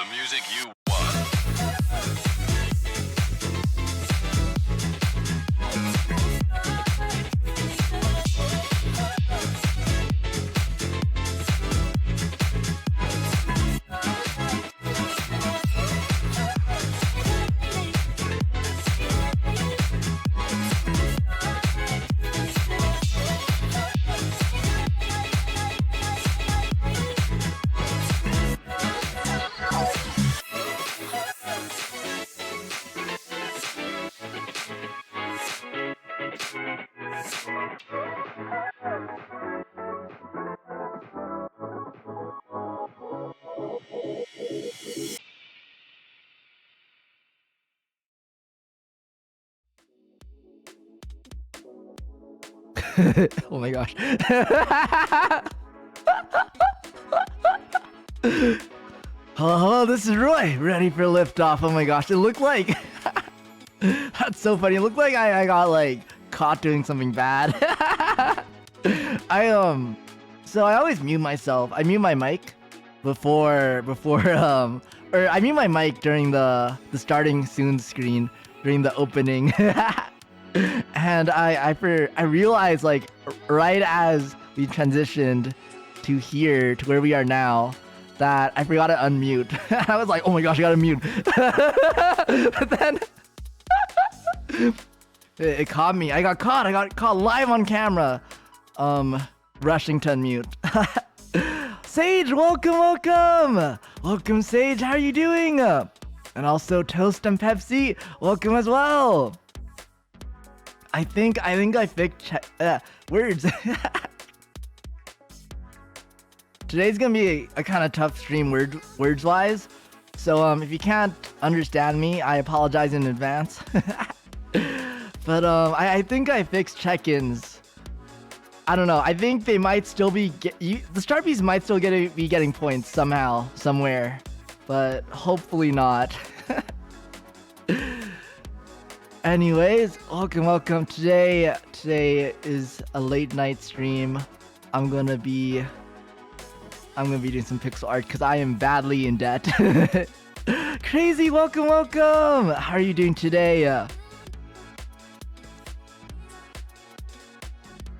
the music you want. Oh my gosh. Hello, this is Roy, ready for liftoff. Oh my gosh, it looked like that's so funny. It looked like I got like caught doing something bad. So I always mute myself. I mute my mic before or I mute my mic during the starting soon screen during the opening. And I realized like right as we transitioned to here to where we are now that I forgot to unmute. I was like, oh my gosh, I gotta mute. But then it caught me. I got caught live on camera. Rushing to unmute. Sage, welcome Sage, how are you doing? And also Toast and Pepsi, welcome as well. I think I fixed words. Today's gonna be a kind of tough stream words wise, so if you can't understand me, I apologize in advance. But I think I fixed check-ins. I don't know. I think they might still be the Starpies might still be getting points somehow, somewhere, but hopefully not. Anyways, welcome. Today is a late night stream. I'm gonna be doing some pixel art because I am badly in debt. Crazy, welcome. How are you doing today?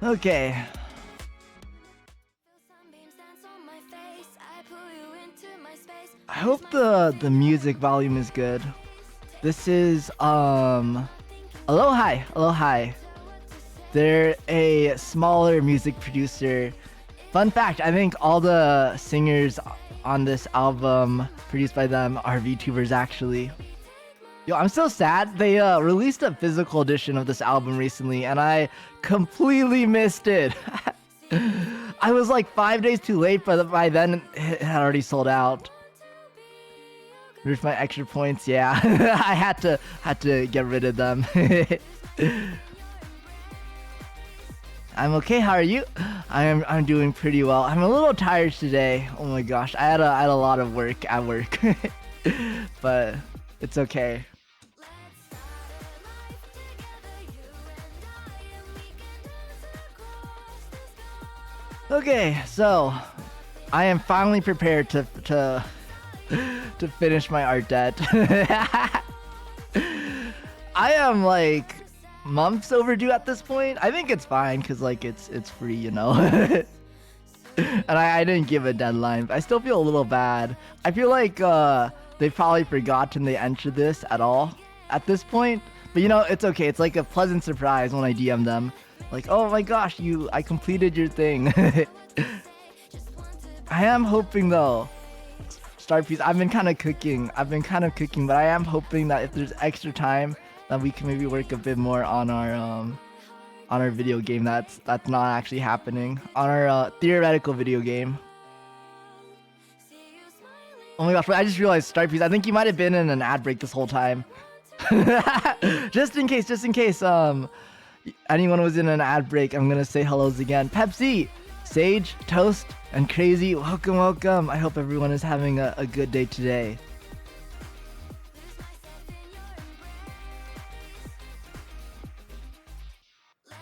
Okay. I hope the music volume is good. This is Aloha. They're a smaller music producer. Fun fact, I think all the singers on this album produced by them are VTubers actually. Yo, I'm so sad. They released a physical edition of this album recently and I completely missed it. I was like 5 days too late, but by then it had already sold out. Here's my extra points. Yeah, I had to get rid of them. I'm okay. How are you? I'm doing pretty well. I'm a little tired today. Oh my gosh, I had a lot of work at work, but it's okay. Okay, so I am finally prepared to finish my art debt. I am like months overdue at this point. I think it's fine because like it's free, you know. And I didn't give a deadline, but I still feel a little bad. I feel like they've probably forgotten they entered this at all at this point. But you know, it's okay. It's like a pleasant surprise when I DM them. Like, oh my gosh, I completed your thing. I am hoping though, Starpiece, I've been kind of cooking, but I am hoping that if there's extra time that we can maybe work a bit more on our video game that's not actually happening, on our theoretical video game. Oh my gosh, I just realized, Starpiece, I think you might have been in an ad break this whole time. just in case anyone was in an ad break, I'm gonna say hellos again. Pepsi, Sage, Toast, and Crazy, welcome. I hope everyone is having a good day today.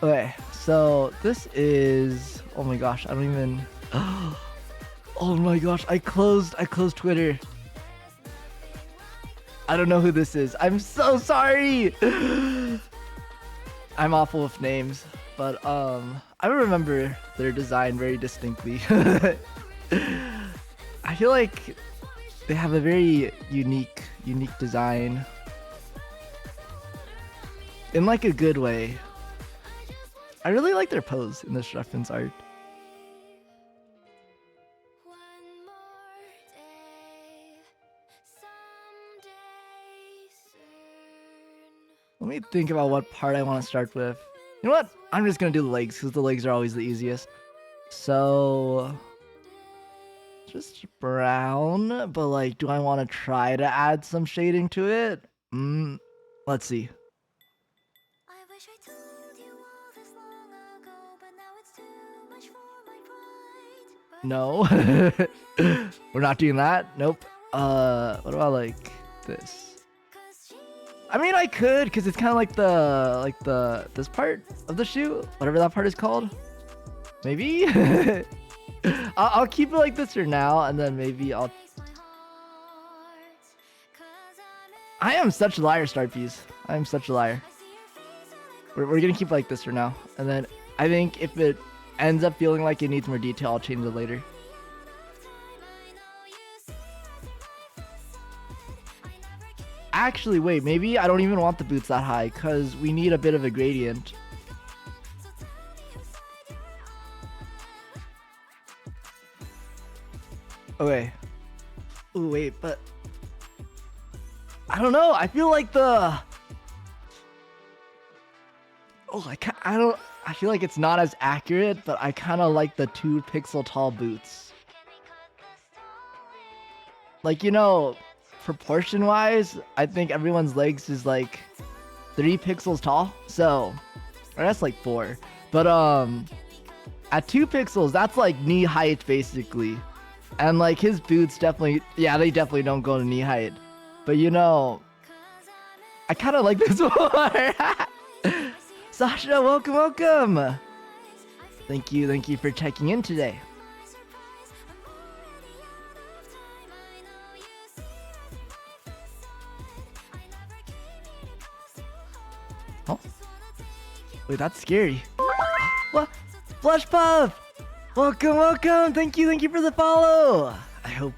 Okay, so this is, oh my gosh, I don't even, oh my gosh, I closed Twitter. I don't know who this is. I'm so sorry. I'm awful with names, but I remember their design very distinctly. I feel like they have a very unique design in like a good way. I really like their pose in this reference art. Let me think about what part I want to start with. You know what? I'm just gonna do the legs because the legs are always the easiest. So just brown, but like, do I want to try to add some shading to it? Let's see. No, we're not doing that. Nope. What about like this? I mean, I could, because it's kind of like this part of the shoe, whatever that part is called. Maybe. I'll keep it like this for now, and then maybe I'll. I am such a liar, Starpiece. I am such a liar. We're gonna keep it like this for now, and then I think if it ends up feeling like it needs more detail, I'll change it later. Actually, wait, maybe I don't even want the boots that high, because we need a bit of a gradient. Okay. Ooh, wait, but I don't know. I feel like the I feel like it's not as accurate, but I kind of like the 2 pixel tall boots. Like, you know, proportion wise, I think everyone's legs is like 3 pixels tall. So, or that's like 4. But at 2 pixels, that's like knee height basically. And like his boots definitely, yeah, they definitely don't go to knee height. But you know, I kind of like this more. Sasha, welcome. Thank you for checking in today. Oh, wait, that's scary. What? Flush Puff! Welcome. Thank you for the follow. I hope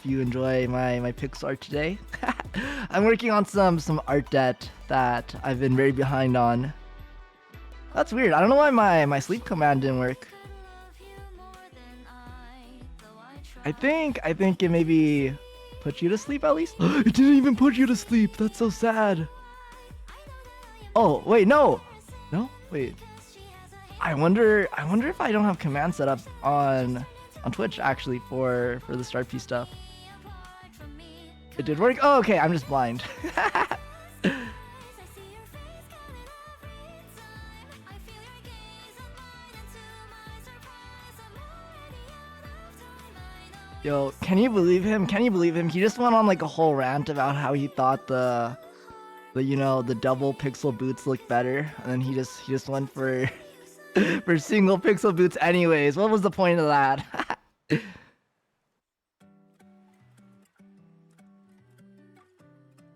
you enjoy my pixel art today. I'm working on some art that I've been very behind on. That's weird. I don't know why my sleep command didn't work. I think it maybe put you to sleep at least. It didn't even put you to sleep. That's so sad. Oh wait, no, wait. I wonder if I don't have command set up on Twitch actually for the start piece stuff. It did work. Oh, okay. I'm just blind. Yo, can you believe him? He just went on like a whole rant about how he thought the you know, the double pixel boots look better, and then he just went for for single pixel boots anyways. What was the point of that?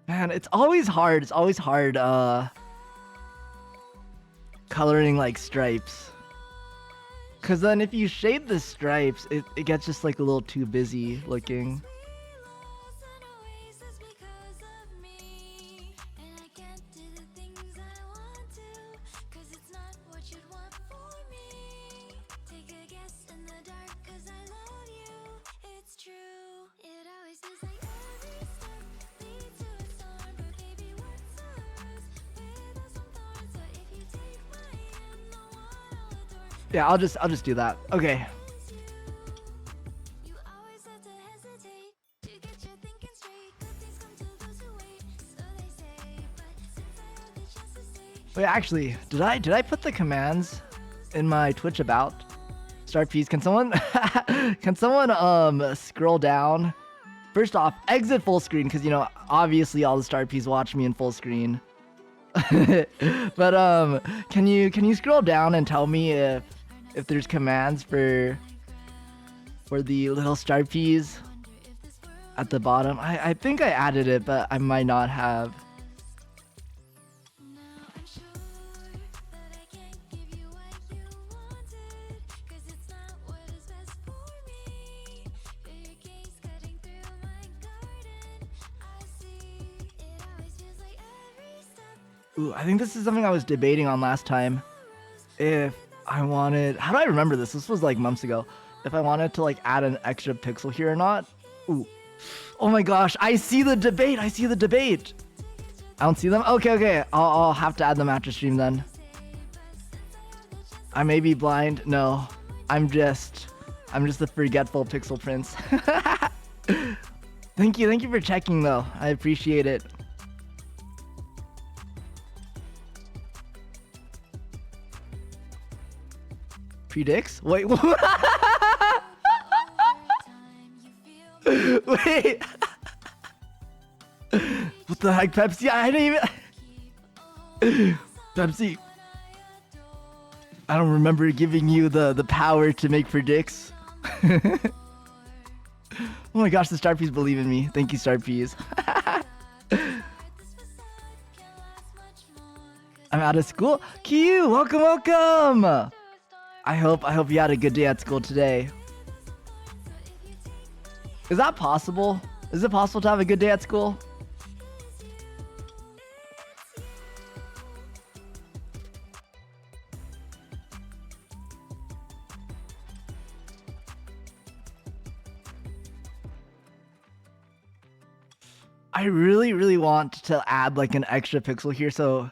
Man, it's always hard coloring like stripes. Cause then if you shade the stripes, it gets just like a little too busy looking. Yeah, I'll just do that. Okay. Wait, actually, did I put the commands in my Twitch about start piece? Can someone scroll down? First off, exit full screen, because you know obviously all the start piece watch me in full screen. But can you scroll down and tell me if there's commands for the little star peas? at the bottom. I think I added it, but I might not have. Ooh, I think this is something I was debating on last time. If I wanted, how do I remember this? This was like months ago. If I wanted to like add an extra pixel here or not. Ooh, oh my gosh, I see the debate. I see the debate. I don't see them. Okay. I'll have to add them after stream then. I may be blind. No, I'm just the forgetful pixel prince. Thank you for checking though. I appreciate it. Predicts? Wait. Wait. What the heck, Pepsi? I didn't even. Pepsi. I don't remember giving you the power to make predicts. Oh my gosh, the Star Peas believe in me. Thank you, Star Peas. I'm out of school. Q, welcome. I hope you had a good day at school today. Is that possible? Is it possible to have a good day at school? I really want to add like an extra pixel here, so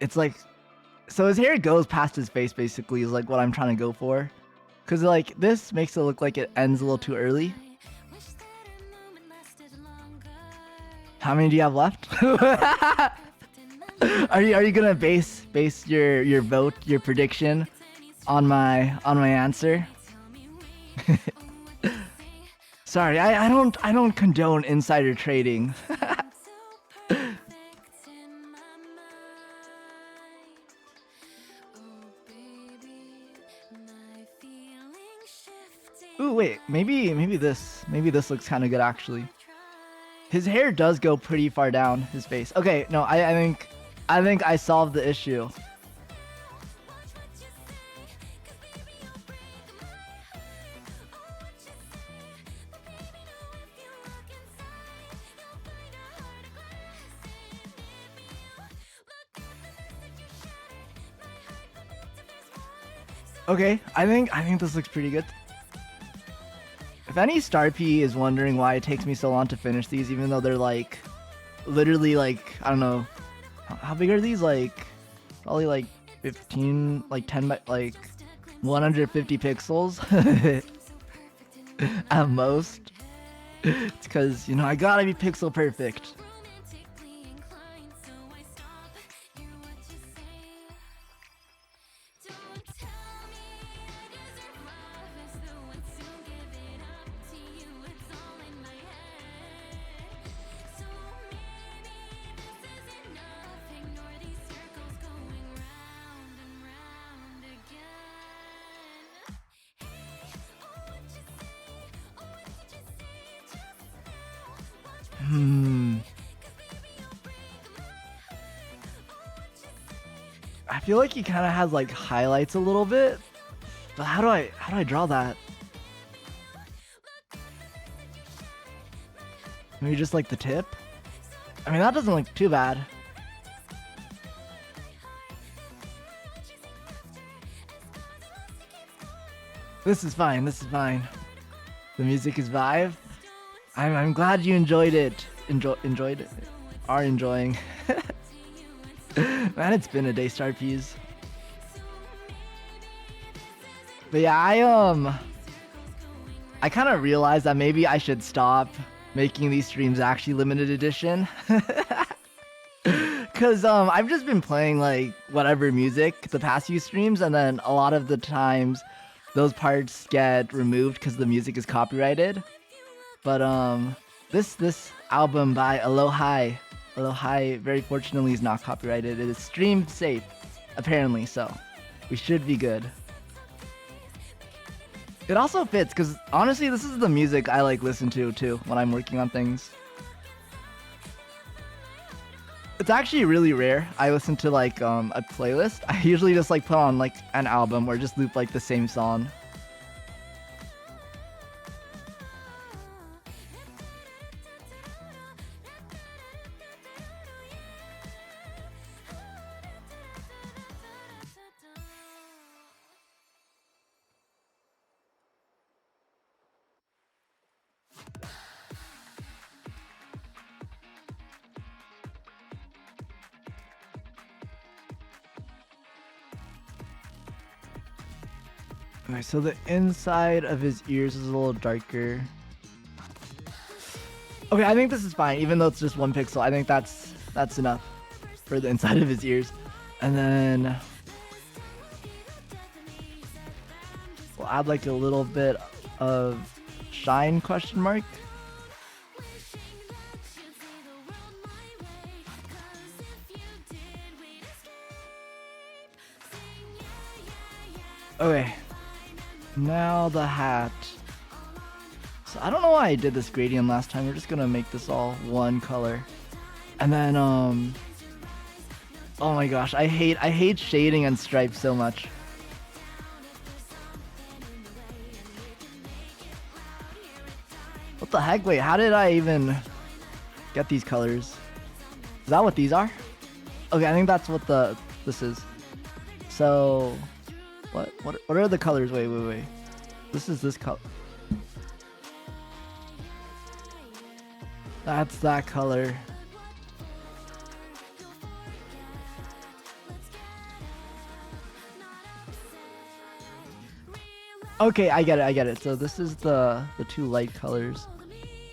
it's like, so his hair goes past his face basically is like what I'm trying to go for. Cause like this makes it look like it ends a little too early. How many do you have left? Are you gonna base your vote, your prediction on my answer? Sorry, I don't condone insider trading. Ooh, wait, maybe this looks kind of good actually. His hair does go pretty far down his face. Okay, no, I think I solved the issue. Okay, I think this looks pretty good. If any Star P is wondering why it takes me so long to finish these, even though they're like, literally like, I don't know, how big are these? Like, probably like 15, like 10 by like 150 pixels at most. It's because, you know, I gotta be pixel perfect. I feel like he kind of has like highlights a little bit, but how do I draw that? Maybe just like the tip? I mean, that doesn't look too bad. This is fine. The music is vibe. I'm glad you enjoyed it. Enjoyed it. Are enjoying. Man, it's been a day, Star Peas. But yeah, I kind of realized that maybe I should stop making these streams actually limited edition. Cause I've just been playing like whatever music the past few streams, and then a lot of the times those parts get removed because the music is copyrighted. But this album by Aloha very fortunately is not copyrighted. It is stream safe, apparently, so we should be good. It also fits because honestly, this is the music I like listen to too when I'm working on things. It's actually really rare I listen to like a playlist. I usually just like put on like an album or just loop like the same song. Okay, so the inside of his ears is a little darker. Okay, I think this is fine, even though it's just 1 pixel. I think that's enough for the inside of his ears. And then we'll add like a little bit of shine question mark. Okay, now the hat. So I don't know why I did this gradient last time. We're just gonna make this all one color. And then oh my gosh, I hate shading and stripes so much. What the heck? Wait, how did I even get these colors? Is that what these are? Okay, I think that's what this is. So what are the colors? Wait. This is this color. That's that color. Okay, I get it. So this is the two light colors.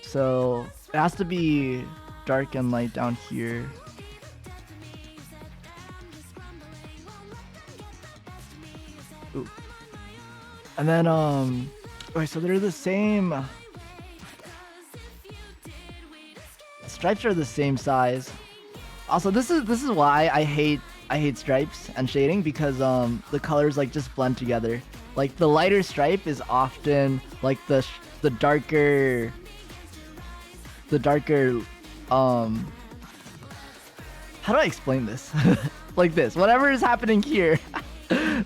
So it has to be dark and light down here. Ooh. And then okay, so they're the same. Stripes are the same size. Also, this is why I hate stripes and shading, because the colors like just blend together. Like the lighter stripe is often like the darker how do I explain this? Like this. Whatever is happening here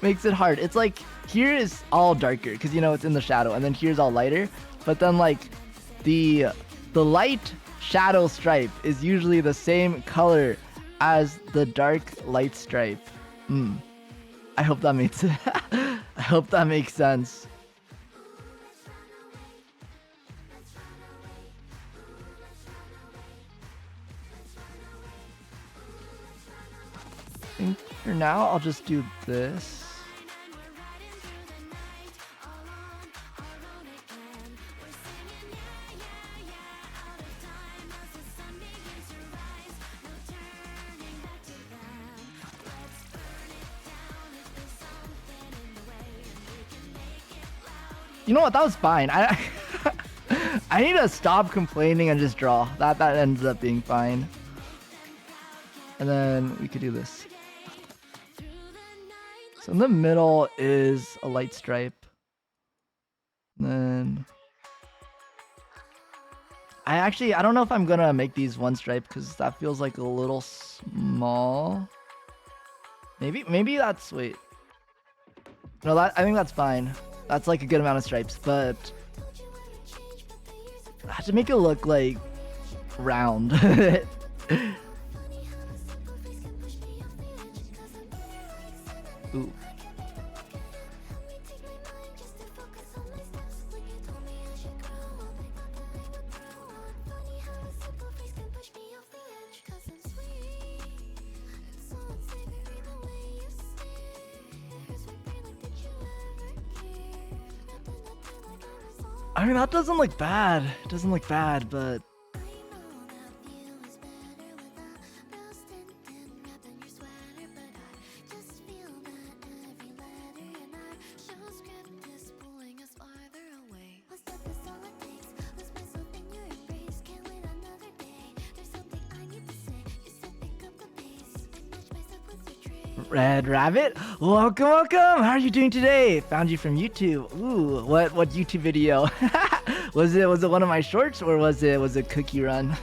makes it hard. It's like here is all darker because you know it's in the shadow, and then here's all lighter. But then like the light shadow stripe is usually the same color as the dark light stripe. I hope that makes I hope that makes sense. I think for now I'll just do this. You know what? That was fine. I need to stop complaining and just draw. That ends up being fine. And then we could do this. So in the middle is a light stripe. And then I don't know if I'm gonna make these one stripe because that feels like a little small. Maybe that's wait. No, I think that's fine. That's like a good amount of stripes, but I have to make it look like round. Ooh. I mean, that doesn't look bad. It doesn't look bad, but Red Rabbit, welcome, welcome. How are you doing today? Found you from YouTube. Ooh, what YouTube video? was it one of my shorts or was it Cookie Run?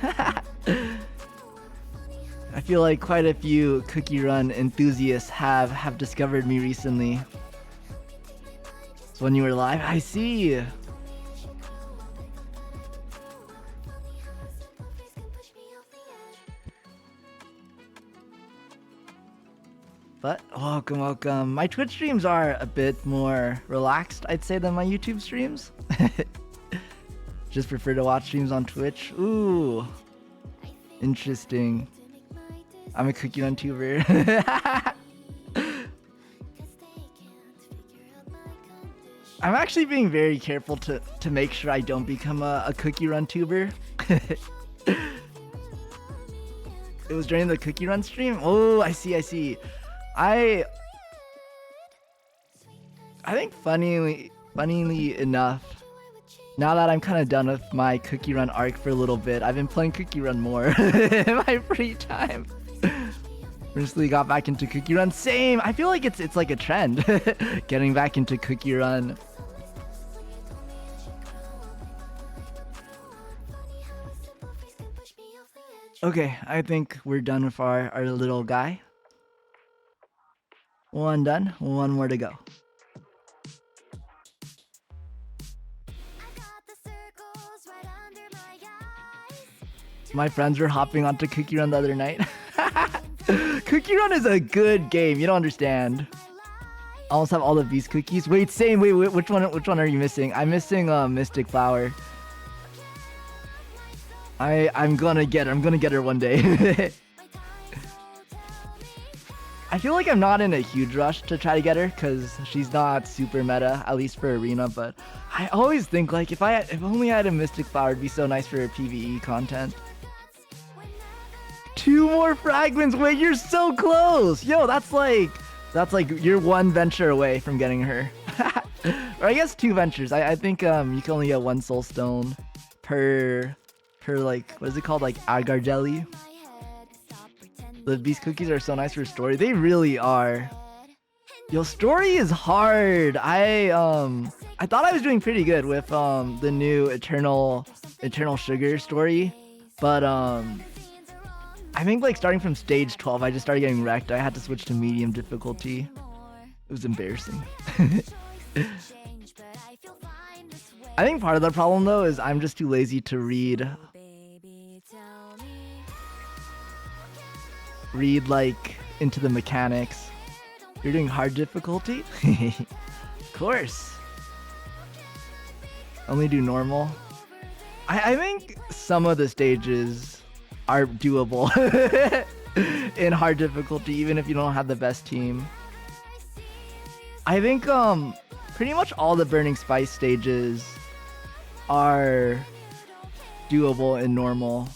I feel like quite a few Cookie Run enthusiasts have discovered me recently. So when you were live, I see. But welcome, welcome. My Twitch streams are a bit more relaxed, I'd say, than my YouTube streams. Just prefer to watch streams on Twitch. Ooh, interesting. I'm a Cookie Run tuber. I'm actually being very careful to make sure I don't become a Cookie Run tuber. It was during the Cookie Run stream? Oh, I see. I think funnily enough, now that I'm kind of done with my Cookie Run arc for a little bit, I've been playing Cookie Run more in my free time. Recently got back into Cookie Run. Same. I feel like it's like a trend, getting back into Cookie Run. Okay, I think we're done with our little guy. One done, one more to go. My friends were hopping onto Cookie Run the other night. Cookie Run is a good game, you don't understand. I almost have all of these cookies. Wait, same, wait, which one are you missing? I'm missing Mystic Flower. I'm gonna get her one day. I feel like I'm not in a huge rush to try to get her because she's not super meta, at least for arena, but I always think like if only I had a Mystic Flower, it'd be so nice for PvE content. 2 more fragments. Wait, you're so close. Yo, that's like you're 1 venture away from getting her. Or I guess 2 ventures. I think you can only get 1 soul stone per like, what is it called, like agar jelly. These cookies are so nice for story. They really are. Yo, story is hard. I thought I was doing pretty good with the new Eternal Sugar story, but I think like starting from stage 12, I just started getting wrecked. I had to switch to medium difficulty. It was embarrassing. I think part of the problem though is I'm just too lazy to read like into the mechanics. You're doing hard difficulty? Of course. Only do normal. I think some of the stages are doable in hard difficulty, even if you don't have the best team. I think pretty much all the Burning Spice stages are doable in normal.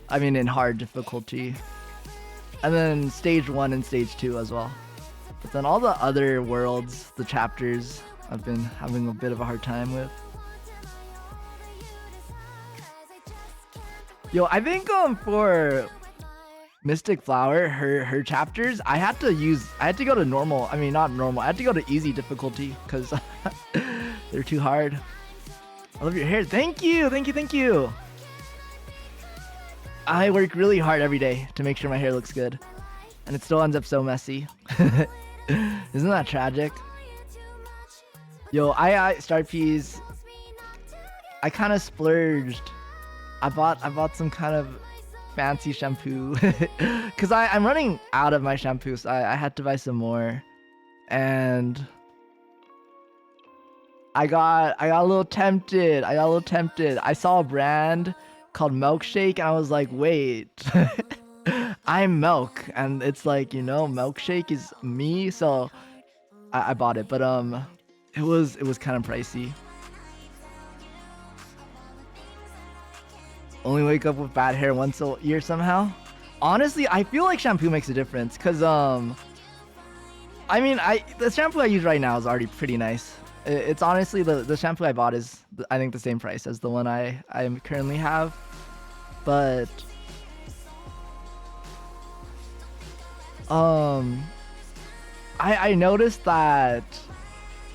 I mean in hard difficulty. And then stage 1 and stage 2 as well. But then all the other worlds, the chapters, I've been having a bit of a hard time with. Yo, I think for Mystic Flower, her chapters, I had to go to normal. I mean, not normal. I had to go to easy difficulty because they're too hard. I love your hair. Thank you. I work really hard every day to make sure my hair looks good, and it still ends up so messy. Isn't that tragic? Yo, I Star Peas, I kind of splurged. I bought some kind of fancy shampoo because I'm running out of my shampoo, so I had to buy some more, and I got a little tempted. I saw a brand called Milkshake, and I was like, wait, I'm milk, and it's like, you know, Milkshake is me, so I bought it, but it was kind of pricey. Only wake up with bad hair once a year somehow. Honestly, I feel like shampoo makes a difference, because I mean, the shampoo I use right now is already pretty nice. It's honestly the shampoo I bought is I think the same price as the one I currently have, but I noticed that.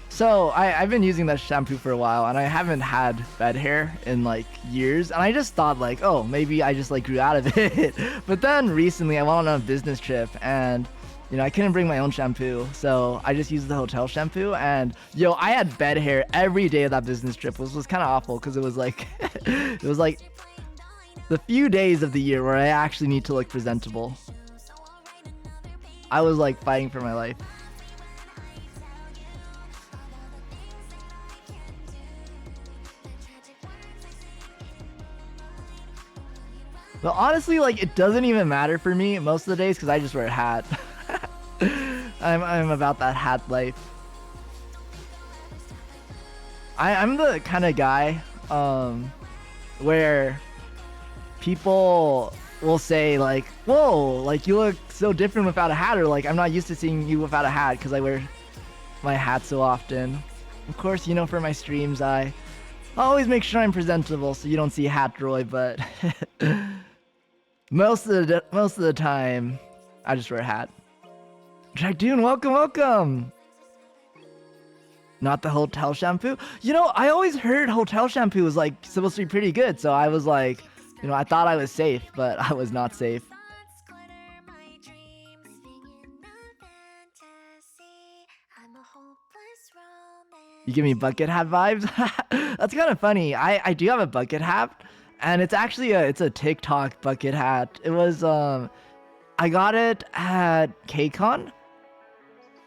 So I've been using that shampoo for a while, and I haven't had bed hair in like years, and I just thought like, oh, maybe I just like grew out of it. But then recently I went on a business trip, and you know I couldn't bring my own shampoo, so I just used the hotel shampoo, and yo, I had bed hair every day of that business trip, which was kind of awful because it was like it was like the few days of the year where I actually need to look presentable. I was like fighting for my life. But honestly, like, it doesn't even matter for me most of the days because I just wear a hat. I'm about that hat life. I'm the kind of guy where people will say like, whoa, like you look so different without a hat, or like I'm not used to seeing you without a hat because I wear my hat so often. Of course, you know, for my streams I always make sure I'm presentable so you don't see Hat Roy, but most of the time I just wear a hat. Dragoon, welcome, welcome. Not the hotel shampoo. You know, I always heard hotel shampoo was like supposed to be pretty good, so I was like, you know, I thought I was safe, but I was not safe. You give me bucket hat vibes? That's kind of funny. I do have a bucket hat, and it's actually it's a TikTok bucket hat. It was I got it at KCON.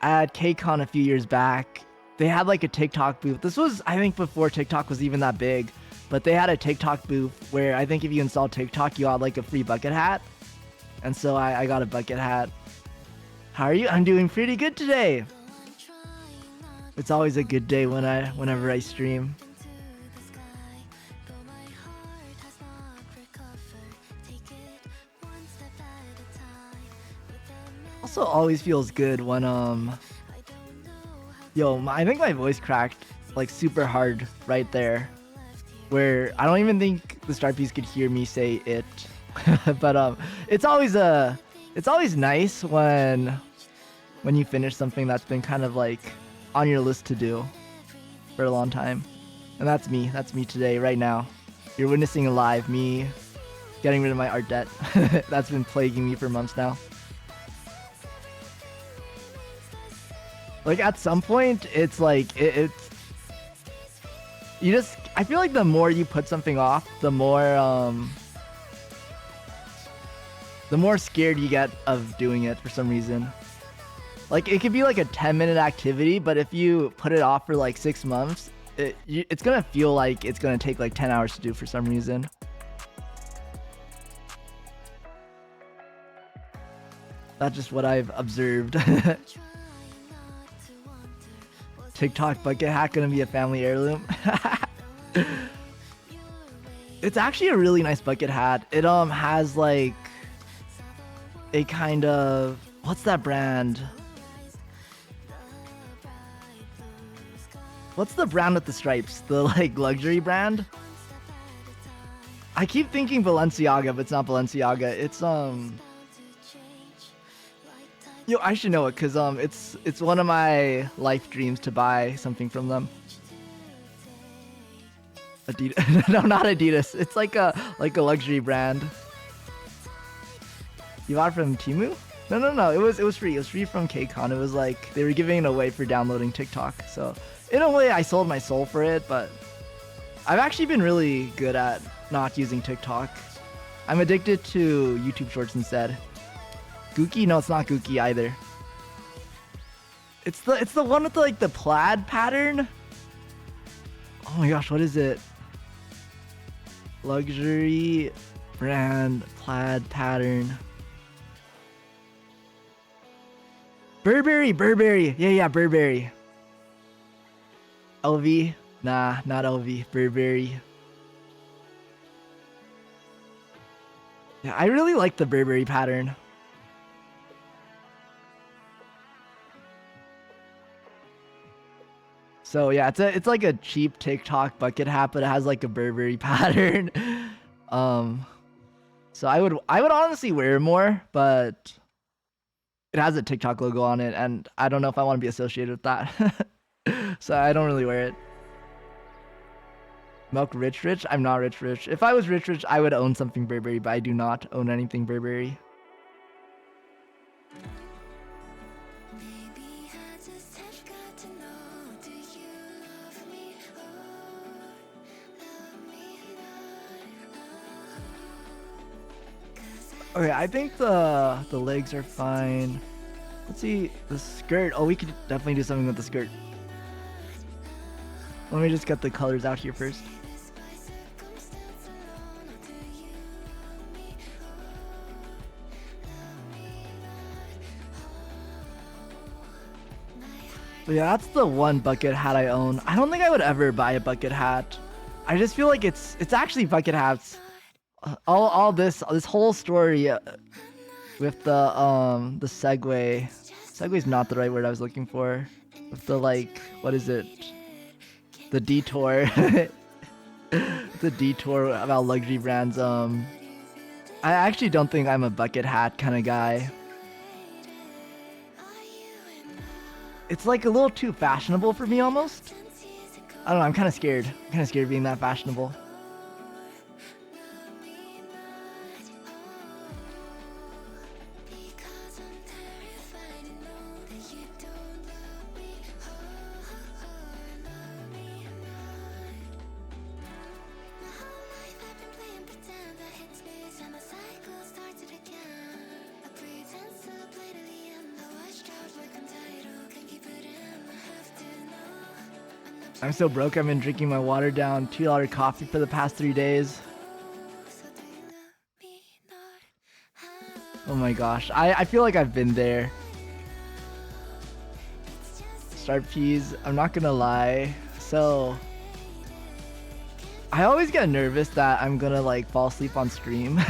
At KCON a few years back. They had like a TikTok booth. This was, I think, before TikTok was even that big, but they had a TikTok booth where I think if you install TikTok, you got like a free bucket hat. And so I got a bucket hat. How are you? I'm doing pretty good today. It's always a good day whenever I stream. Also always feels good when I think my voice cracked like super hard right there, where I don't even think the Star Piece could hear me say it. But it's always nice when you finish something that's been kind of like on your list to do for a long time. And that's me today, right now. You're witnessing live me getting rid of my art debt. That's been plaguing me for months now. Like at some point, it's like it's you just. I feel like the more you put something off, the more scared you get of doing it for some reason. Like it could be like a 10-minute activity, but if you put it off for like 6 months, it's gonna feel like it's gonna take like 10 hours to do for some reason. That's just what I've observed. TikTok bucket hat gonna be a family heirloom. It's actually a really nice bucket hat. It has like a kind of, what's that brand? What's the brand with the stripes? The like luxury brand? I keep thinking Balenciaga, but it's not Balenciaga. It's yo, I should know it because it's one of my life dreams to buy something from them. Adidas. No, not Adidas. It's like a luxury brand. You bought it from Temu? No. It was free. It was free from KCON. It was like they were giving it away for downloading TikTok. So in a way, I sold my soul for it. But I've actually been really good at not using TikTok. I'm addicted to YouTube Shorts instead. Gookie? No, it's not Gookie either. It's the one with the, like the plaid pattern. Oh my gosh, what is it? Luxury brand plaid pattern. Burberry. Yeah, Burberry. LV? Nah, not LV. Burberry. Yeah, I really like the Burberry pattern. So yeah, it's like a cheap TikTok bucket hat, but it has like a Burberry pattern. So I would honestly wear more, but it has a TikTok logo on it, and I don't know if I want to be associated with that. So I don't really wear it. Milk Rich? I'm not Rich. If I was Rich, I would own something Burberry, but I do not own anything Burberry. Okay, I think the legs are fine. Let's see the skirt. Oh, we could definitely do something with the skirt. Let me just get the colors out here first. But yeah, that's the one bucket hat I own. I don't think I would ever buy a bucket hat. I just feel like it's actually bucket hats. All this whole story with the segue. Segway's not the right word I was looking for. With the like, what is it? The detour. The detour about luxury brands. I actually don't think I'm a bucket hat kind of guy. It's like a little too fashionable for me almost. I don't know, I'm kind of scared. I'm kind of scared of being that fashionable. I'm so broke, I've been drinking my watered down $2 coffee for the past 3 days. Oh my gosh, I feel like I've been there. Start peas, I'm not gonna lie. So, I always get nervous that I'm gonna like fall asleep on stream.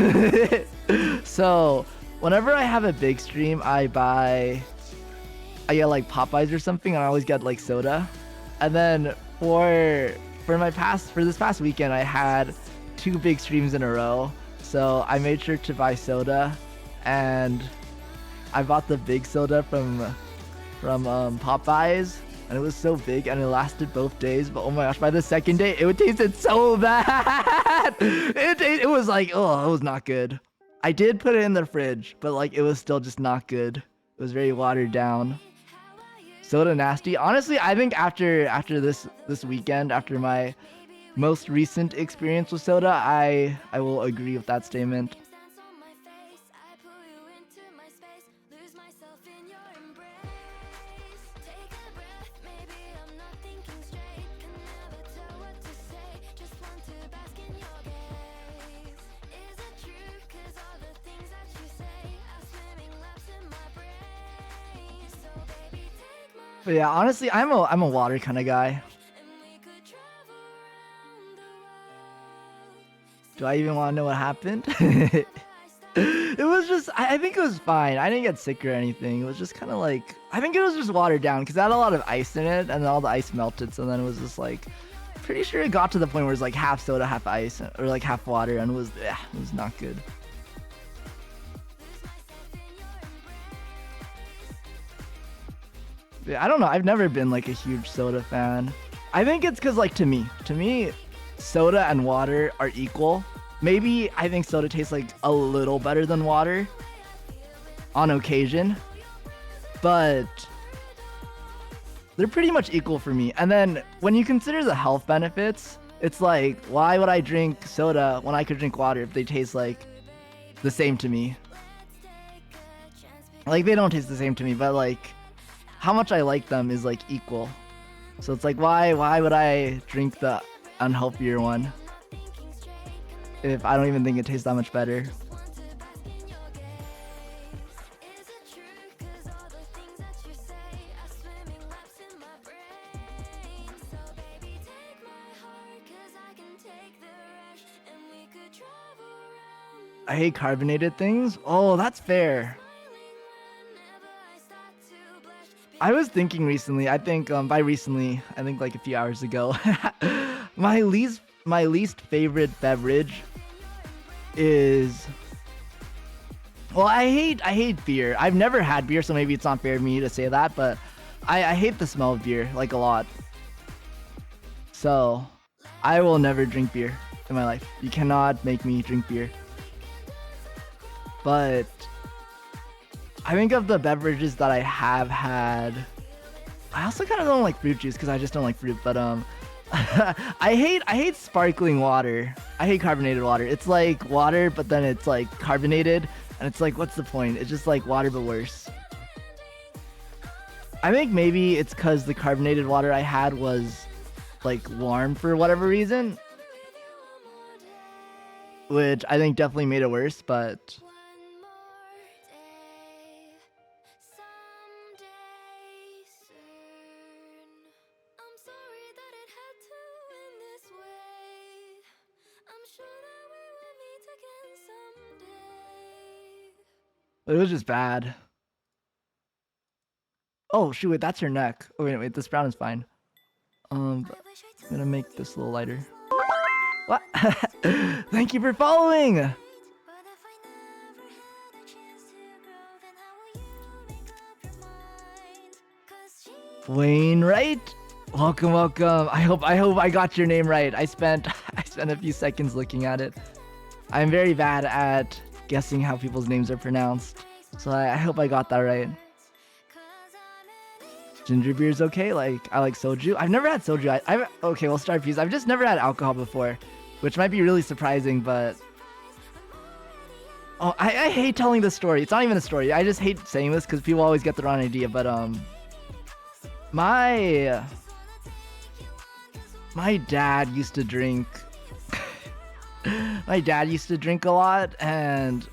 So, whenever I have a big stream, I get like Popeyes or something, and I always get like soda. And then for this past weekend, I had 2 big streams in a row, so I made sure to buy soda, and I bought the big soda from Popeyes, and it was so big and it lasted both days. But oh my gosh, by the second day, it tasted so bad. It was like, oh, it was not good. I did put it in the fridge, but like it was still just not good. It was very watered down. Soda nasty. Honestly, I think after this weekend, after my most recent experience with soda, I will agree with that statement. But yeah, honestly, I'm a water kind of guy. Do I even want to know what happened? It was just, I think it was fine. I didn't get sick or anything. It was just kind of like, I think it was just watered down because it had a lot of ice in it, and then all the ice melted. So then it was just like, pretty sure it got to the point where it was like half soda, half ice, or like half water, and it was not good. Yeah, I don't know. I've never been like a huge soda fan. I think it's because like to me, soda and water are equal. Maybe I think soda tastes like a little better than water on occasion, but they're pretty much equal for me. And then when you consider the health benefits, it's like, why would I drink soda when I could drink water if they taste like the same to me? Like, they don't taste the same to me, but like how much I like them is like equal. So it's like, why would I drink the unhealthier one if I don't even think it tastes that much better? I hate carbonated things. Oh, that's fair. I was thinking recently, I think by recently, I think like a few hours ago, my least favorite beverage is Well, I hate beer. I've never had beer, so maybe it's not fair of me to say that, but I hate the smell of beer like a lot. So I will never drink beer in my life. You cannot make me drink beer. But I think of the beverages that I have had. I also kind of don't like fruit juice because I just don't like fruit. But I hate sparkling water. I hate carbonated water. It's like water, but then it's like carbonated, and it's like, what's the point? It's just like water but worse. I think maybe it's because the carbonated water I had was like warm for whatever reason, which I think definitely made it worse. But it was just bad. Oh shoot, wait, that's her neck. Oh wait, this brown is fine. I'm gonna make this a little lighter. What? Thank you for following! Wainwright? Welcome, welcome. I hope I got your name right. I spent a few seconds looking at it. I'm very bad at guessing how people's names are pronounced, so I hope I got that right. Ginger beer is okay. Like, I like soju. I've never had soju. Okay, we'll start peace. I've just never had alcohol before, which might be really surprising, but oh, I hate telling this story. It's not even a story. I just hate saying this because people always get the wrong idea. But my dad used to drink. My dad used to drink a lot, and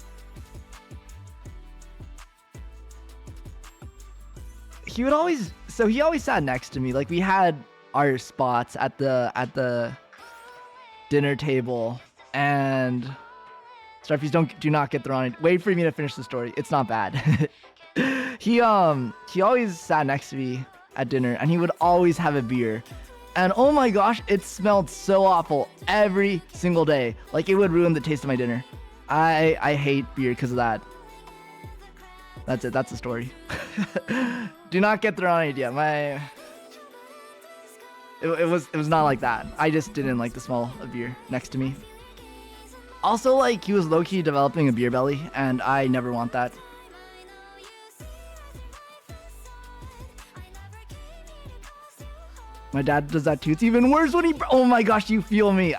he would always. So he always sat next to me. Like, we had our spots at the dinner table, and Starfies, do not get the wrong. Wait for me to finish the story. It's not bad. He always sat next to me at dinner, and he would always have a beer. And oh my gosh, it smelled so awful every single day. Like, it would ruin the taste of my dinner. I hate beer because of that. That's it. That's the story. Do not get the wrong idea. It was not like that. I just didn't like the smell of beer next to me. Also, like, he was low-key developing a beer belly, and I never want that. My dad does that too. It's even worse when he... Oh my gosh, you feel me.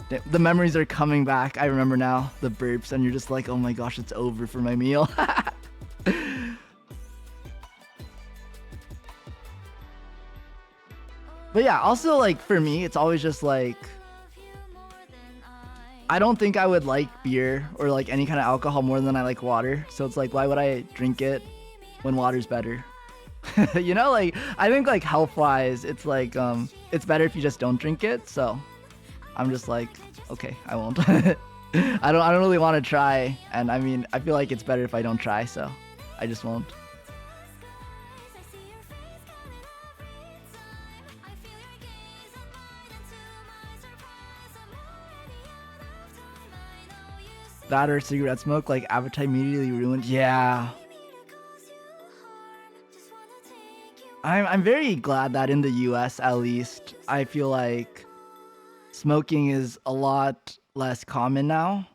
The memories are coming back. I remember now. The burps, and you're just like, oh my gosh, it's over for my meal. But yeah, also, like, for me, it's always just like, I don't think I would like beer or like any kind of alcohol more than I like water. So it's like, why would I drink it when water's better? You know, like, I think, like, health-wise, it's like, it's better if you just don't drink it. So I'm just like, okay, I won't. I don't really want to try, and I mean, I feel like it's better if I don't try, so I just won't. That or cigarette smoke, like, appetite immediately ruined. Yeah. I'm very glad that in the US, at least, I feel like smoking is a lot less common now.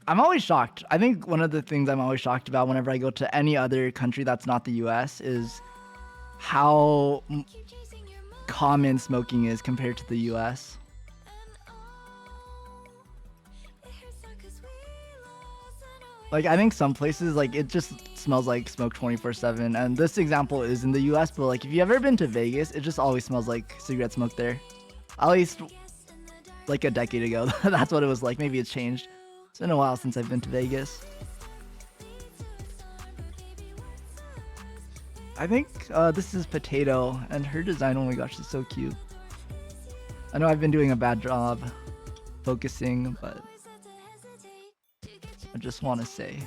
I'm always shocked. I think one of the things I'm always shocked about whenever I go to any other country that's not the US is how common smoking is compared to the US. Like, I think some places, like, it just smells like smoke 24/7. And this example is in the US, but like, if you've ever been to Vegas, it just always smells like cigarette smoke there. At least like a decade ago. That's what it was like. Maybe it's changed. It's been a while since I've been to Vegas. I think this is Potato, and her design, oh my gosh, is so cute. I know I've been doing a bad job focusing, but I just want to say.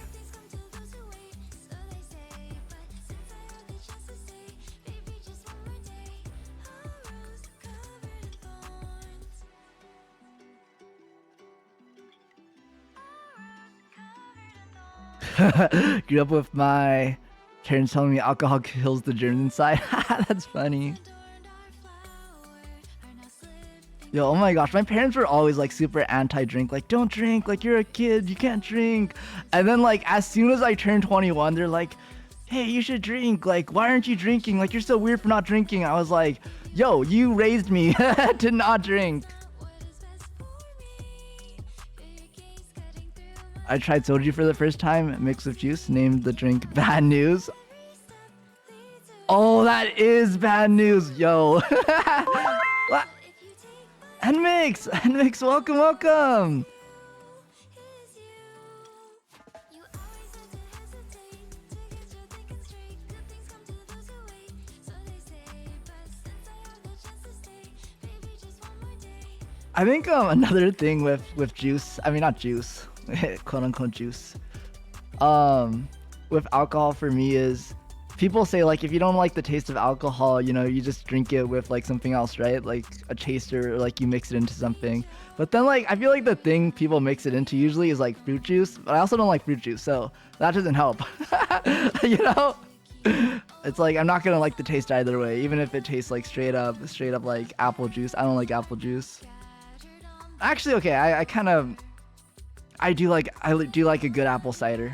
Grew up with my parents telling me alcohol kills the germs inside. That's funny. Yo, oh my gosh, my parents were always like super anti-drink, like don't drink, like you're a kid, you can't drink. And then like as soon as I turned 21, they're like, hey, you should drink, like why aren't you drinking, like you're so weird for not drinking. I was like, yo, you raised me to not drink. I tried soju for the first time, mixed with juice, named the drink Bad News. Oh, that is bad news, yo. Nmix, welcome. I think another thing with juice, I mean not juice, quote unquote juice, with alcohol for me is people say like if you don't like the taste of alcohol, you know, you just drink it with like something else, right? Like a chaser, or like you mix it into something. But then like I feel like the thing people mix it into usually is like fruit juice, but I also don't like fruit juice, so that doesn't help. You know? It's like I'm not gonna like the taste either way, even if it tastes like straight up like apple juice. I don't like apple juice. Actually, okay, I do like a good apple cider,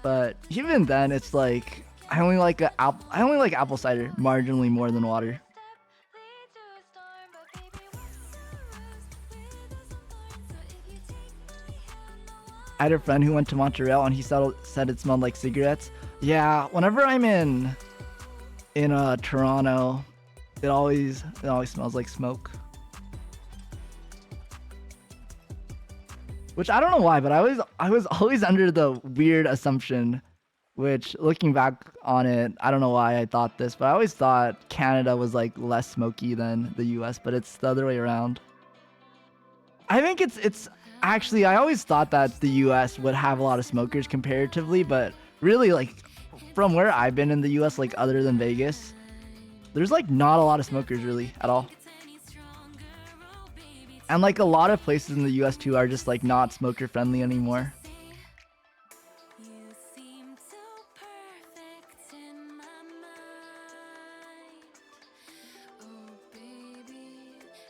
but even then, it's like I only like apple cider marginally more than water. I had a friend who went to Montreal and he said it smelled like cigarettes. Yeah, whenever I'm in Toronto, it always smells like smoke. Which I don't know why, but I was always under the weird assumption, which looking back on it, I don't know why I thought this, but I always thought Canada was like less smoky than the US, but it's the other way around. I think it's actually, I always thought that the US would have a lot of smokers comparatively, but really like from where I've been in the US, like other than Vegas, there's like not a lot of smokers really at all. And like a lot of places in the US too are just like not smoker friendly anymore.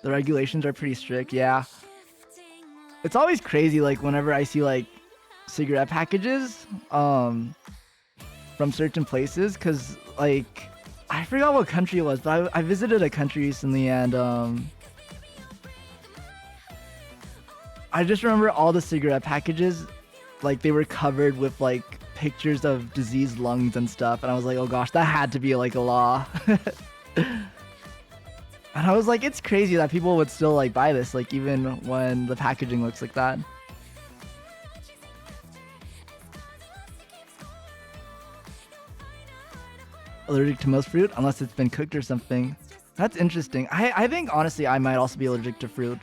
The regulations are pretty strict, yeah. It's always crazy like whenever I see like cigarette packages from certain places, cause like I forgot what country it was, but I visited a country recently and I just remember all the cigarette packages, like they were covered with like pictures of diseased lungs and stuff, and I was like, oh gosh, that had to be like a law. And I was like, it's crazy that people would still like buy this, like even when the packaging looks like that. Allergic to most fruit unless it's been cooked or something. That's interesting. I think honestly I might also be allergic to fruit.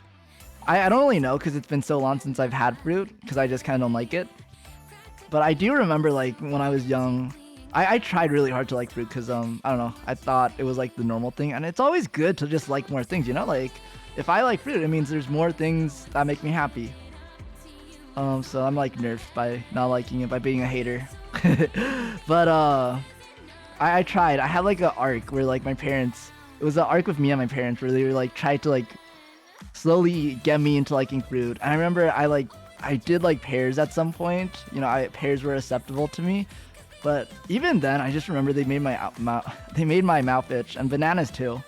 I don't really know because it's been so long since I've had fruit because I just kind of don't like it. But I do remember like when I was young, I tried really hard to like fruit because I don't know, I thought it was like the normal thing, and it's always good to just like more things, you know, like if I like fruit it means there's more things that make me happy. So I'm like nerfed by not liking it, by being a hater. But I tried. I had like an arc where like my parents, it was an arc with me and my parents where they were like tried to like slowly get me into liking fruit. And I remember I did like pears at some point, you know, pears were acceptable to me. But even then, I just remember they made my mouth itch, and bananas too.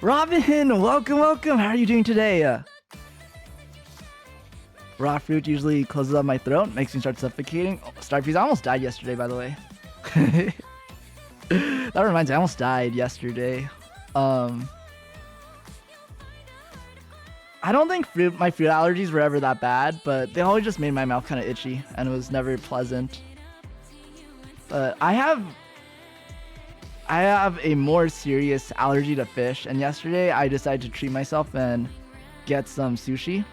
Robin, welcome. How are you doing today? Raw fruit usually closes up my throat, makes me start suffocating. Oh, Starfish, I almost died yesterday, by the way. That reminds me, I almost died yesterday. I don't think my fruit allergies were ever that bad, but they always just made my mouth kind of itchy, and it was never pleasant. But I have a more serious allergy to fish, and yesterday I decided to treat myself and get some sushi.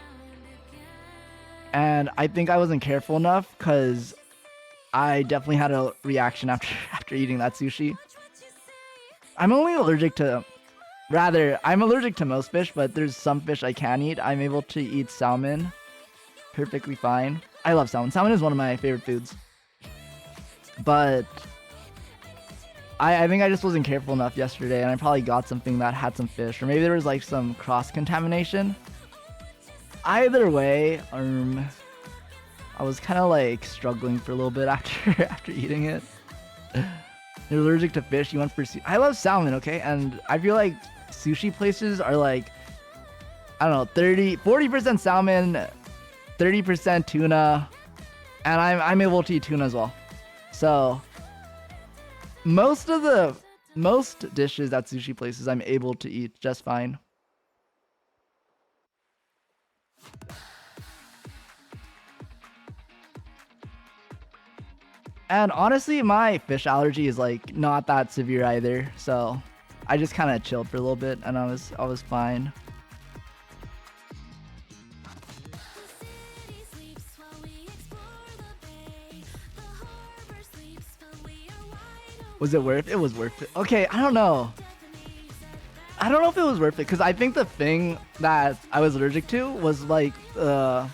And I think I wasn't careful enough because I definitely had a reaction after eating that sushi. I'm allergic to most fish, but there's some fish I can eat. I'm able to eat salmon perfectly fine. I love salmon. Salmon is one of my favorite foods. But I think I just wasn't careful enough yesterday, and I probably got something that had some fish, or maybe there was like some cross contamination. Either way, I was kind of like struggling for a little bit after eating it. You're allergic to fish. You went for I love salmon, okay? And I feel like sushi places are like, I don't know, 40% salmon, 30% tuna, and I'm able to eat tuna as well. So most dishes at sushi places I'm able to eat just fine. And honestly, my fish allergy is like not that severe either, so I just kind of chilled for a little bit and I was fine. Was it worth it? It was worth it. Okay, I don't know. I don't know if it was worth it because I think the thing that I was allergic to was like the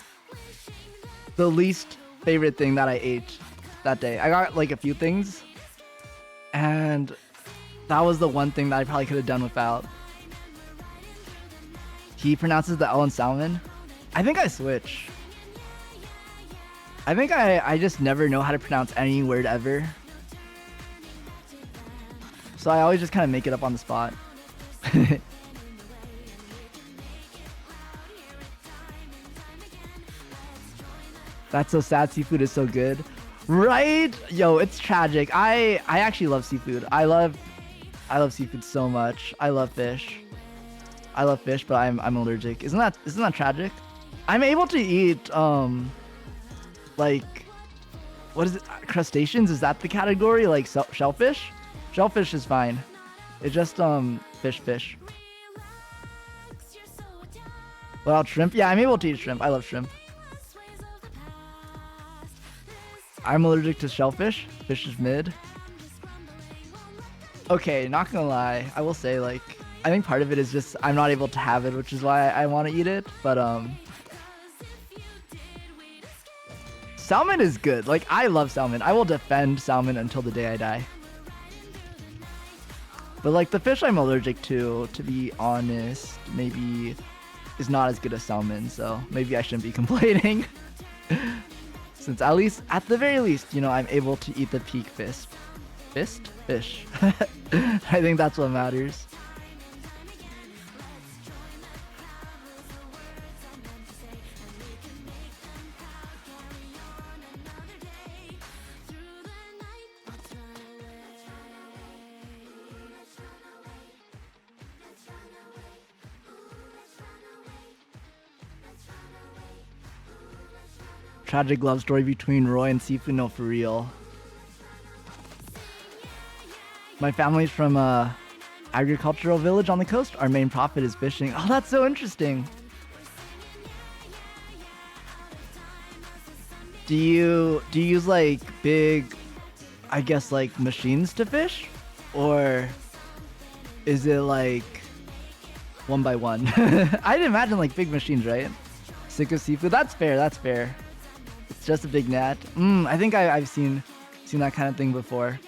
least favorite thing that I ate that day. I got like a few things, and that was the one thing that I probably could have done without. He pronounces the L in salmon. I think I switch. I think I just never know how to pronounce any word ever. So I always just kind of make it up on the spot. That's so sad. Seafood is so good. Right? Yo, it's tragic. I actually love seafood. I love seafood so much. I love fish. But I'm allergic. Isn't that tragic? I'm able to eat like, what is it? Crustaceans? Is that the category? Like shellfish? Shellfish is fine. It's just fish. Well, shrimp. Yeah, I'm able to eat shrimp. I love shrimp. I'm allergic to shellfish. Fish is mid. Okay, not gonna lie. I will say, like, I think part of it is just I'm not able to have it, which is why I want to eat it. But salmon is good. Like, I love salmon. I will defend salmon until the day I die. But like the fish I'm allergic to be honest, maybe is not as good as salmon. So maybe I shouldn't be complaining. Since at the very least, you know, I'm able to eat the peak fish. Fish. I think that's what matters. Tragic love story between Roy and Sifu. No, for real. My family's from a agricultural village on the coast. Our main profit is fishing. Oh, that's so interesting. Do you use like big, I guess like machines to fish, or is it like one by one? I'd imagine like big machines, right? Sick of seafood. That's fair. It's just a big net. I think I've seen that kind of thing before.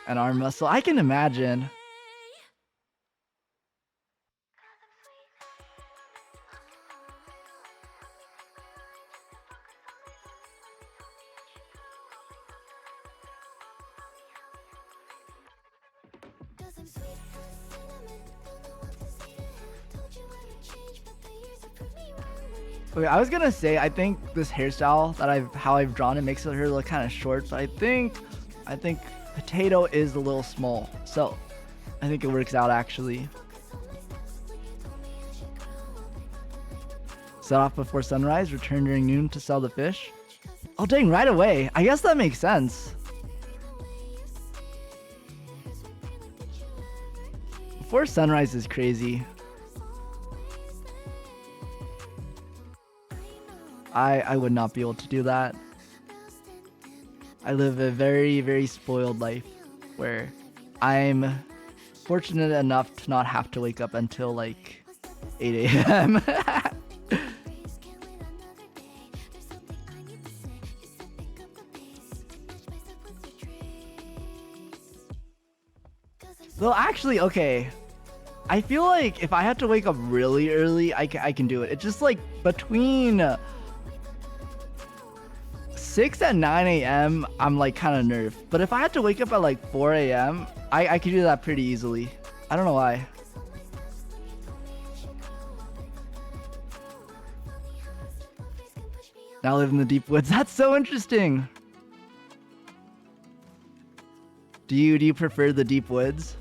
An arm muscle. I can imagine. Okay, I was gonna say I think this hairstyle that how I've drawn it makes her look kind of short, but I think potato is a little small, so I think it works out actually. Set off before sunrise, return during noon to sell the fish. Oh dang, right away. I guess that makes sense. Before sunrise is crazy. I would not be able to do that. I live a very, very spoiled life where I'm fortunate enough to not have to wake up until like 8 a.m. Well, actually, okay. I feel like if I had to wake up really early, I can do it. It's just like between 6 and 9 a.m. I'm like kind of nerved. But if I had to wake up at like 4 a.m., I could do that pretty easily. I don't know why. Now I live in the deep woods. That's so interesting. Do you prefer the deep woods?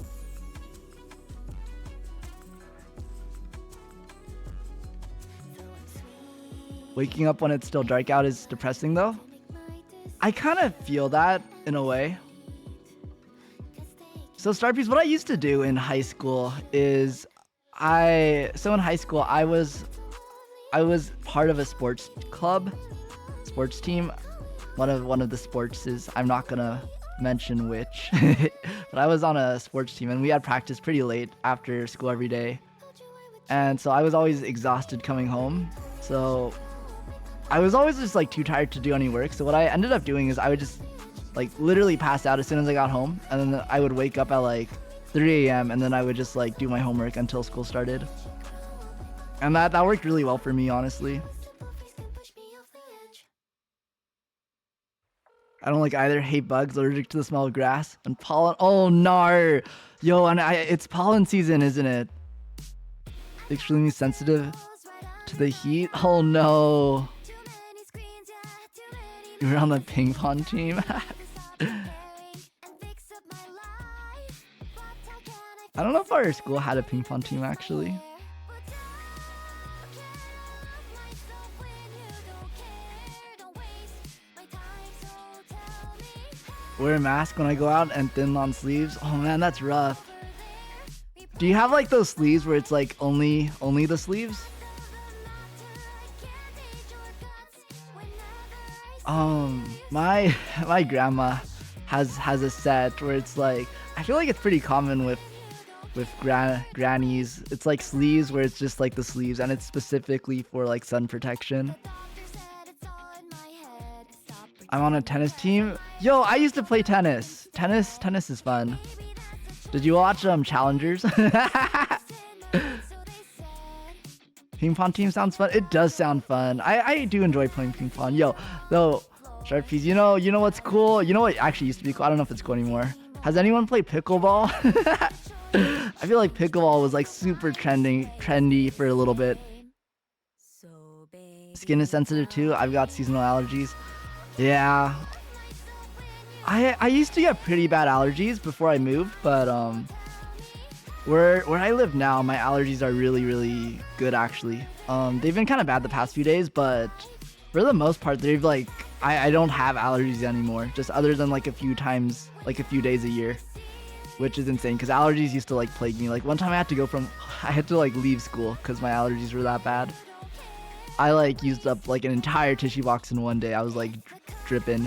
Waking up when it's still dark out is depressing though. I kind of feel that in a way. So Starpiece, what I used to do in high school is in high school I was part of a sports club, sports team. One of the sports is, I'm not gonna mention which, but I was on a sports team and we had practice pretty late after school every day. And so I was always exhausted coming home. So I was always just like too tired to do any work. So what I ended up doing is I would just like literally pass out as soon as I got home, and then I would wake up at like 3 a.m. and then I would just like do my homework until school started. And that worked really well for me, honestly. I don't like either. Hate bugs, allergic to the smell of grass and pollen. Oh nar. Yo, and it's pollen season, isn't it? Extremely sensitive to the heat. Oh no. You were on the ping pong team? I don't know if our school had a ping pong team actually. Wear a mask when I go out and thin long sleeves. Oh man, that's rough. Do you have like those sleeves where it's like only the sleeves? My grandma has a set where it's like, I feel like it's pretty common with grannies. It's like sleeves where it's just like the sleeves and it's specifically for like sun protection. I'm on a tennis team. Yo, I used to play tennis. Tennis is fun. Did you watch Challengers? Ping pong team sounds fun. It does sound fun. I do enjoy playing ping pong. Yo, though, Sharpies, you know what's cool? You know what actually used to be cool? I don't know if it's cool anymore. Has anyone played pickleball? I feel like pickleball was like super trendy for a little bit. Skin is sensitive too. I've got seasonal allergies. Yeah. I used to get pretty bad allergies before I moved, but where I live now, my allergies are really good actually. They've been kind of bad the past few days, but for the most part, they've like I don't have allergies anymore, just other than like a few times, like a few days a year, which is insane because allergies used to like plague me. Like one time I had to like leave school because my allergies were that bad. I like used up like an entire tissue box in one day. I was like dripping.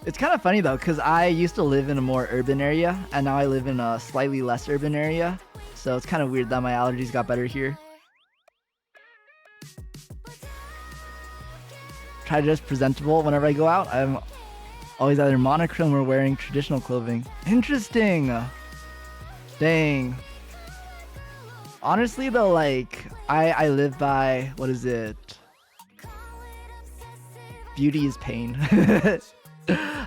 It's kind of funny though, because I used to live in a more urban area and now I live in a slightly less urban area. So it's kind of weird that my allergies got better here. Try to dress presentable whenever I go out. I'm always either monochrome or wearing traditional clothing. Interesting. Dang. Honestly though, like I live by, what is it? Beauty is pain.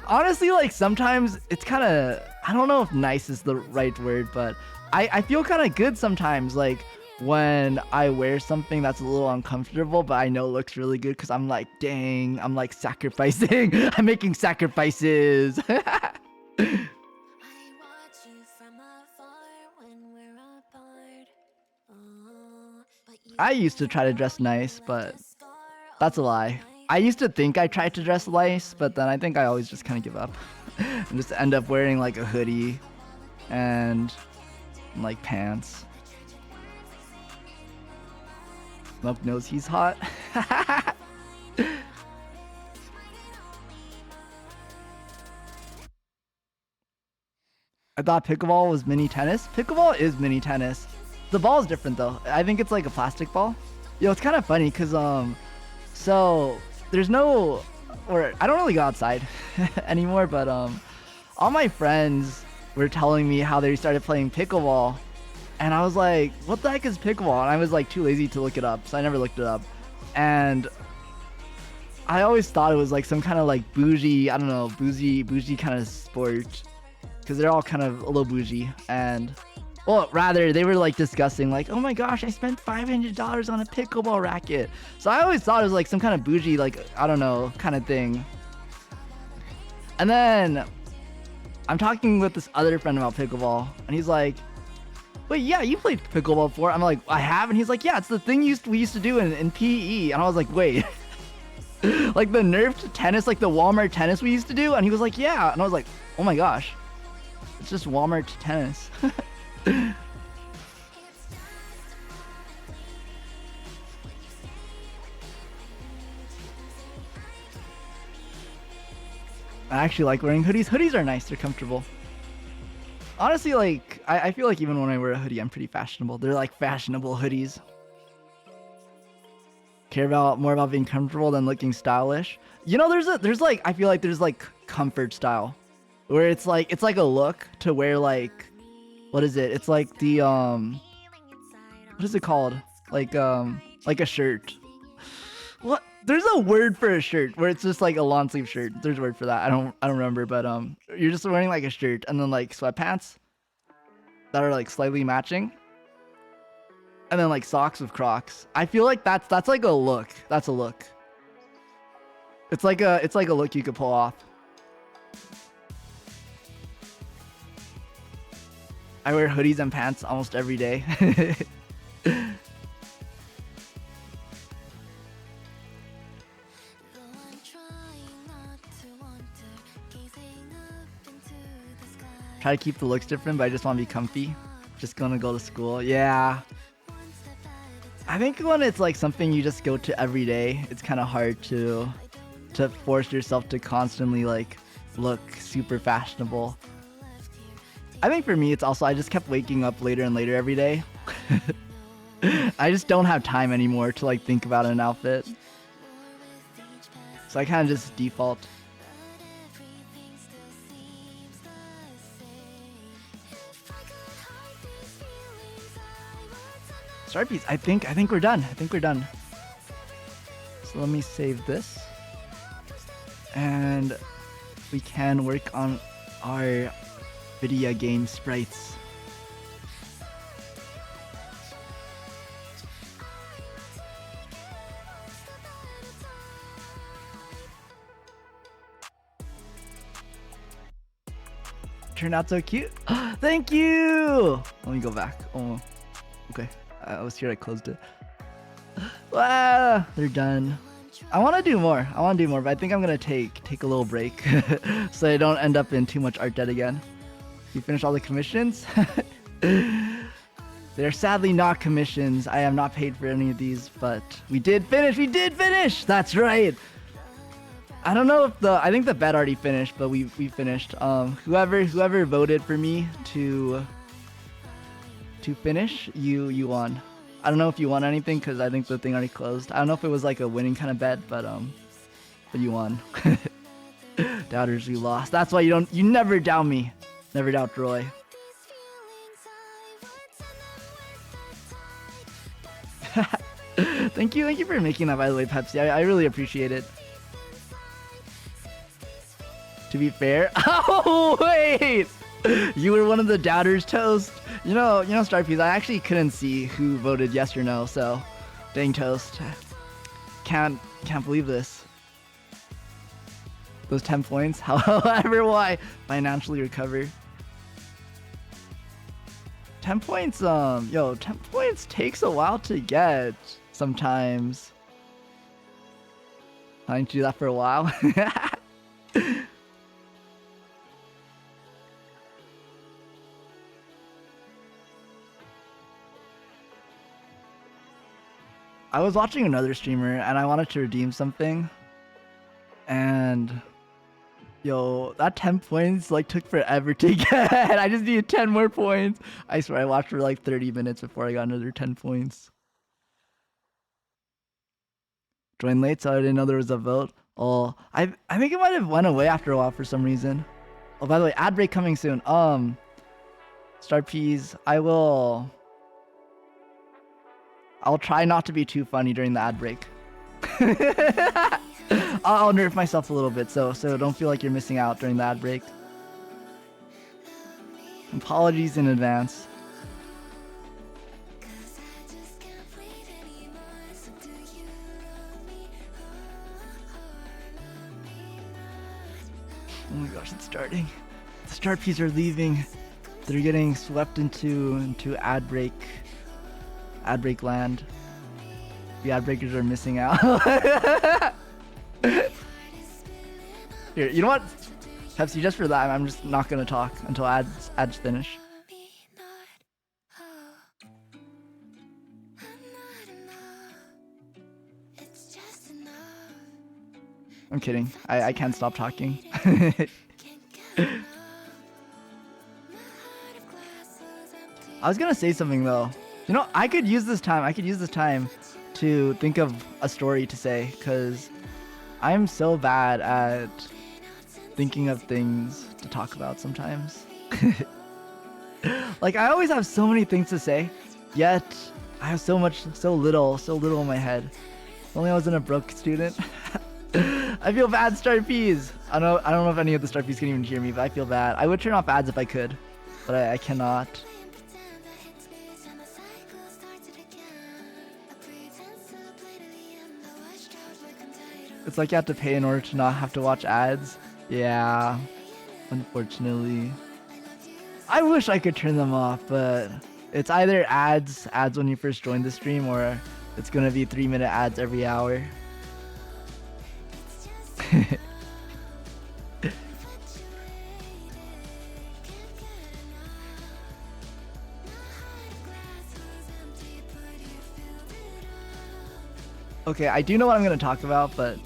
Honestly, like sometimes it's kind of, I don't know if nice is the right word, but I feel kind of good sometimes, like when I wear something that's a little uncomfortable, but I know looks really good because I'm like, dang, I'm like sacrificing. I'm making sacrifices. I used to try to dress nice, but that's a lie. I used to think I tried to dress nice, but then I think I always just kind of give up and just end up wearing like a hoodie and like pants. Smoke knows he's hot. I thought pickleball was mini tennis. Pickleball is mini tennis. The ball is different though. I think it's like a plastic ball. Yo, it's kind of funny because so there's no or I don't really go outside anymore, but all my friends were telling me how they started playing pickleball, and I was like, what the heck is pickleball? And I was like too lazy to look it up, so I never looked it up. And I always thought it was like some kind of like bougie, I don't know, bougie kind of sport, because they're all kind of a little bougie. And well, rather they were like discussing like, oh my gosh, I spent $500 on a pickleball racket. So I always thought it was like some kind of bougie, like, I don't know, kind of thing. And then I'm talking with this other friend about pickleball, and he's like, wait, yeah, you played pickleball before? I'm like, I have? And he's like, yeah, it's the thing we used to do in PE. And I was like, wait, like the nerfed tennis, like the Walmart tennis we used to do? And he was like, yeah. And I was like, oh my gosh, it's just Walmart tennis. I actually like wearing hoodies. Hoodies are nice, they're comfortable. Honestly, like, I feel like even when I wear a hoodie, I'm pretty fashionable. They're like fashionable hoodies. Care more about being comfortable than looking stylish. You know, there's like, I feel like there's like comfort style, where it's like a look to wear like, what is it? It's like the what is it called? Like a shirt. What? There's a word for a shirt where it's just like a long sleeve shirt. There's a word for that. I don't remember, but you're just wearing like a shirt and then like sweatpants that are like slightly matching, and then like socks with Crocs. I feel like that's like a look. That's a look. It's like a look you could pull off. I wear hoodies and pants almost every day. Try to keep the looks different, but I just want to be comfy. Just gonna go to school. Yeah. I think when it's like something you just go to every day, it's kind of hard to force yourself to constantly like look super fashionable. I think for me, it's also I just kept waking up later and later every day. I just don't have time anymore to like think about an outfit. So I kind of just default. Start piece. I think we're done. I think we're done. So let me save this, and we can work on our video game sprites. Turned out so cute. Thank you. Let me go back. Oh, okay. I was here. I closed it. Wow, they're done. I want to do more. But I think I'm gonna take a little break so I don't end up in too much art debt again. You finished all the commissions? They're sadly not commissions. I am not paid for any of these, but we did finish. We did finish. That's right. I don't know if I think the bet already finished, but we finished. Whoever voted for me to finish, you won. I don't know if you won anything because I think the thing already closed. I don't know if it was like a winning kind of bet, but you won. Doubters, you lost. That's why you never doubt me. Never doubt Troy. Thank you for making that, by the way, Pepsi. I really appreciate it. To be fair, oh wait, you were one of the doubters, Toast. You know, Starpiece, I actually couldn't see who voted yes or no, so dang, Toast. Can't believe this. Those 10 points, however will I financially recover? 10 points, 10 points takes a while to get sometimes. I need to do that for a while. I was watching another streamer and I wanted to redeem something, and that 10 points like took forever to get. I just needed 10 more points. I swear I watched for like 30 minutes before I got another 10 points. Joined late, so I didn't know there was a vote. Oh, I think it might have went away after a while for some reason. Oh, by the way, ad break coming soon. Star Peas, I'll try not to be too funny during the ad break. I'll nerf myself a little bit, so don't feel like you're missing out during the ad break. Apologies in advance. Oh my gosh, it's starting. The Star Peas are leaving. They're getting swept into ad break land. The ad breakers are missing out. Here, you know what? Pepsi, just for that, I'm just not gonna talk until ads finish. I'm kidding. I can't stop talking. I was gonna say something though. You know, I could use this time to think of a story to say, because I'm so bad at thinking of things to talk about sometimes. Like, I always have so many things to say, yet I have so little in my head. If only I wasn't a broke student. I feel bad, Star Peas. I don't know if any of the Star Peas can even hear me, but I feel bad. I would turn off ads if I could, but I cannot. It's like you have to pay in order to not have to watch ads. Yeah, unfortunately. I wish I could turn them off, but it's either ads when you first join the stream, or it's gonna be 3-minute ads every hour. Okay, I do know what I'm gonna talk about, but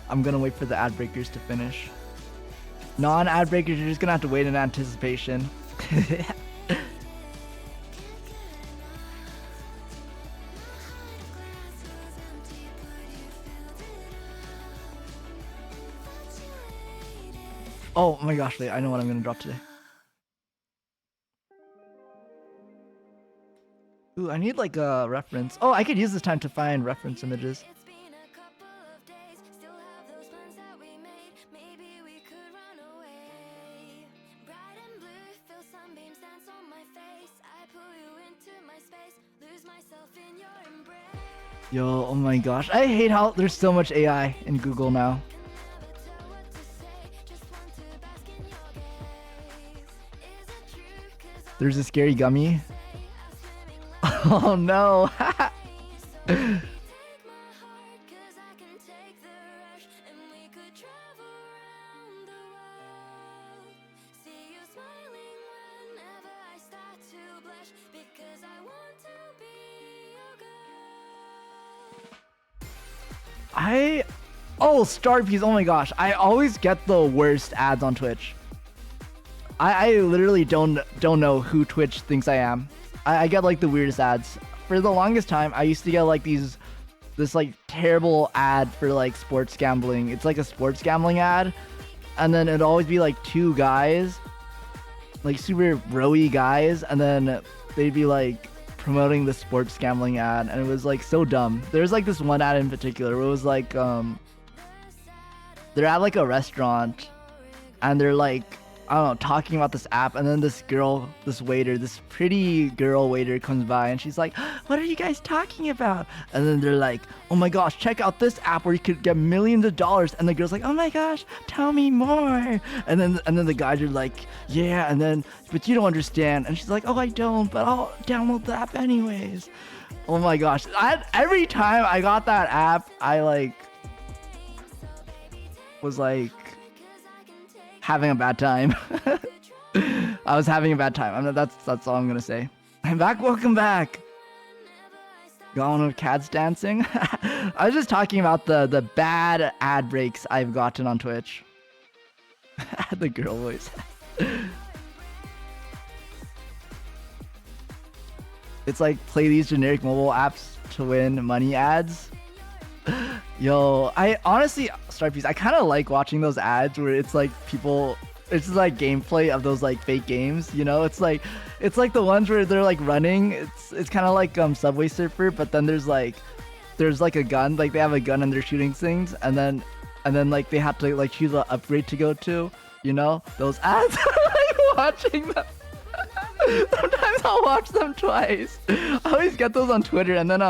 I'm gonna wait for the ad breakers to finish. Non-ad breakers, you're just gonna have to wait in anticipation. Oh my gosh, I know what I'm gonna drop today. Ooh, I need like a reference. Oh, I could use this time to find reference images. Yo, oh my gosh. I hate how there's so much AI in Google now. There's a scary gummy. Oh no. Oh, Star Peas, oh my gosh. I always get the worst ads on Twitch. I literally don't know who Twitch thinks I am. I get like the weirdest ads. For the longest time, I used to get like this like terrible ad for like sports gambling. It's like a sports gambling ad, and then it'd always be like two guys, like super bro-y guys, and then they'd be like promoting the sports gambling ad, and it was like so dumb. There's like this one ad in particular where it was like they're at like a restaurant, and they're like, I don't know, talking about this app, and then this pretty girl waiter comes by, and she's like, what are you guys talking about? And then they're like, oh my gosh, check out this app where you could get millions of dollars. And the girl's like, oh my gosh, tell me more. And then the guys are like, yeah, but you don't understand. And she's like, oh, I don't, but I'll download the app anyways. Oh my gosh, every time I got that app, I like was like having a bad time. I was having a bad time. That's all I'm gonna say. I'm back. Welcome back. Gone with cats dancing. I was just talking about the bad ad breaks I've gotten on Twitch. The girl voice. It's like play these generic mobile apps to win money ads. Yo, I honestly, Starpiece, I kind of like watching those ads where it's like people, it's just like gameplay of those like fake games, you know? It's like the ones where they're like running. It's kind of like Subway Surfer, but then there's like a gun, like they have a gun and they're shooting things, and then like they have to like choose an upgrade to go to, you know? Those ads, I like watching them. Sometimes I'll watch them twice. I always get those on Twitter, and then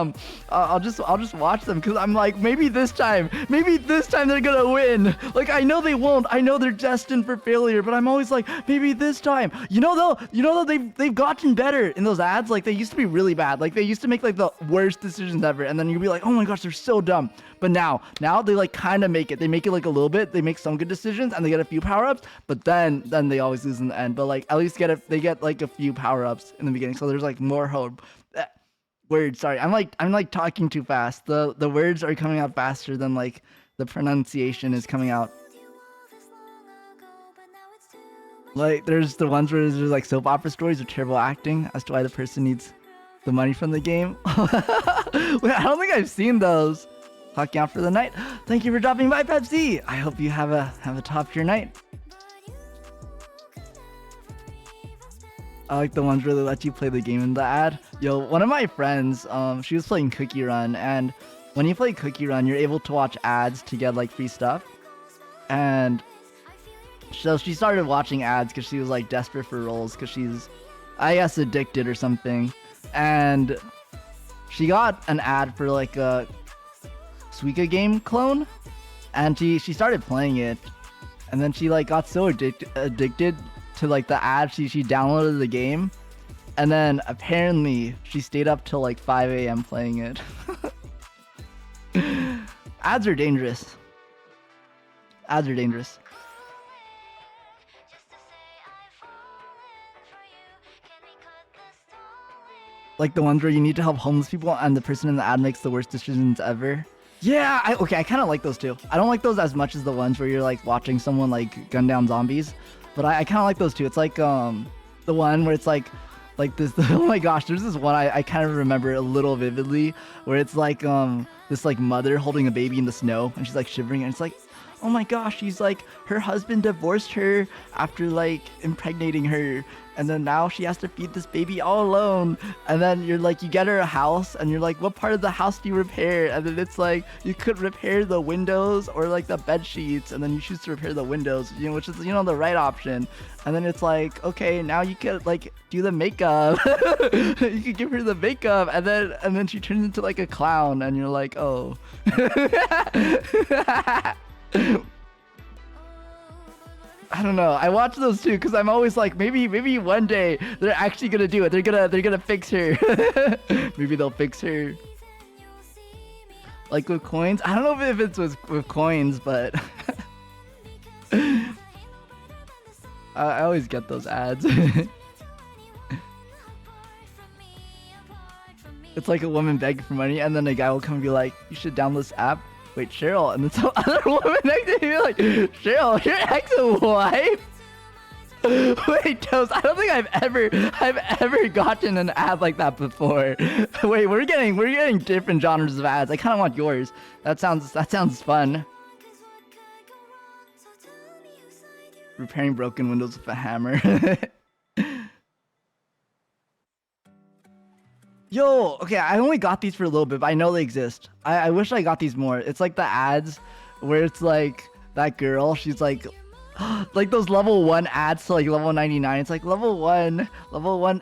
I'll just watch them because I'm like, maybe this time they're gonna win. Like I know they won't. I know they're destined for failure, but I'm always like, maybe this time. You know though they've gotten better in those ads. Like they used to be really bad. Like they used to make like the worst decisions ever, and then you'd be like, oh my gosh, they're so dumb. But now they like kind of make it. They make it like a little bit. They make some good decisions and they get a few power ups. But then they always lose in the end. But like at least they get like a few power ups in the beginning. So there's like more hope. Words. Sorry, I'm like talking too fast. The words are coming out faster than like the pronunciation is coming out. Like there's the ones where there's like soap opera stories with terrible acting as to why the person needs the money from the game. Wait, I don't think I've seen those. Clocking out for the night. Thank you for dropping by, Pepsi. I hope you have a top of your night. I like the ones where they let you play the game in the ad. Yo, one of my friends, she was playing Cookie Run, and when you play Cookie Run, you're able to watch ads to get like free stuff. And so she started watching ads because she was like desperate for rolls because she's, I guess, addicted or something. And she got an ad for like a Suika game clone, and she started playing it, and then she like got so addicted to like the ad, she downloaded the game, and then apparently she stayed up till like 5 a.m. playing it. Ads are dangerous. Ads are dangerous. Like the ones where you need to help homeless people and the person in the ad makes the worst decisions ever. Yeah, I kind of like those too. I don't like those as much as the ones where you're like watching someone like gun down zombies, but I kind of like those too. It's like the one where it's like this. Oh my gosh, there's this one I kind of remember a little vividly where it's like this like mother holding a baby in the snow and she's like shivering, and it's like, oh my gosh, she's like, her husband divorced her after like impregnating her, and then now she has to feed this baby all alone. And then you're like, you get her a house and you're like, what part of the house do you repair? And then it's like, you could repair the windows or like the bed sheets, and then you choose to repair the windows, you know, which is, you know, the right option. And then it's like, okay, now you could like do the makeup. You could give her the makeup, and then she turns into like a clown, and you're like, oh. I don't know. I watch those too because I'm always like, maybe one day they're actually gonna do it. They're gonna fix her. Maybe they'll fix her. Like with coins. I don't know if it's with coins, but I always get those ads. It's like a woman begging for money, and then a guy will come and be like, you should download this app. Wait, Cheryl, and then some other woman next to me like, Cheryl, your ex-wife? Wait, Toast, I don't think I've ever gotten an ad like that before. Wait, we're getting different genres of ads. I kind of want yours. That sounds fun. Repairing broken windows with a hammer. Yo, okay, I only got these for a little bit, but I know they exist. I wish I got these more. It's like the ads where it's like that girl, she's like like those level 1 ads to like level 99. It's like level 1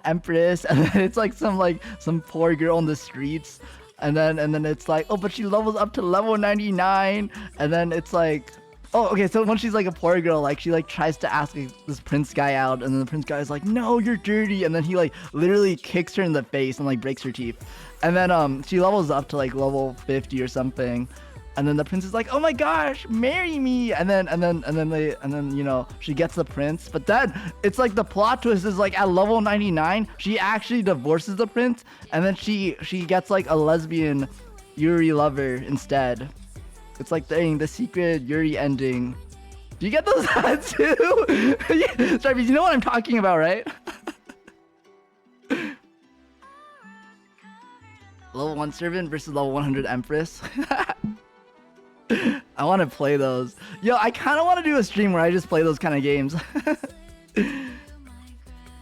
Empress, and then it's like some poor girl in the streets, and then it's like, oh, but she levels up to level 99, and then it's like, oh, okay, so when she's like a poor girl, like she like tries to ask this prince guy out, and then the prince guy is like, no, you're dirty, and then he like literally kicks her in the face and like breaks her teeth, and then she levels up to like level 50 or something, and then the prince is like, oh my gosh, marry me, and then you know, she gets the prince, but then it's like the plot twist is like at level 99 she actually divorces the prince, and then she gets like a lesbian Yuri lover instead. It's like the secret Yuri ending. Do you get those ads too? Yeah, sorry, you know what I'm talking about, right? Level 1 servant versus level 100 Empress. I want to play those. Yo, I kind of want to do a stream where I just play those kind of games.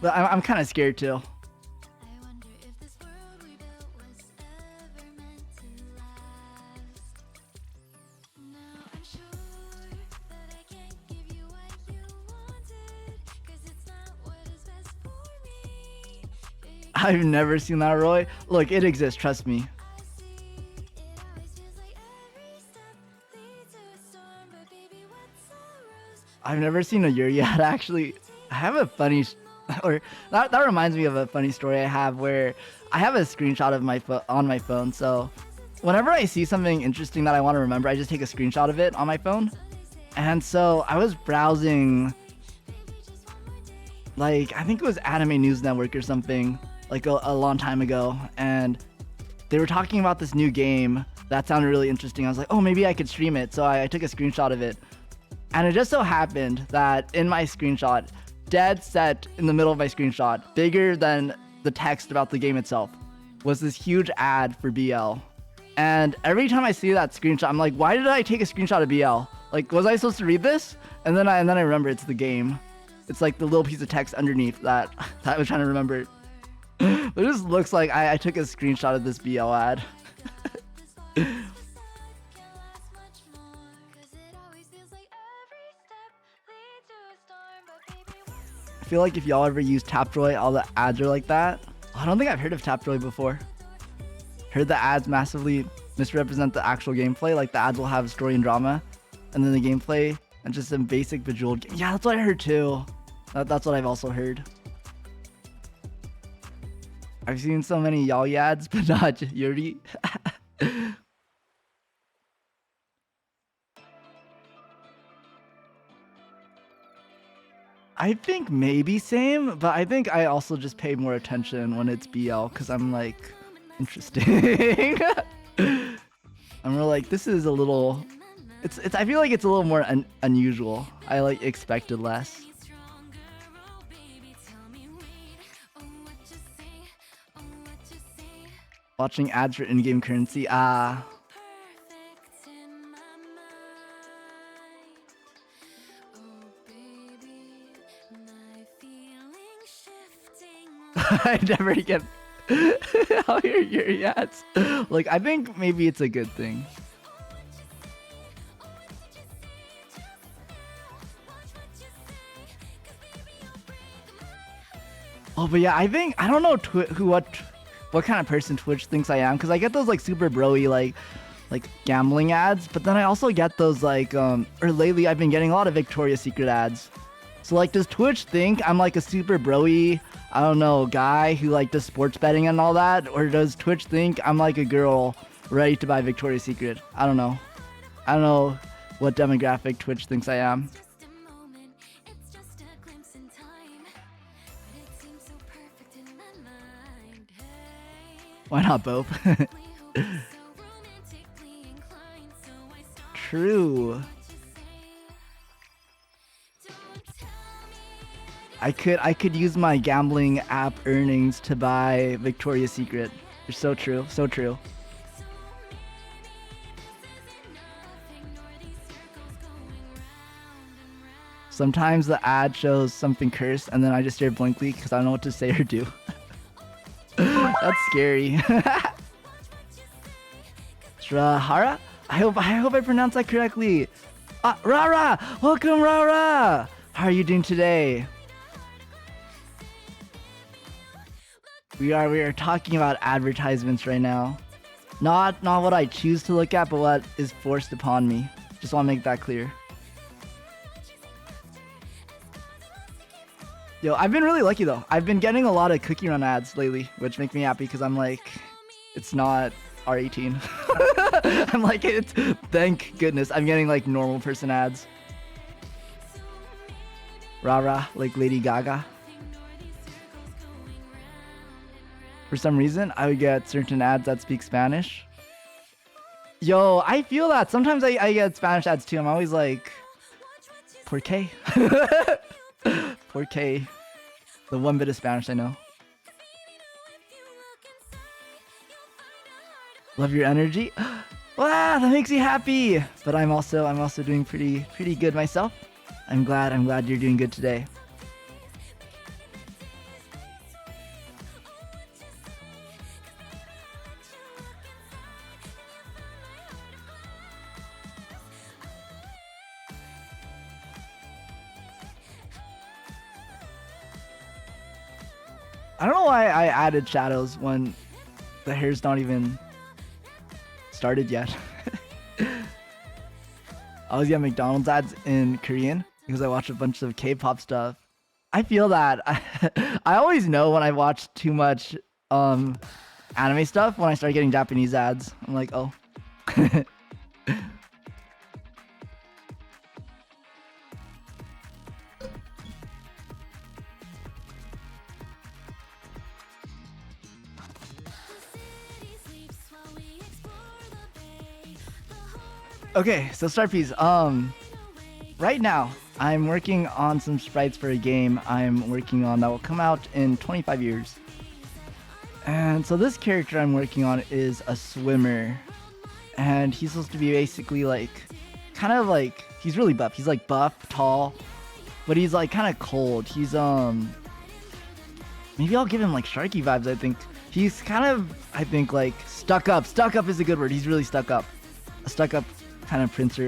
But I'm kind of scared too. I've never seen that, Roy. Look, it exists, trust me. I've never seen a Yuri ad, actually. I have a funny, or that reminds me of a funny story I have where I have a screenshot of my on my phone. So whenever I see something interesting that I want to remember, I just take a screenshot of it on my phone. And so I was browsing, like, I think it was Anime News Network or something, like a long time ago. And they were talking about this new game that sounded really interesting. I was like, oh, maybe I could stream it. So I took a screenshot of it. And it just so happened that in my screenshot, dead set in the middle of my screenshot, bigger than the text about the game itself, was this huge ad for BL. And every time I see that screenshot, I'm like, why did I take a screenshot of BL? Like, was I supposed to read this? And then I remember it's the game. It's like the little piece of text underneath that I was trying to remember. But it just looks like I took a screenshot of this BL ad. I feel like if y'all ever use Tapjoy, all the ads are like that. I don't think I've heard of Tapjoy before. Heard the ads massively misrepresent the actual gameplay. Like the ads will have story and drama, and then the gameplay and just some basic bejeweled. Yeah, that's what I heard too. That's what I've also heard. I've seen so many Yali ads, but not Yuri. I think maybe same, but I think I also just pay more attention when it's BL because I'm like, interesting. I'm really like, this is a little, it's. I feel like it's a little more unusual. I like expected less. Watching ads for in-game currency, I never get all your ads. Like, I think maybe it's a good thing. Oh, but yeah, I think I don't know what kind of person Twitch thinks I am, because I get those like super broy like gambling ads, but then I also get those like or lately I've been getting a lot of Victoria's Secret ads. So like, does Twitch think I'm like a super broy, I don't know, guy who like does sports betting and all that, or does Twitch think I'm like a girl ready to buy Victoria's Secret? I don't know. I don't know what demographic Twitch thinks I am. Why not both? True. I could use my gambling app earnings to buy Victoria's Secret. You're so true, so true. Sometimes the ad shows something cursed and then I just stare blankly because I don't know what to say or do. That's scary. Shrahara? I hope I pronounced that correctly. Rara! Welcome, Rara! How are you doing today? We are talking about advertisements right now. Not what I choose to look at, but what is forced upon me. Just want to make that clear. Yo, I've been really lucky though. I've been getting a lot of Cookie Run ads lately, which make me happy because I'm like, it's not R18. I'm like, thank goodness I'm getting like normal person ads. Rara, like Lady Gaga. For some reason, I would get certain ads that speak Spanish. Yo, I feel that. Sometimes I get Spanish ads too. I'm always like, ¿por qué? ¿Por qué? The one bit of Spanish I know. Love your energy. Wow, Yeah, that makes me happy. But I'm also doing pretty good myself. I'm glad you're doing good today. I don't know why I added shadows when the hair's not even started yet. I always get McDonald's ads in Korean because I watch a bunch of K-pop stuff. I feel that. I always know when I watch too much anime stuff when I start getting Japanese ads. I'm like, oh. Okay, so Starpies, right now I'm working on some sprites for a game I'm working on that will come out in 25 years. And so this character I'm working on is a swimmer, and he's supposed to be basically like, kind of like, he's really buff. He's like buff, tall, but he's like kind of cold. He's maybe I'll give him like Sharky vibes. I think he's kind of, I think like stuck up. Stuck up is a good word. He's really stuck up. A stuck up kind of prince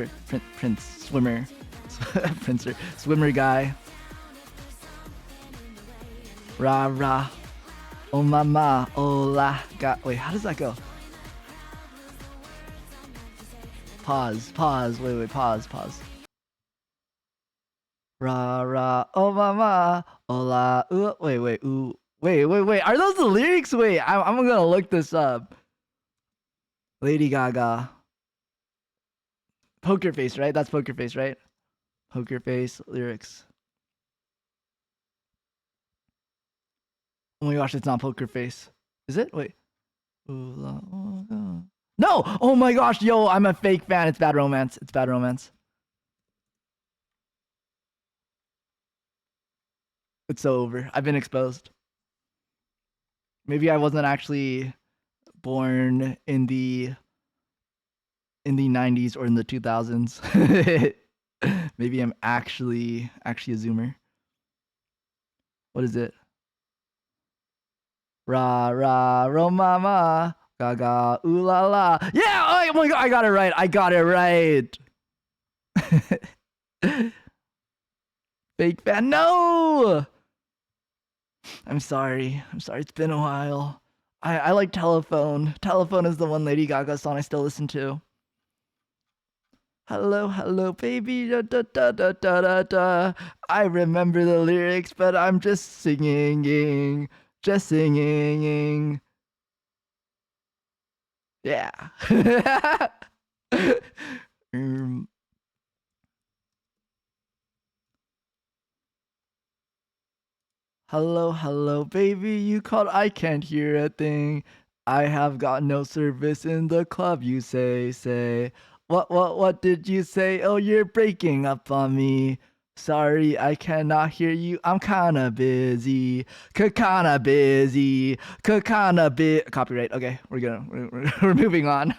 swimmer, swimmer guy. Rah rah, oh mama, hola. Wait, how does that go? Pause. Wait, pause. Rah rah, oh mama, hola. Ooh, wait. Are those the lyrics? Wait, I'm gonna look this up. Lady Gaga. Poker Face, right? That's Poker Face, right? Poker Face lyrics. Oh my gosh, it's not Poker Face. Is it? Wait. No! Oh my gosh, yo, I'm a fake fan. It's Bad Romance. It's so over. I've been exposed. Maybe I wasn't actually born in the 90s or in the 2000s. Maybe I'm actually a zoomer. What is it? Ra ra ro mama gaga ooh la la. Yeah! Oh my god, I got it right. Fake fan. No! I'm sorry. It's been a while. I like Telephone. Telephone is the one Lady Gaga song I still listen to. Hello, baby. Da, da, da, da, da, da. I remember the lyrics, but I'm just singing. Yeah. Hello, baby. You called. I can't hear a thing. I have got no service in the club. You say. What did you say? Oh, you're breaking up on me. Sorry, I cannot hear you. I'm kinda busy. Kinda busy. Copyright. Okay, we're moving on.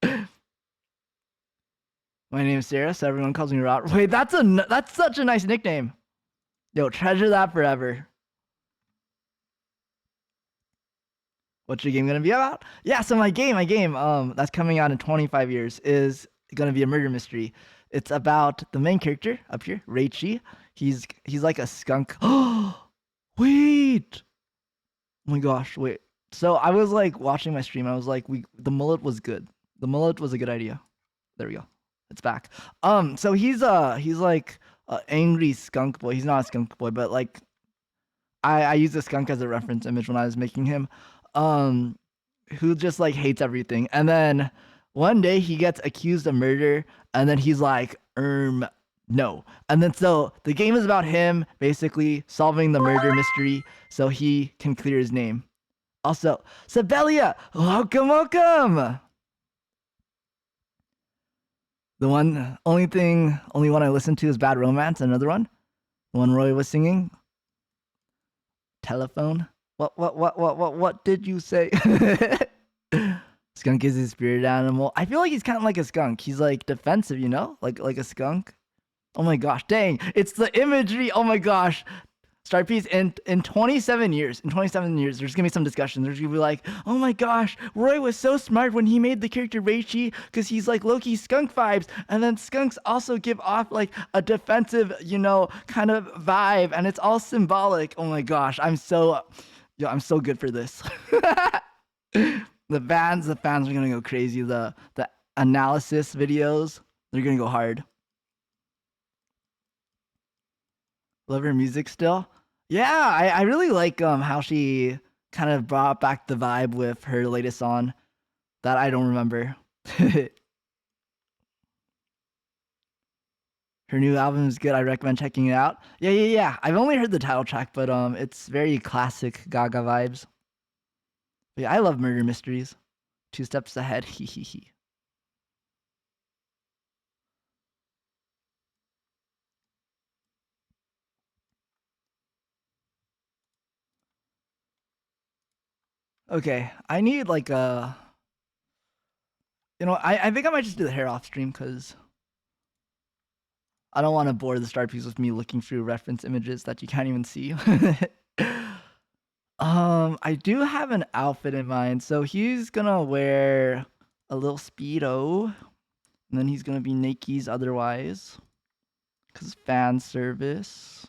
My name is Sarah, so everyone calls me Rod. Wait, that's such a nice nickname. Yo, treasure that forever. What's your game gonna be about? Yeah, so my game, that's coming out in 25 years is gonna be a murder mystery. It's about the main character up here, Raichi. He's like a skunk. Oh, wait. Oh my gosh, wait. So I was like watching my stream. I was like, the mullet was good. The mullet was a good idea. There we go. It's back. So he's like an angry skunk boy. He's not a skunk boy, but like I use a skunk as a reference image when I was making him. Who just like hates everything. And then one day he gets accused of murder, and then he's like, no. And then so the game is about him basically solving the murder mystery so he can clear his name. Also, Sibelia, welcome. The only one I listen to is Bad Romance. Another one, the one Roy was singing. Telephone. What did you say? It's Skunk is his spirit animal. I feel like he's kind of like a skunk. He's like defensive, you know, like a skunk. Oh my gosh, dang! It's the imagery. Oh my gosh. Star Piece in 27 years, there's gonna be some discussion. There's gonna be like, oh my gosh, Roy was so smart when he made the character Reichi because he's like low-key skunk vibes, and then skunks also give off like a defensive, you know, kind of vibe, and it's all symbolic. Oh my gosh, I'm so good for this. The fans are gonna go crazy. The analysis videos, they're gonna go hard. Love her music still. Yeah, I really like how she kind of brought back the vibe with her latest song that I don't remember. Her new album is good. I recommend checking it out. Yeah. I've only heard the title track, but it's very classic Gaga vibes. But yeah, I love murder mysteries. 2 steps ahead. Hee. Okay, I need like a. You know, I think I might just do the hair off stream because I don't want to bore the Star Piece with me looking through reference images that you can't even see. I do have an outfit in mind. So he's gonna wear a little Speedo, and then he's gonna be Nikes otherwise, because fan service.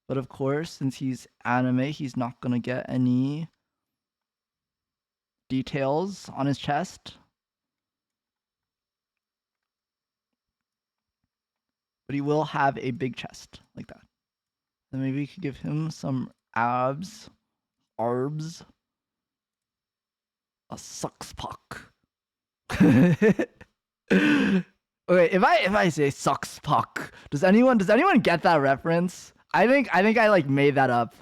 But of course, since he's anime, he's not gonna get any details on his chest. But he will have a big chest like that. Then maybe we could give him some abs. Arbs. A sucks puck. Okay, if I say sucks puck, does anyone get that reference? I think I like made that up.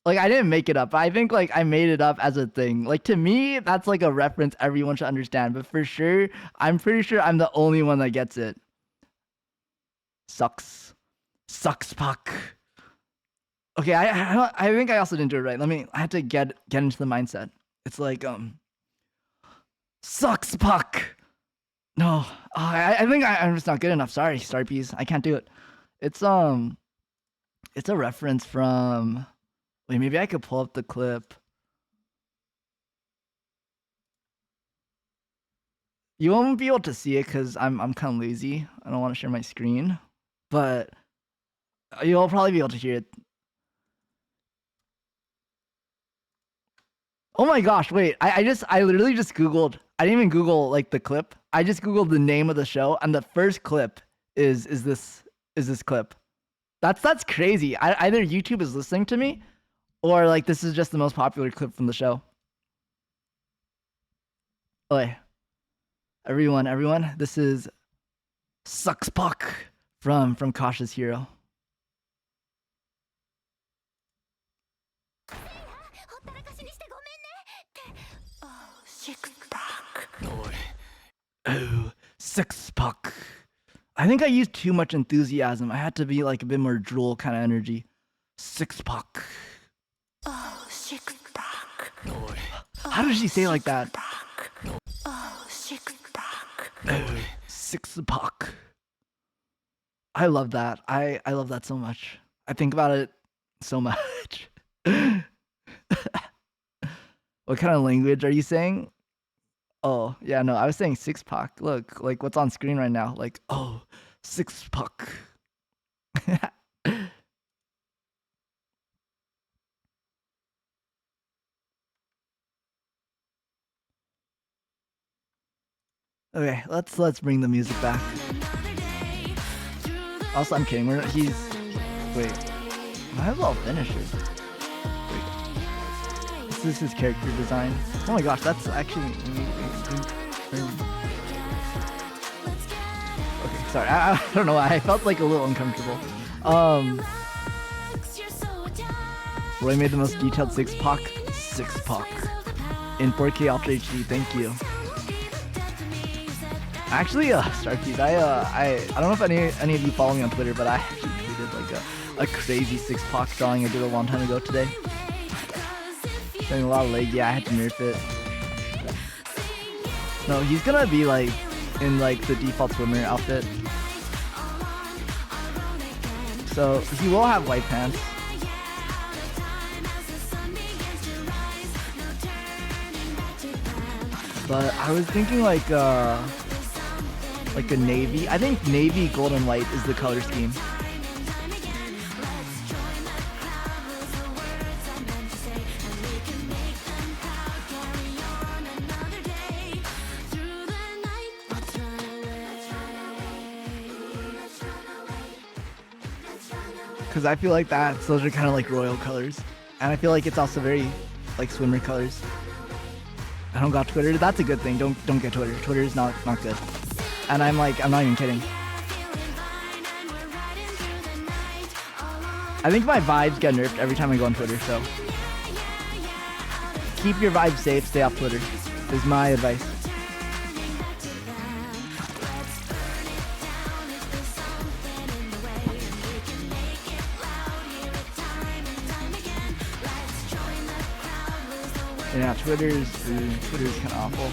Like I didn't make it up. I think like I made it up as a thing. Like to me, that's like a reference everyone should understand. But for sure, I'm pretty sure I'm the only one that gets it. Sucks puck. Okay, I think I also didn't do it right. I had to get into the mindset. It's like sucks puck. No, I think I'm just not good enough. Sorry, Star Piece. I can't do it. It's a reference from. Wait, maybe I could pull up the clip. You won't be able to see it because I'm kind of lazy. I don't want to share my screen, but you'll probably be able to hear it. Oh my gosh! Wait, I literally just Googled. I didn't even Google like the clip. I just Googled the name of the show, and the first clip is this clip. That's crazy. Either YouTube is listening to me, or like this is just the most popular clip from the show. Oi. Everyone, this is Sucks Puck from Cautious Hero. Oh, Six Puck. I think I used too much enthusiasm. I had to be like a bit more drool kind of energy. Six Puck. Oh, Six Puck. How does she say like that? Oh, Six Puck. Oh, Six Puck. I love that. I love that so much. I think about it so much. What kind of language are you saying? Oh, yeah, no, I was saying six pack. Look, like what's on screen right now. Like, oh, six pack. Okay, let's bring the music back. Also, I'm kidding. He's wait. I have all finishers. Wait. This is his character design. Oh my gosh, that's actually. Okay, sorry. I don't know why. I felt like a little uncomfortable. Roy made the most detailed six pack in 4K Ultra HD. Thank you. Actually, Starkeys, I don't know if any of you follow me on Twitter, but I actually tweeted like a crazy six pack drawing I did a long time ago today. Showing a lot of leg. Yeah, I had to nerf it. No, he's gonna be like in like the default swimmer outfit. So he will have white pants. But I was thinking like a navy. I think navy, gold, and white is the color scheme. Because I feel like those are kind of like royal colors, and I feel like it's also very like swimmer colors. I don't got Twitter. That's a good thing. Don't get Twitter. Twitter is not good. And I'm not even kidding. I think my vibes get nerfed every time I go on Twitter. So keep your vibes safe. Stay off Twitter. Is my advice. Yeah, Twitter's kind of awful.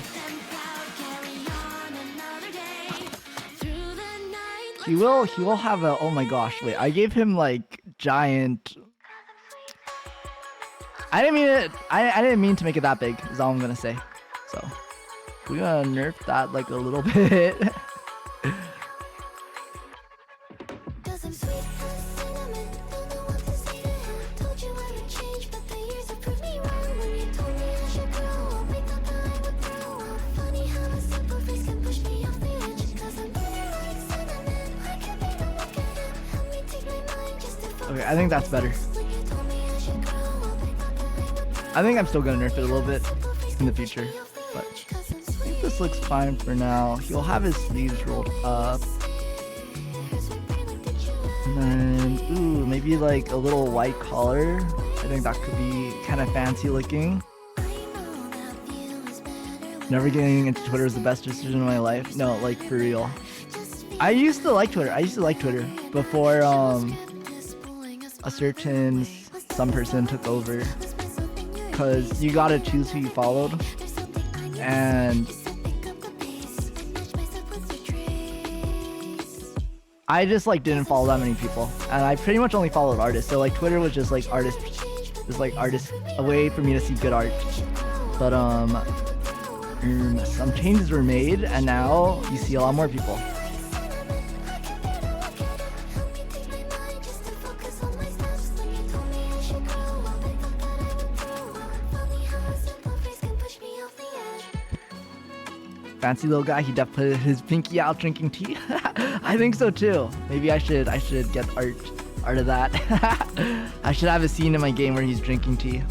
He will have a, oh my gosh, wait, I gave him like giant. I didn't mean to make it that big, is all I'm gonna say. So we're gonna nerf that like a little bit. Okay, I think that's better. I think I'm still gonna nerf it a little bit in the future, but I think this looks fine for now. He'll have his sleeves rolled up. And then, ooh, maybe like a little white collar. I think that could be kind of fancy looking. Never getting into Twitter was the best decision of my life. No, like for real. I used to like Twitter before some person took over, because you gotta choose who you followed, and I just like didn't follow that many people, and I pretty much only followed artists. So like Twitter was just like artists, a way for me to see good art. But some changes were made, and now you see a lot more people. Fancy little guy, he definitely put his pinky out drinking tea. I think so too. Maybe I should get art of that. I should have a scene in my game where he's drinking tea.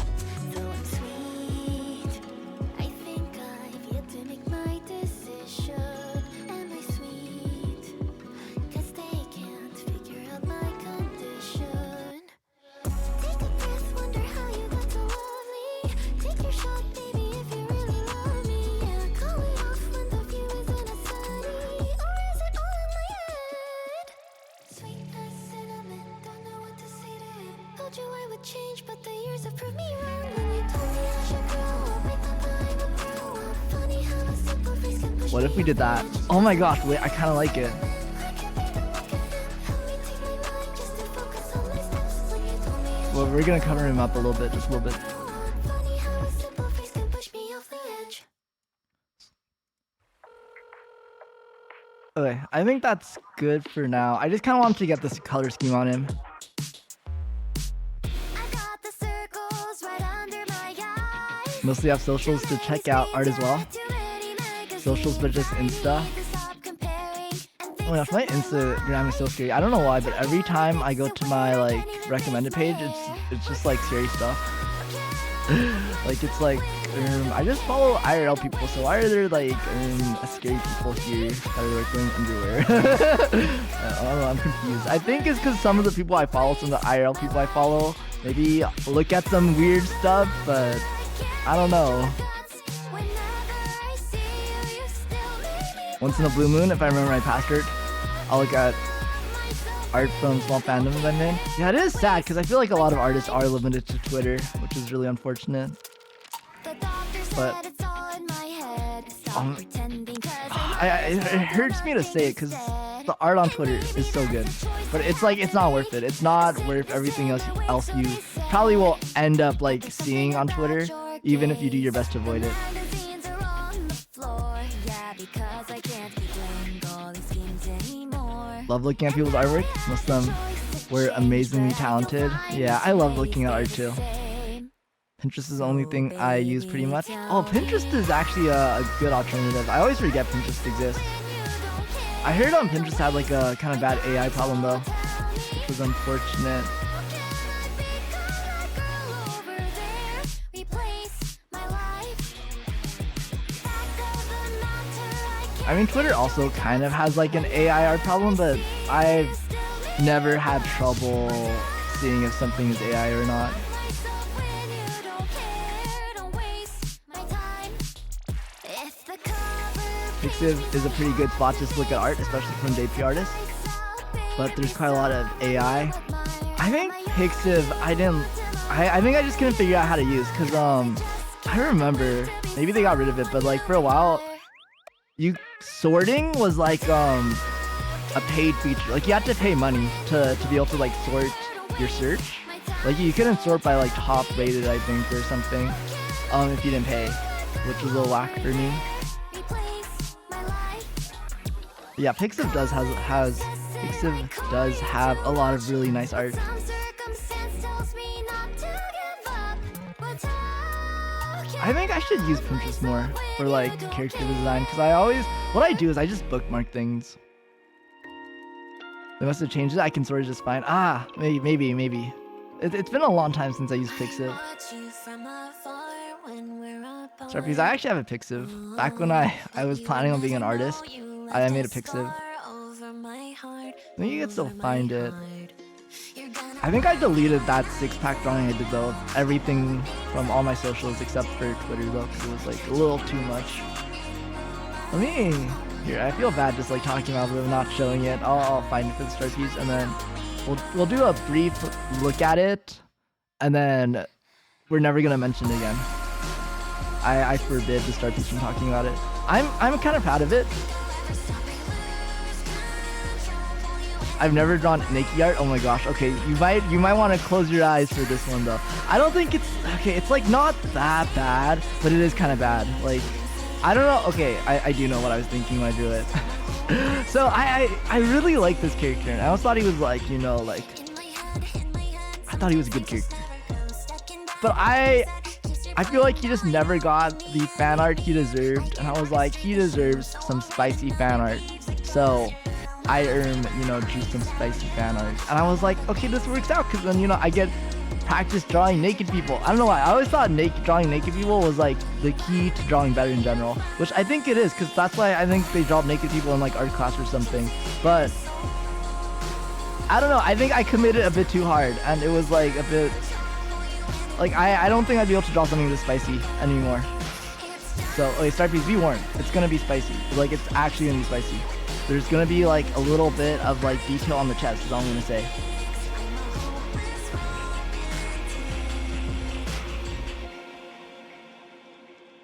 What if we did that? Oh my gosh, wait, I kind of like it. Well, we're gonna cover him up a little bit, just a little bit. Okay, I think that's good for now. I just kind of wanted to get this color scheme on him. Mostly have socials to check out art as well. Socials, but just Insta. Oh my gosh, my Instagram is so scary. I don't know why, but every time I go to my like recommended page, it's just like scary stuff. Like it's like I just follow IRL people. So why are there like scary people here that are like wearing underwear? I don't know, I'm confused. I think it's because some of the people I follow, some of the IRL people I follow, maybe look at some weird stuff, but I don't know. Once in a blue moon, if I remember my password, I'll look at art from small fandoms I made. Yeah, it is sad because I feel like a lot of artists are limited to Twitter, which is really unfortunate. But it hurts me to say it because the art on Twitter is so good, but it's like it's not worth it. It's not worth everything else you probably will end up like seeing on Twitter, even if you do your best to avoid it. Love looking at people's artwork. Most of them were amazingly talented. Yeah, I love looking at art too. Pinterest is the only thing I use pretty much. Oh, Pinterest is actually a good alternative. I always forget Pinterest exists. I heard Pinterest had like a kind of bad AI problem though, which was unfortunate. I mean, Twitter also kind of has like an AI art problem, but I've never had trouble seeing if something is AI or not. Pixiv is a pretty good spot to just look at art, especially from debut artists. But there's quite a lot of AI. I think Pixiv, I think I just couldn't figure out how to use, because I remember, maybe they got rid of it, but like for a while, sorting was like a paid feature. Like you had to pay money to be able to like sort your search. Like you couldn't sort by like top rated, I think, or something, if you didn't pay, which was a little whack for me. Yeah, Pixiv does have a lot of really nice art. I think I should use Pinterest more for like character design, because what I do is I just bookmark things. They must have changed it. I can sort it just fine. Ah, maybe. It's been a long time since I used Pixiv. Sorry, because I actually have a Pixiv. Back when I was planning on being an artist, I made a Pixiv. Maybe you can still find it. I think I deleted that 6-pack drawing I did though. Everything from all my socials except for Twitter though, because it was like a little too much. Here, I feel bad just like talking about it but not showing it. I'll find it for the start piece, and then we'll do a brief look at it, and then we're never gonna mention it again. I forbid the start piece from talking about it. I'm kind of proud of it. I've never drawn naked art. Oh my gosh. Okay, you might want to close your eyes for this one though. I don't think it's okay. It's like not that bad, but it is kind of bad. Like, I don't know. Okay, I do know what I was thinking when I drew it. So I really like this character, and I always thought he was like, you know, like I thought he was a good character. But I feel like he just never got the fan art he deserved, and I was like, he deserves some spicy fan art. So I drew some spicy fan art, and I was like, okay, this works out, because then, I get practice drawing naked people. I don't know why. I always thought drawing naked people was like the key to drawing better in general, which I think it is, because that's why I think they draw naked people in like art class or something. But I don't know. I think I committed a bit too hard, and it was like a bit like I don't think I'd be able to draw something this spicy anymore. So okay, start piece, be warned. It's gonna be spicy. Like, it's actually gonna be spicy. There's gonna be like a little bit of like detail on the chest, is all I'm gonna say.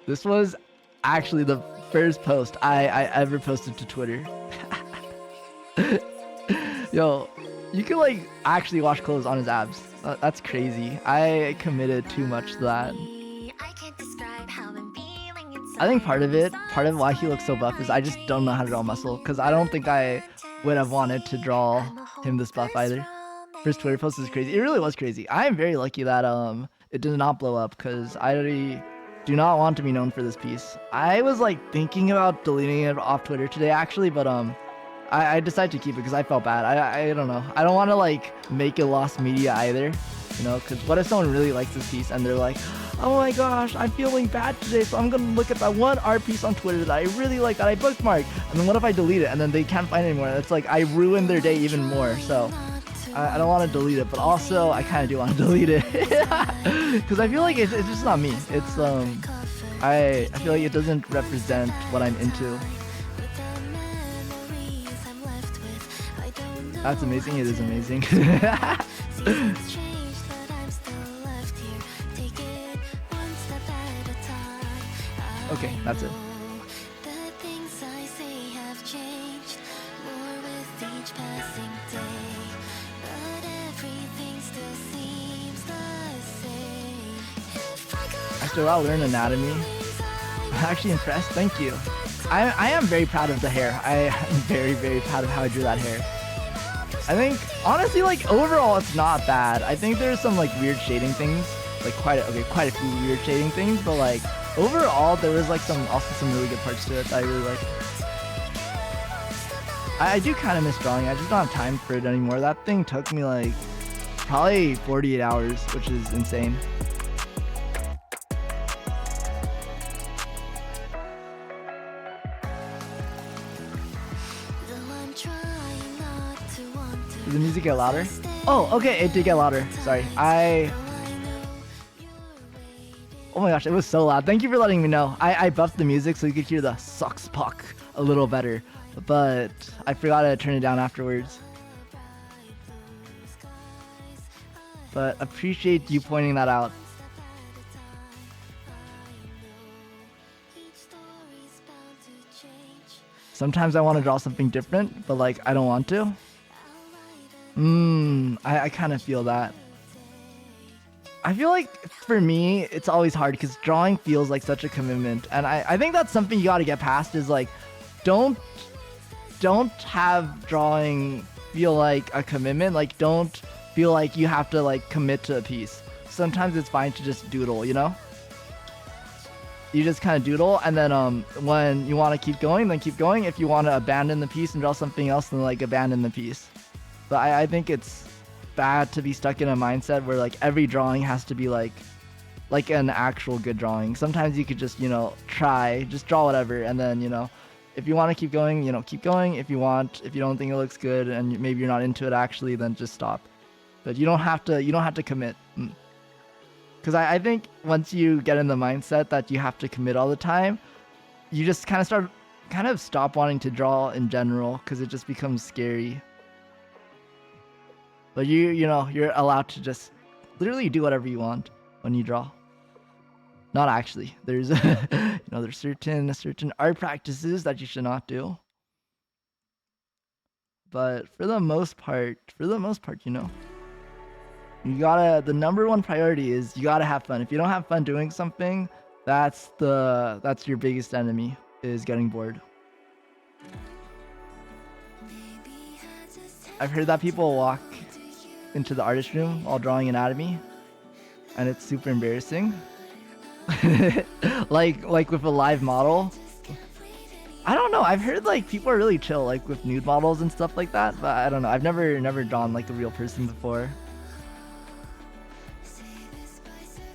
This was actually the first post I ever posted to Twitter. Yo, you can like actually wash clothes on his abs. That's crazy. I committed too much to that. I think part of why he looks so buff is I just don't know how to draw muscle, because I don't think I would have wanted to draw him this buff either. First Twitter post is crazy. It really was crazy. I am very lucky that it did not blow up, because I do not want to be known for this piece. I was like thinking about deleting it off Twitter today actually, but I decided to keep it because I felt bad. I don't know. I don't want to like make it lost media either, because what if someone really likes this piece and they're like, oh my gosh, I'm feeling bad today, so I'm gonna look at that one art piece on Twitter that I really like, that I bookmarked, and then what if I delete it and then they can't find it anymore? It's like I ruined their day even more. So I don't want to delete it, but also I kind of do want to delete it because I feel like it's just not me. It's I feel like it doesn't represent what I'm into. That's amazing. It is amazing. Okay, that's it. still gotta learn anatomy. I'm actually impressed. Thank you. I am very proud of the hair. I am very, very proud of how I drew that hair. I think, honestly, like, overall, it's not bad. I think there's some, like, weird shading things. Like, quite a few weird shading things. But, like, overall, there was, like, also some really good parts to it that I really like. I do kind of miss drawing. I just don't have time for it anymore. That thing took me, like, probably 48 hours, which is insane. Did the music get louder? Oh, okay, it did get louder. Sorry. Oh my gosh, it was so loud. Thank you for letting me know. I buffed the music so you could hear the sucks puck a little better, but I forgot to turn it down afterwards. But appreciate you pointing that out. Sometimes I want to draw something different, but like I don't want to. I kind of feel that. I feel like for me, it's always hard because drawing feels like such a commitment. And I think that's something you got to get past is like, don't have drawing feel like a commitment. Like, don't feel like you have to like commit to a piece. Sometimes it's fine to just doodle, you know? You just kind of doodle, and then when you want to keep going, then keep going. If you want to abandon the piece and draw something else, then like abandon the piece. But I think it's bad to be stuck in a mindset where like every drawing has to be like an actual good drawing. Sometimes you could just, you know, just draw whatever, and then, you know, if you want to keep going, you know, keep going. If you don't think it looks good and maybe you're not into it actually, then just stop. But you don't have to commit. Because I think once you get in the mindset that you have to commit all the time, you just kind of stop wanting to draw in general, because it just becomes scary. But you know, you're allowed to just literally do whatever you want when you draw. Not actually. There's you know, there's certain art practices that you should not do. But for the most part, you know, the number one priority is you gotta have fun. If you don't have fun doing something, that's your biggest enemy, is getting bored. I've heard that people walk into the artist room while drawing anatomy, and it's super embarrassing. like with a live model. I don't know. I've heard like people are really chill, like with nude models and stuff like that. But I don't know. I've never drawn like a real person before.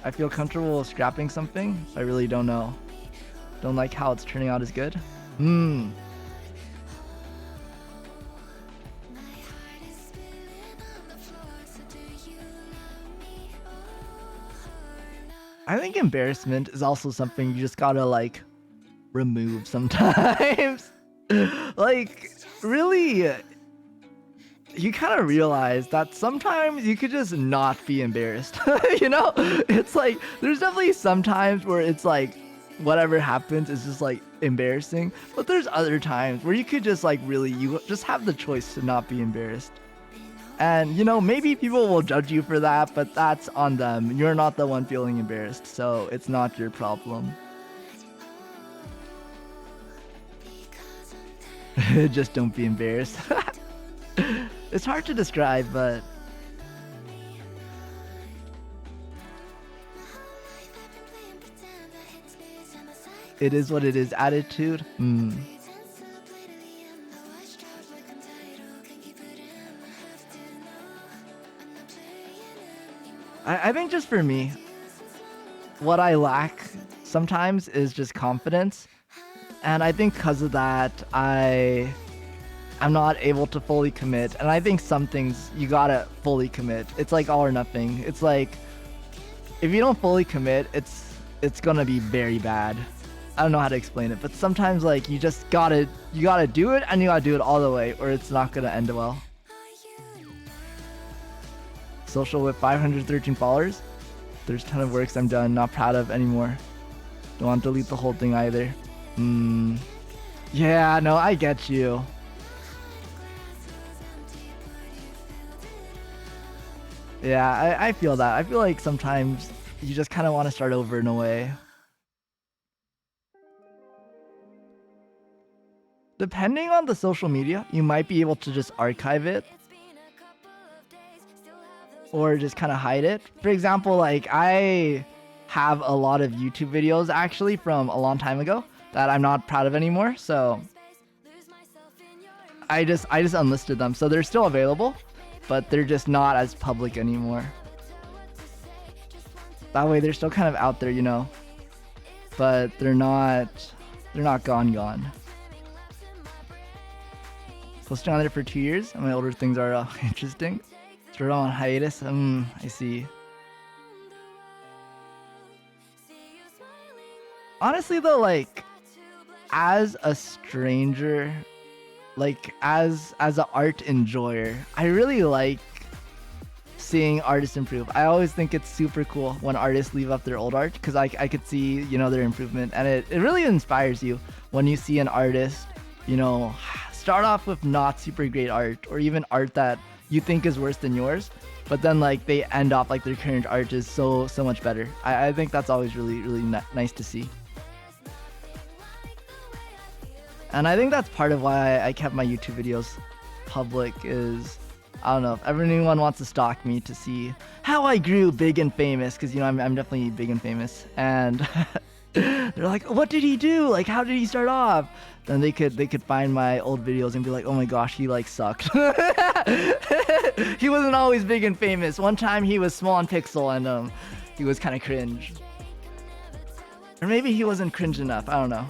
I feel comfortable scrapping something. I really don't know. Don't like how it's turning out as good. I think embarrassment is also something you just gotta like remove sometimes. Like, really, you kind of realize that sometimes you could just not be embarrassed. You know, it's like there's definitely some times where it's like whatever happens is just like embarrassing, but there's other times where you could just like really, you just have the choice to not be embarrassed. And, you know, maybe people will judge you for that, but that's on them. You're not the one feeling embarrassed, so it's not your problem. Just don't be embarrassed. It's hard to describe, but it is what it is. Attitude. I think just for me, what I lack sometimes is just confidence. And I think because of that, I'm not able to fully commit. And I think some things you gotta fully commit. It's like all or nothing. It's like, if you don't fully commit, it's gonna be very bad. I don't know how to explain it, but sometimes like you gotta do it, and you gotta do it all the way, or it's not gonna end well. Social with 513 followers. There's a ton of works I'm done, not proud of anymore. Don't want to delete the whole thing either. Yeah, no, I get you. Yeah, I feel that. I feel like sometimes you just kind of want to start over in a way. Depending on the social media, you might be able to just archive it or just kind of hide it. For example, like I have a lot of YouTube videos actually from a long time ago that I'm not proud of anymore, so I just unlisted them. So they're still available, but they're just not as public anymore. That way they're still kind of out there, you know, but they're not gone. Posting on there for 2 years, and my older things are interesting. Started on hiatus. I see. Honestly though, like as a stranger, like as an art enjoyer, I really like seeing artists improve. I always think it's super cool when artists leave up their old art, because I could see, you know, their improvement, and it really inspires you when you see an artist, you know, start off with not super great art, or even art that you think is worse than yours, but then like they end off like their current art is so much better. I think that's always really nice to see. And I think that's part of why I kept my YouTube videos public is, I don't know, if anyone wants to stalk me to see how I grew big and famous, because, you know, I'm definitely big and famous, and they're like, what did he do? Like, how did he start off? Then they could find my old videos and be like, oh my gosh, he like sucked. He wasn't always big and famous. One time he was small and pixel, and he was kind of cringe. Or maybe he wasn't cringe enough, I don't know.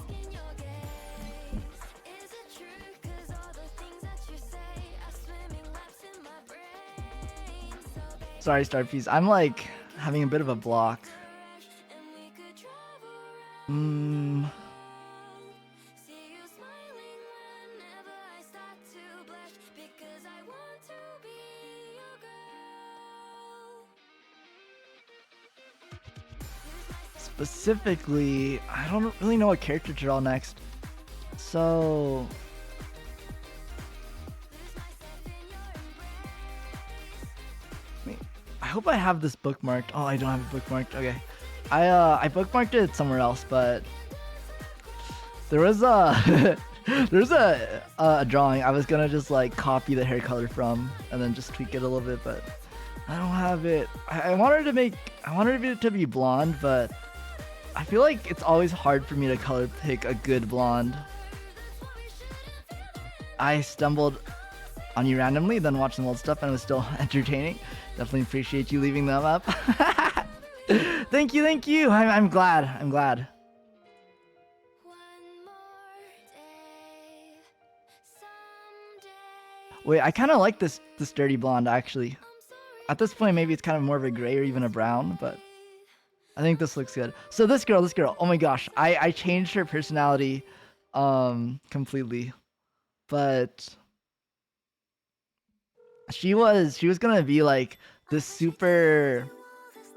Sorry, Star Piece. I'm like having a bit of a block. Specifically, I don't really know what character to draw next. So I hope I have this bookmarked. Oh, I don't have it bookmarked. Okay. I bookmarked it somewhere else, but there was a there's a drawing I was gonna just like copy the hair color from and then just tweak it a little bit, but I don't have it. I wanted it to be blonde, but I feel like it's always hard for me to color pick a good blonde. I stumbled on you randomly, then watched some old stuff, and it was still entertaining. Definitely appreciate you leaving them up. Thank you. I'm glad. Wait, I kind of like this dirty blonde actually. At this point, maybe it's kind of more of a gray or even a brown, but I think this looks good. So this girl, oh my gosh, I changed her personality completely, but she was gonna be like this super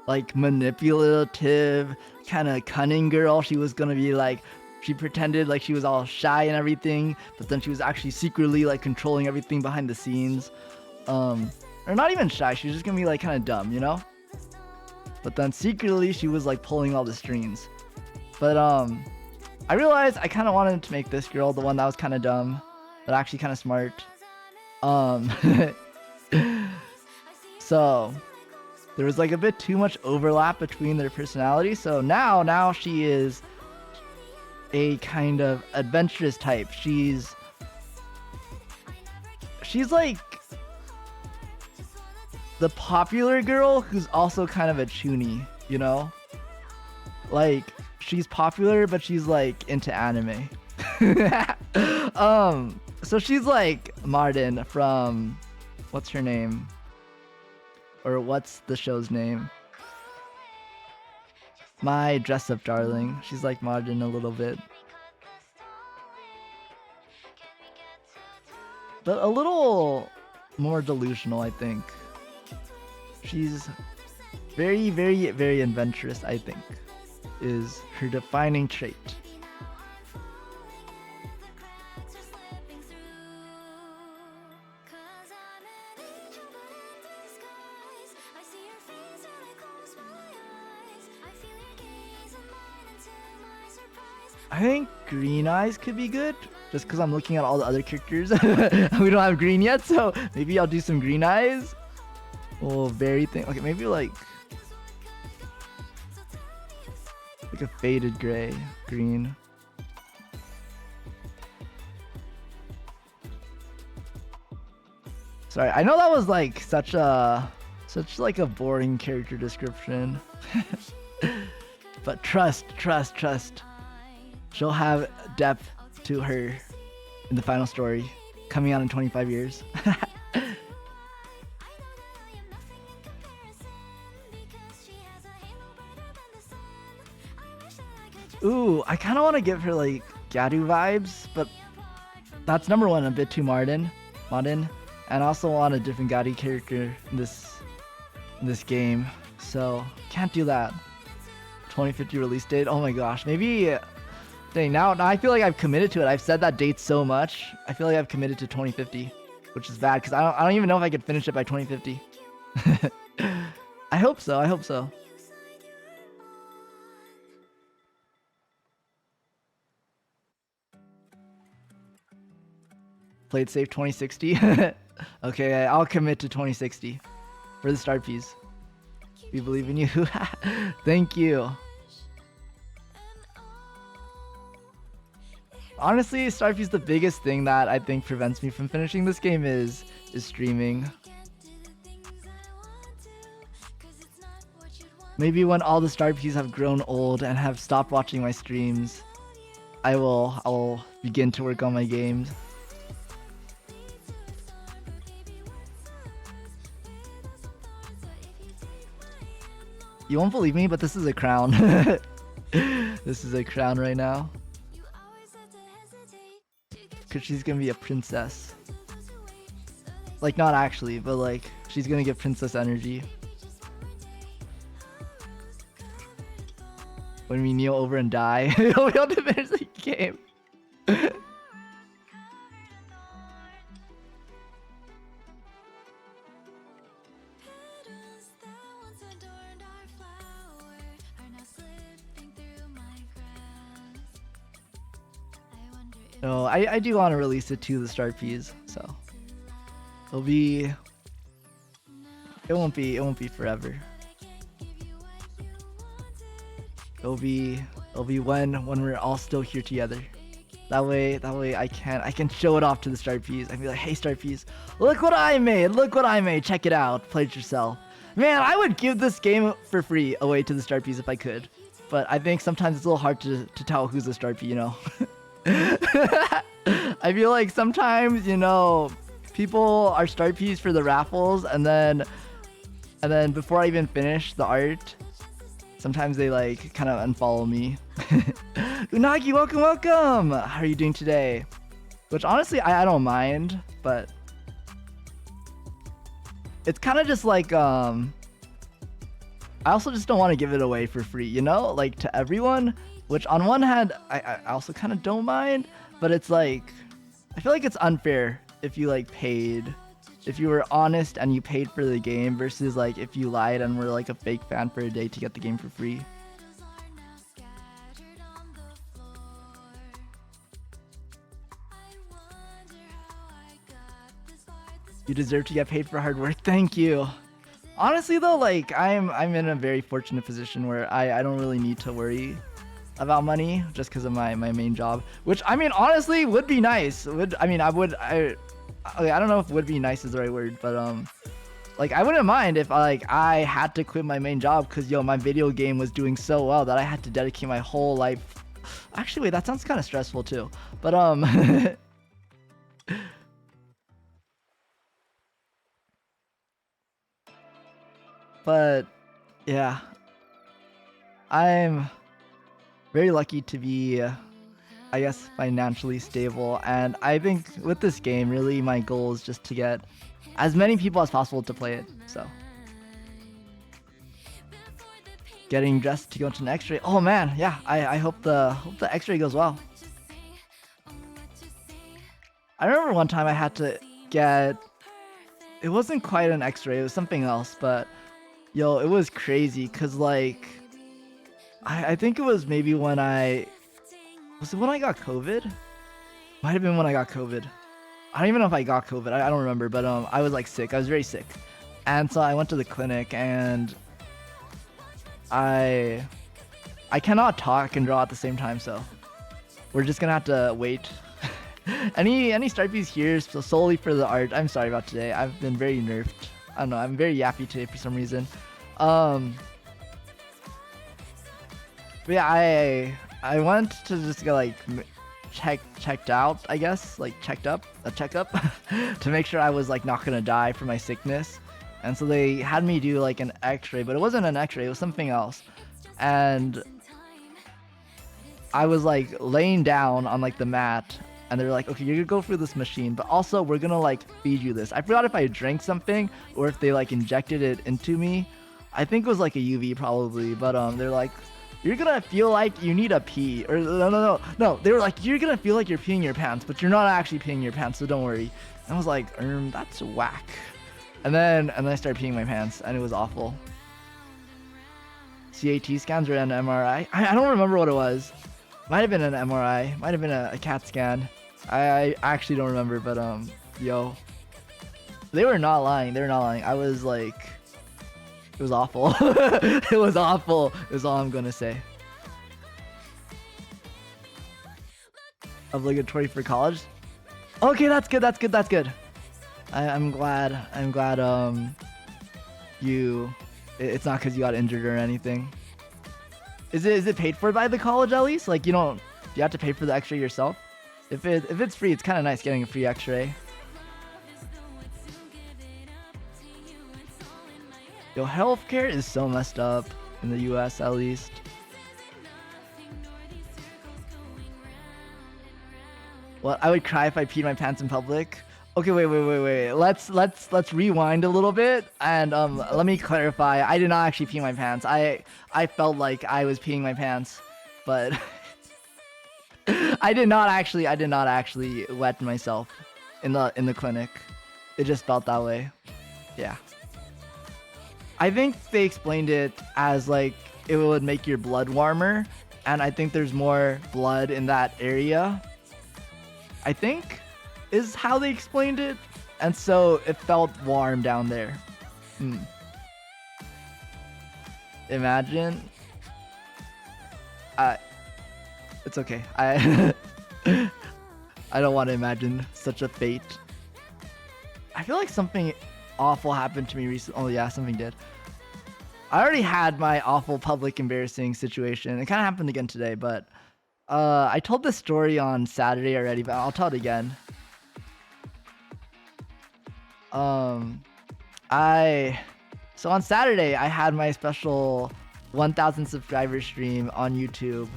like manipulative kind of cunning girl. She was gonna be like, she pretended like she was all shy and everything, but then she was actually secretly like controlling everything behind the scenes. Or not even shy, she was just gonna be like kind of dumb, you know? But then secretly she was like pulling all the strings. But I realized I kind of wanted to make this girl the one that was kind of dumb, but actually kind of smart. So there was like a bit too much overlap between their personalities. So now she is a kind of adventurous type. She's like the popular girl who's also kind of a chuny, you know? Like, she's popular, but she's like into anime. So she's like Martin from, what's her name? Or what's the show's name? My Dress Up Darling. She's like Martin a little bit. But a little more delusional, I think. She's very adventurous, I think, is her defining trait. I think green eyes could be good, just because I'm looking at all the other characters. We don't have green yet, so maybe I'll do some green eyes. Oh, very thing. Okay, maybe like a faded gray, green. Sorry, I know that was like such like a boring character description. But trust. She'll have depth to her in the final story coming out in 25 years. Ooh, I kind of want to give her like Gadu vibes, but that's number one, a bit too modern. And I also want a different Gadu character in this game, so can't do that. 2050 release date. Oh my gosh, maybe. Dang, now I feel like I've committed to it. I've said that date so much. I feel like I've committed to 2050, which is bad because I don't even know if I could finish it by 2050. I hope so. Played safe 2060. Okay, I'll commit to 2060 for the start piece. We believe in you. Thank you. Honestly, Starfy's the biggest thing that I think prevents me from finishing this game is streaming. Maybe when all the Starpies have grown old and have stopped watching my streams, I will begin to work on my games. You won't believe me, but this is a crown. This is a crown right now. Cause she's gonna be a princess. Like, not actually, but like, she's gonna get princess energy. When we kneel over and die, we don't finish the game. No, I do want to release it to the start piece, so it won't be forever. It'll be when we're all still here together. That way I can show it off to the start piece. I can be like, hey start piece, look what I made, check it out, play it yourself. Man, I would give this game for free away to the start piece if I could, but I think sometimes it's a little hard to tell who's the start piece, you know. I feel like sometimes, you know, people are start piece for the raffles, and then before I even finish the art, sometimes they like kind of unfollow me. Unagi, welcome! How are you doing today? Which honestly, I don't mind, but it's kind of just like I also just don't want to give it away for free, you know, like to everyone. Which on one hand, I also kind of don't mind, but it's like, I feel like it's unfair if you like paid, if you were honest and you paid for the game versus like if you lied and were like a fake fan for a day to get the game for free. You deserve to get paid for hard work. Thank you. Honestly though, like I'm in a very fortunate position where I don't really need to worry about money just because of my main job, which I mean honestly would be nice. I don't know if would be nice is the right word, but like I wouldn't mind if I had to quit my main job because my video game was doing so well that I had to dedicate my whole life. Actually, wait, that sounds kind of stressful too, but but yeah, I'm very lucky to be, I guess, financially stable, and I think with this game, really my goal is just to get as many people as possible to play it. So, getting dressed to go into an X-ray. Oh man, yeah, I hope the X-ray goes well. I remember one time I had to get, it wasn't quite an X-ray, it was something else, but it was crazy because like I think it was maybe when I Was it when I got COVID? Might have been when I got COVID. I don't even know if I got COVID. I don't remember, but I was like sick. I was very sick, and so I went to the clinic, and I cannot talk and draw at the same time, so we're just gonna have to wait. any Starpies here solely for the art? I'm sorry about today. I've been very nerfed. I don't know. I'm very yappy today for some reason. But yeah, I went to just go like checked out, I guess, like checked up, a checkup to make sure I was like not gonna die from my sickness. And so they had me do like an x-ray, but it wasn't an x-ray, it was something else. And I was like laying down on like the mat, and they were like, okay, you're gonna go through this machine, but also we're gonna like feed you this. I forgot if I drank something or if they like injected it into me. I think it was like a UV probably, but they're like, you're gonna feel like you need a pee, or no. They were like, you're gonna feel like you're peeing your pants, but you're not actually peeing your pants, so don't worry. And I was like, that's whack. And then I started peeing my pants, and it was awful. CAT scans or an MRI? I don't remember what it was. Might have been an MRI, might have been a CAT scan. I actually don't remember, but yo, they were not lying. I was like, it was awful. It was awful is all I'm gonna say. Obligatory for college? Okay, that's good. I'm glad it's not because you got injured or anything. Is it paid for by the college at least? Like, you have to pay for the x-ray yourself? If it's free, it's kind of nice getting a free x-ray. Yo, healthcare is so messed up in the US at least. Well, I would cry if I peed my pants in public. Okay, wait. Let's rewind a little bit and let me clarify. I did not actually pee my pants. I felt like I was peeing my pants, but I did not actually wet myself in the clinic. It just felt that way. Yeah. I think they explained it as like it would make your blood warmer, and I think there's more blood in that area, I think, is how they explained it, and so it felt warm down there. Imagine. It's okay. I don't want to imagine such a fate. I feel like something awful happened to me recently. Oh yeah, something did. I already had my awful public embarrassing situation. It kind of happened again today, but I told this story on Saturday already, but I'll tell it again. So on Saturday I had my special 1,000 subscriber stream on YouTube,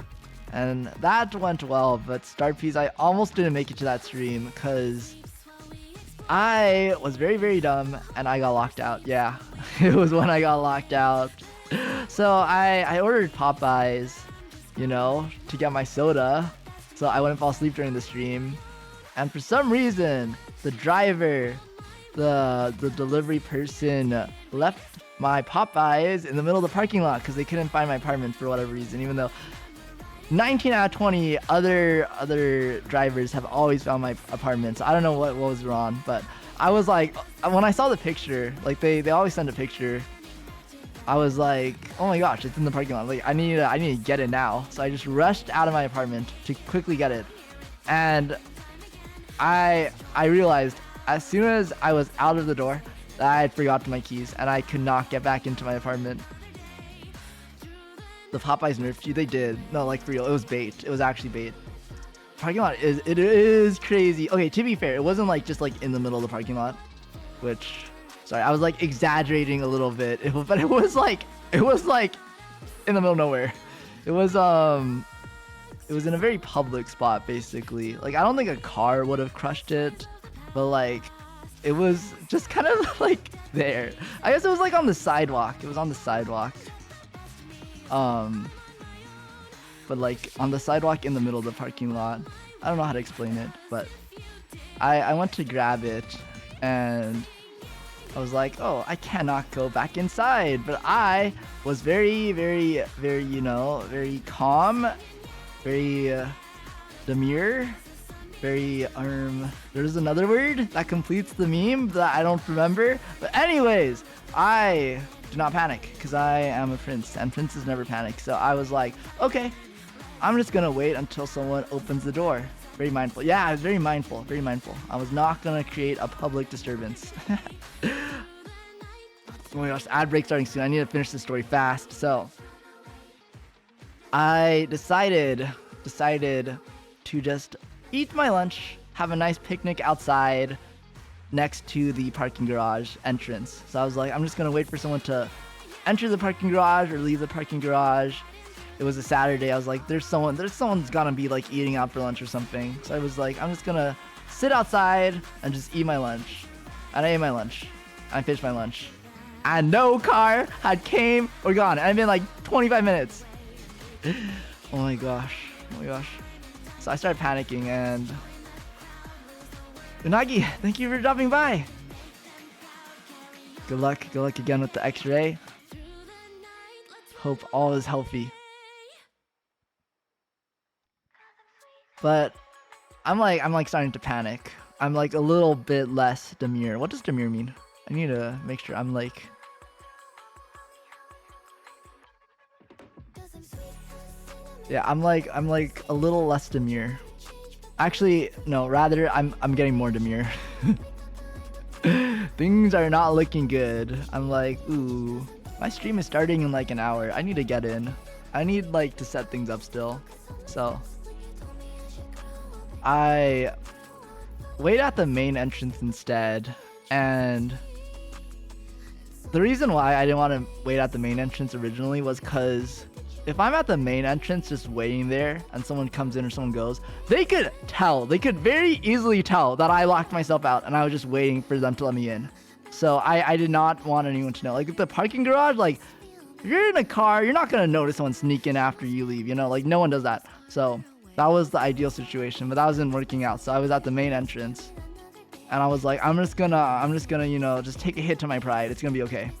and that went well, but Starpies, I almost didn't make it to that stream because I was very, very dumb and I got locked out. Yeah, it was when I got locked out. So I ordered Popeyes, to get my soda, so I wouldn't fall asleep during the stream. And for some reason, the driver, the delivery person left my Popeyes in the middle of the parking lot because they couldn't find my apartment for whatever reason, even though 19 out of 20 other drivers have always found my apartment. So I don't know what was wrong, but I was like, when I saw the picture, like they always send a picture, I was like, oh my gosh, it's in the parking lot. Like I need to get it now. So I just rushed out of my apartment to quickly get it, and I realized as soon as I was out of the door that I had forgotten my keys and I could not get back into my apartment. The Popeyes nerfed you? They did. No, like for real, it was bait. It was actually bait. Parking lot is crazy. Okay, to be fair, it wasn't like just like in the middle of the parking lot, which, sorry, I was like exaggerating a little bit. But it was like in the middle of nowhere. It was in a very public spot basically. Like I don't think a car would have crushed it, but like it was just kind of like there. I guess it was like on the sidewalk. It was on the sidewalk. But like on the sidewalk in the middle of the parking lot. I don't know how to explain it, but I went to grab it and I was like, oh, I cannot go back inside. But I was very, very, very, very calm, very Demure. Very there's another word that completes the meme that I don't remember. But anyways, I do not panic because I am a prince and princes never panic. So I was like, okay, I'm just gonna wait until someone opens the door. Very mindful. Yeah, I was very mindful. Very mindful. I was not gonna create a public disturbance. Oh my gosh, ad break starting soon. I need to finish this story fast. So I decided to just eat my lunch, have a nice picnic outside next to the parking garage entrance. So I was like, I'm just gonna wait for someone to enter the parking garage or leave the parking garage. It was a Saturday. I was like, someone's gonna be like eating out for lunch or something. So I was like, I'm just gonna sit outside and just eat my lunch. And I ate my lunch. I finished my lunch. And no car had came or gone. And it's been like 25 minutes. Oh my gosh. Oh my gosh. So I started panicking and Unagi, thank you for dropping by. Good luck again with the X-ray. Hope all is healthy. But I'm like starting to panic. I'm like a little bit less demure. What does demure mean? I need to make sure I'm like yeah, I'm like a little less demure. Actually, no, rather I'm getting more demure. Things are not looking good. I'm like, ooh, my stream is starting in like an hour. I need to get in. I need like to set things up still. So I wait at the main entrance instead, and the reason why I didn't want to wait at the main entrance originally was because if I'm at the main entrance just waiting there and someone comes in or someone goes, they could very easily tell that I locked myself out and I was just waiting for them to let me in. So I did not want anyone to know. Like at the parking garage, like if you're in a car, you're not gonna notice someone sneak in after you leave, you know, like no one does that. So that was the ideal situation, but that wasn't working out. So I was at the main entrance and I was like, I'm just gonna, you know, just take a hit to my pride. It's gonna be okay.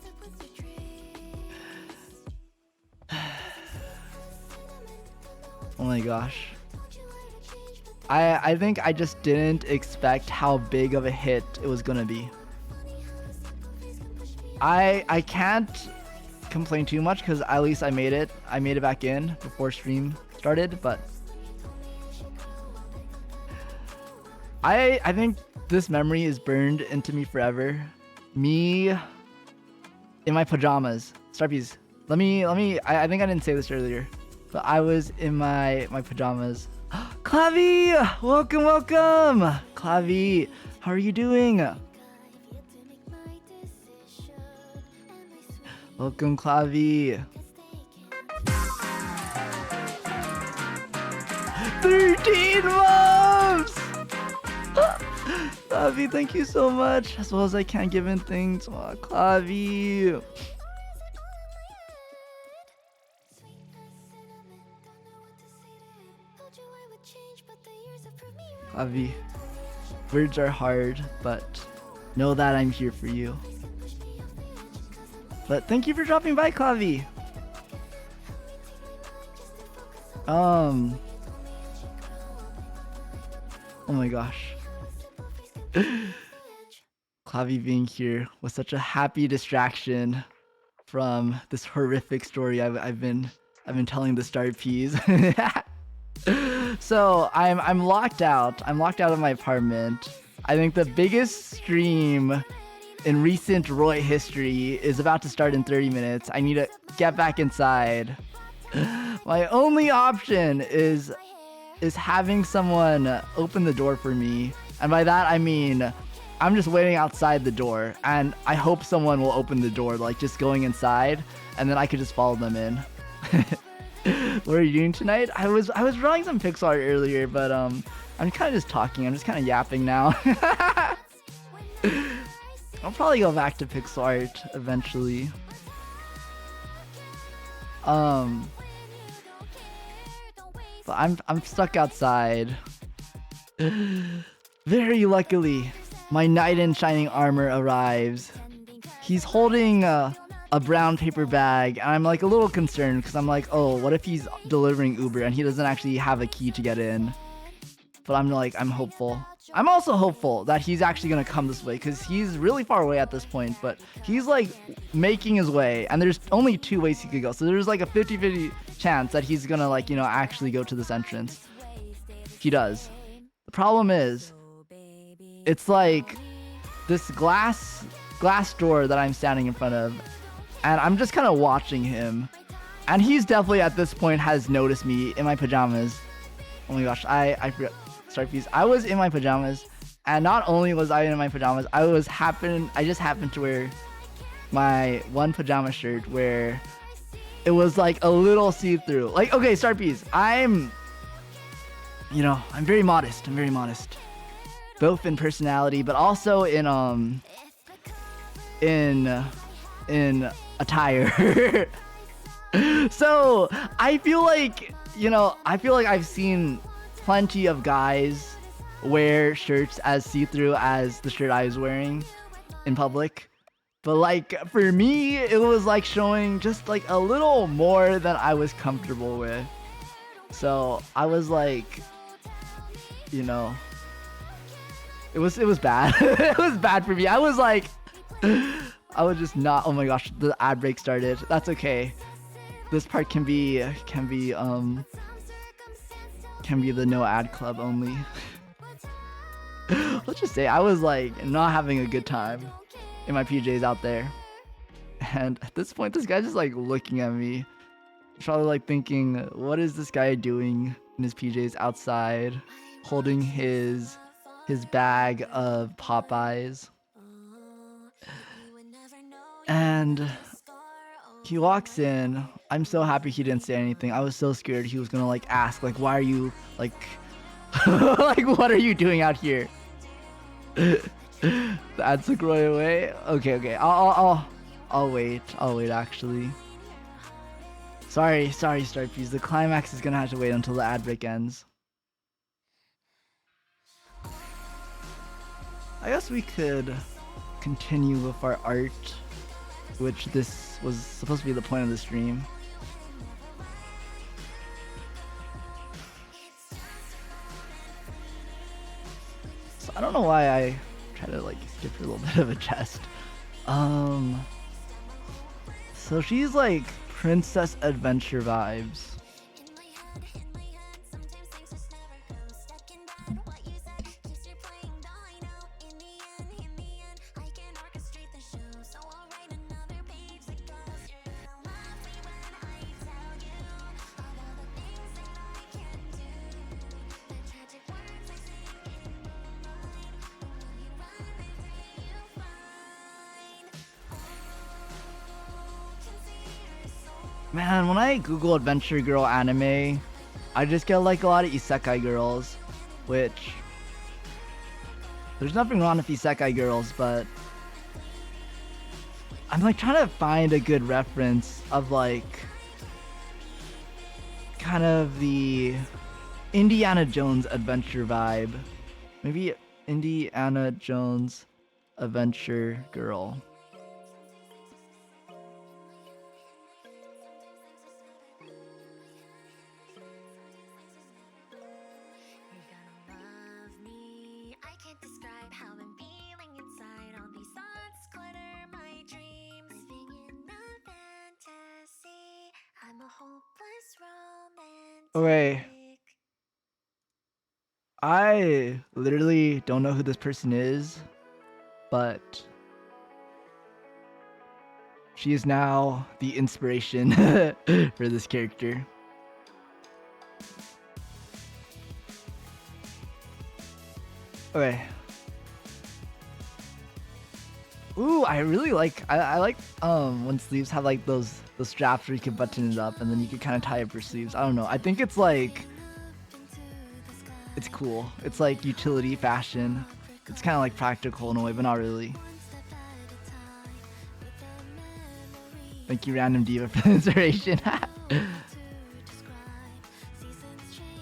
Oh my gosh. I think I just didn't expect how big of a hit it was gonna be. I can't complain too much because at least I made it. I made it back in before stream started, but I think this memory is burned into me forever. Me in my pajamas. Starpies. Let me I think I didn't say this earlier. But I was in my pajamas. Clavi! Welcome! Clavi, how are you doing? Welcome, Clavi. 13 months! Clavi, thank you so much. As well as I can't give in things. Oh, Clavi. Clavi, words are hard, but know that I'm here for you. But thank you for dropping by, Clavi. Oh my gosh. Clavi being here was such a happy distraction from this horrific story I've been telling the Star Peas. So I'm locked out. I'm locked out of my apartment. I think the biggest stream in recent Roy history is about to start in 30 minutes. I need to get back inside. My only option is having someone open the door for me. And by that I mean I'm just waiting outside the door and I hope someone will open the door, like just going inside, and then I could just follow them in. What are you doing tonight? I was drawing some pixel art earlier, but I'm kind of just talking. I'm just kind of yapping now. I'll probably go back to pixel art eventually. But I'm stuck outside. Very luckily, my knight in shining armor arrives. He's holding a brown paper bag, and I'm like a little concerned because I'm like, oh, what if he's delivering Uber and he doesn't actually have a key to get in? but I'm hopeful. I'm also hopeful that he's actually gonna come this way because he's really far away at this point, but he's like making his way, and there's only 2 ways he could go. So there's like a 50-50 chance that he's gonna like, you know, actually go to this entrance. He does. The problem is, it's like this glass door that I'm standing in front of, and I'm just kind of watching him, and he's definitely at this point has noticed me in my pajamas. Oh my gosh, I forgot. Sorry, please. I was in my pajamas, and not only was I in my pajamas, I just happened to wear my one pajama shirt where it was like a little see-through. Like, okay, Starpies, I'm very modest. I'm very modest, both in personality, but also in attire. So I feel like I've seen plenty of guys wear shirts as see-through as the shirt I was wearing in public, but like for me it was like showing just like a little more than I was comfortable with. So I was like, it was bad. It was bad for me. I was like, I was just not. Oh my gosh, the ad break started. That's okay. This part can be the no ad club only. Let's just say I was like not having a good time in my PJs out there, and at this point this guy's just like looking at me, probably like thinking, what is this guy doing in his PJs outside, holding his bag of Popeyes. And he walks in. I'm so happy he didn't say anything. I was so scared he was gonna like ask like, why are you like like what are you doing out here? The ad took right away. Okay. I'll wait actually. Sorry, Starpies. The climax is gonna have to wait until the ad break ends. I guess we could continue with our art, which this was supposed to be the point of the stream. So I don't know why I try to like skip a little bit of a chest. So she's like princess adventure vibes. Man, when I Google adventure girl anime, I just get like a lot of isekai girls, which there's nothing wrong with isekai girls, but I'm like trying to find a good reference of like kind of the Indiana Jones adventure vibe. Maybe Indiana Jones adventure girl. Okay. I literally don't know who this person is, but she is now the inspiration for this character. Okay. Ooh, I really like I like when sleeves have like those straps where you can button it up and then you can kind of tie up your sleeves. I don't know. I think it's like it's cool. It's like utility fashion. It's kind of like practical in a way, but not really. Thank you, Random Diva, for the inspiration.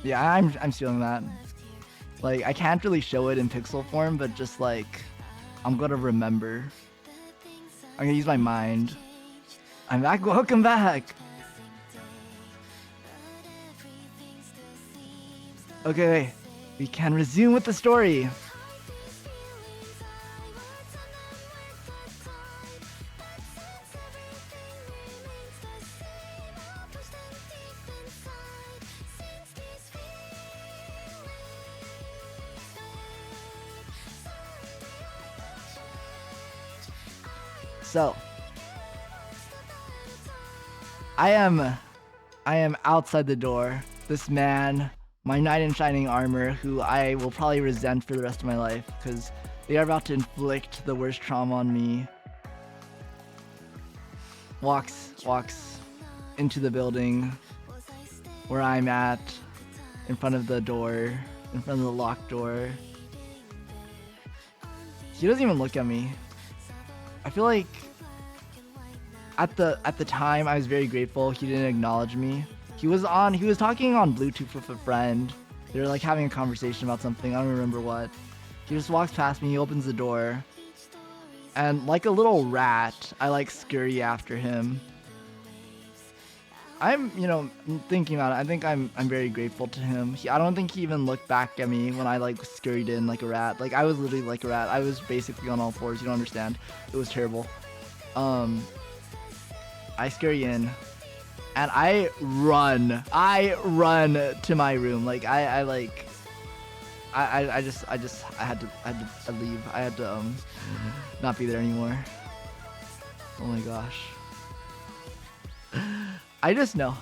Yeah, I'm stealing that. Like I can't really show it in pixel form, but just like I'm gonna remember. I'm gonna use my mind. I'm back. Welcome back. Okay. we can resume with the story. So, I am outside the door. This man, my knight in shining armor, who I will probably resent for the rest of my life, because they are about to inflict the worst trauma on me. Walks into the building where I'm at, in front of the door, in front of the locked door. He doesn't even look at me. I feel like at the time I was very grateful he didn't acknowledge me. He was talking on Bluetooth with a friend. They were like having a conversation about something, I don't remember what. He just walks past me, he opens the door, and like a little rat, I like scurry after him. I'm, thinking about it, I think I'm very grateful to him. I don't think he even looked back at me when I like scurried in like a rat. Like I was literally like a rat. I was basically on all fours, you don't understand. It was terrible. I scurry in, and I run to my room. Like I had to leave. I had to not be there anymore. Oh my gosh. I just know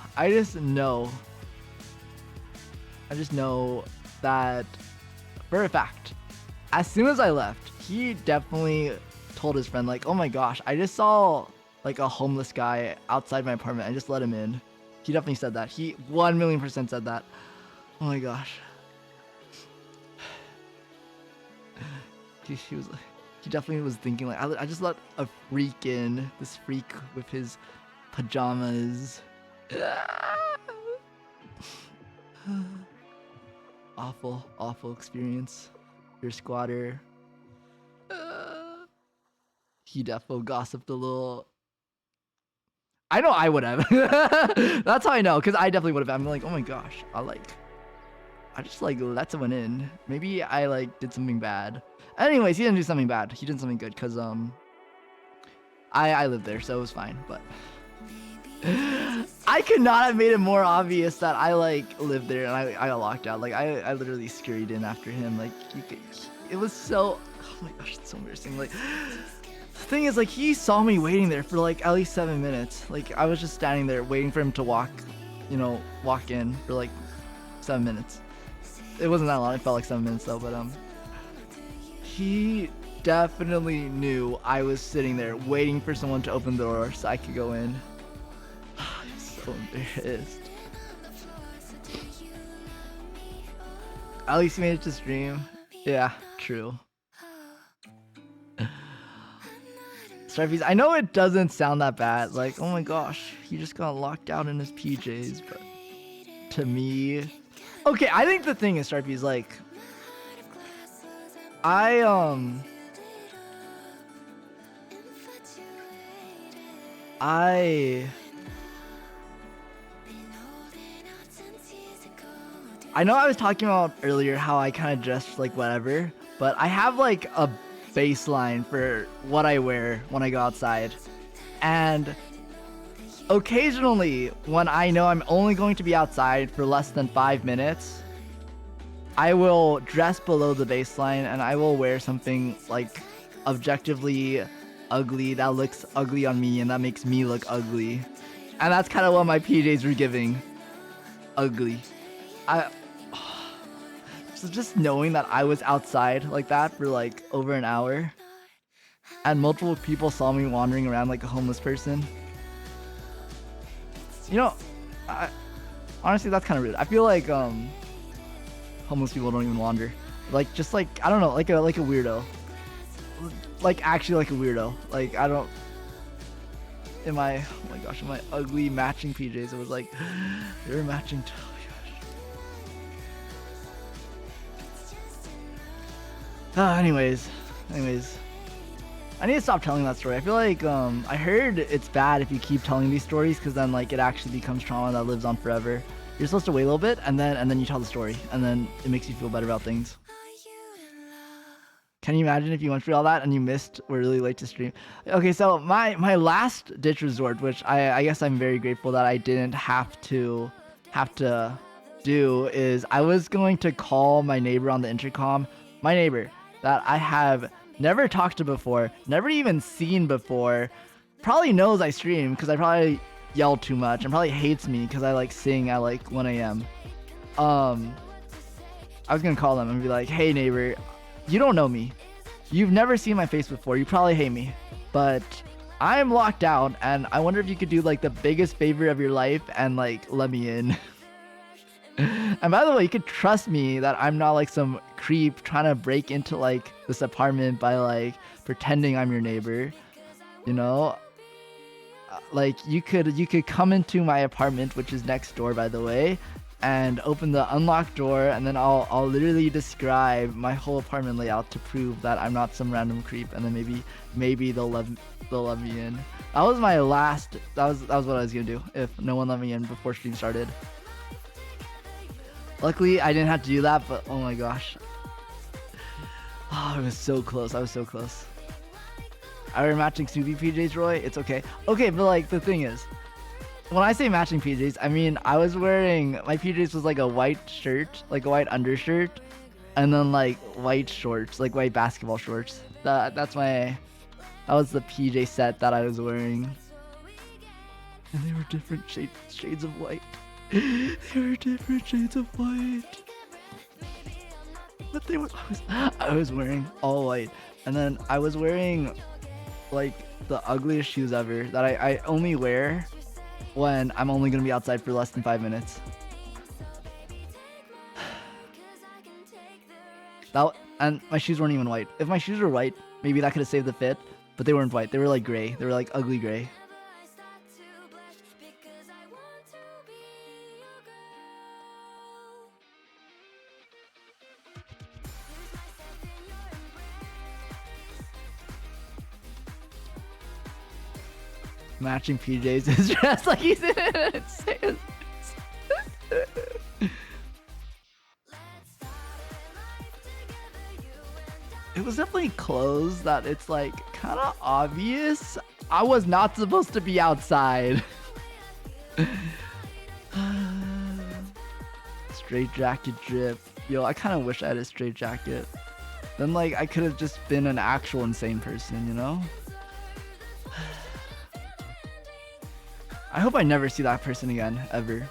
that for a fact, as soon as I left, he definitely told his friend like, oh my gosh, I just saw like a homeless guy outside my apartment. I just let him in. He definitely said that. He 1,000,000% said that. Oh my gosh. He definitely was thinking like, I just let a freak in. This freak with his pajamas. Awful experience. Your squatter. He defo gossiped a little. I know I would have. That's how I know, because I definitely would have. I'm like, oh my gosh, I just like let someone in. Maybe I like did something bad. Anyways, he didn't do something bad. He did something good, because I lived there, so it was fine. But I could not have made it more obvious that I like lived there and I got locked out. Like I literally scurried in after him. Like it was so. Oh my gosh, it's so embarrassing. Like. The thing is, like, he saw me waiting there for like at least 7 minutes. Like I was just standing there waiting for him to walk in for like 7 minutes. It wasn't that long. It felt like 7 minutes though. But he definitely knew I was sitting there waiting for someone to open the door so I could go in. I'm so embarrassed. At least he made it to stream. Yeah, true. Stripeys, I know it doesn't sound that bad, like, oh my gosh, he just got locked out in his PJs, but to me... Okay, I think the thing is, Stripeys, like, I know I was talking about earlier how I kind of dress like whatever, but I have like a baseline for what I wear when I go outside, and occasionally when I know I'm only going to be outside for less than 5 minutes, I will dress below the baseline and I will wear something like objectively ugly that looks ugly on me and that makes me look ugly, and that's kind of what my PJs were giving. Ugly. So just knowing that I was outside like that for like over an hour and multiple people saw me wandering around like a homeless person. Honestly, that's kind of rude. I feel like homeless people don't even wander. Like just like, I don't know, like a weirdo. Like actually like a weirdo. Like I don't in my ugly matching PJs, it was like they're matching too. Anyways, I need to stop telling that story. I feel like I heard it's bad if you keep telling these stories, because then like it actually becomes trauma that lives on forever. You're supposed to wait a little bit, and then you tell the story, and then it makes you feel better about things. Can you imagine if you went through all that and you missed, were really late to stream? Okay, so my last ditch resort, which I guess I'm very grateful that I didn't have to do, is I was going to call my neighbor on the intercom. My neighbor that I have never talked to before, never even seen before, probably knows I stream because I probably yell too much and probably hates me because I like sing at like 1 a.m. I was gonna call them and be like, hey neighbor, you don't know me. You've never seen my face before. You probably hate me. But I'm locked out and I wonder if you could do like the biggest favor of your life and like let me in. And by the way, you could trust me that I'm not like some creep trying to break into like this apartment by like pretending I'm your neighbor. You know? Like you could come into my apartment, which is next door by the way, and open the unlocked door, and then I'll literally describe my whole apartment layout to prove that I'm not some random creep, and then maybe they'll let me in. That was my last. That was what I was gonna do if no one let me in before stream started. Luckily, I didn't have to do that, but oh my gosh, oh, I was so close. I was so close. I were matching Snoopy PJs, Roy. It's okay. Okay, but like the thing is, when I say matching PJs, I mean I was wearing, my PJs was like a white shirt, like a white undershirt, and then like white shorts, like white basketball shorts. That was the PJ set that I was wearing. And they were different shades of white. They were different shades of white. But they were, I was wearing all white, and then I was wearing like the ugliest shoes ever that I only wear when I'm only gonna be outside for less than 5 minutes. And my shoes weren't even white. If my shoes were white, maybe that could have saved the fit, but they weren't white. They were like gray. They were like ugly gray. Matching PJs is dressed like he's in it. It was definitely clothes that it's like kind of obvious I was not supposed to be outside. Straight jacket drip. Yo, I kind of wish I had a straight jacket. Then like I could have just been an actual insane person, you know? I hope I never see that person again, ever.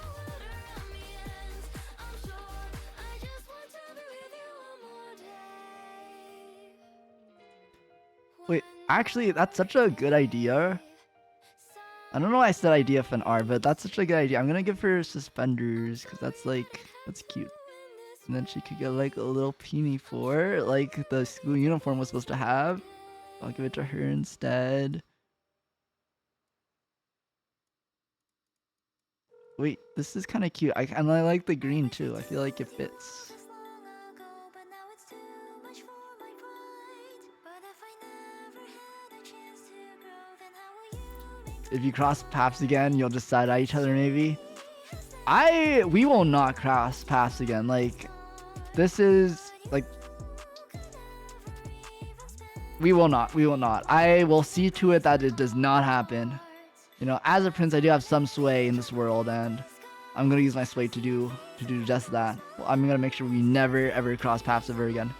Wait, actually, that's such a good idea. I don't know why I said idea for an R, but that's such a good idea. I'm gonna give her suspenders, because that's cute. And then she could get like a little peony for, like the school uniform was supposed to have. I'll give it to her instead. Wait, this is kind of cute. And I like the green too. I feel like it fits. If you cross paths again, you'll just side-eye each other maybe. We will not cross paths again. Like, this is like, we will not. I will see to it that it does not happen. You know, as a prince, I do have some sway in this world, and I'm gonna use my sway to do just that. I'm gonna make sure we never ever cross paths ever again.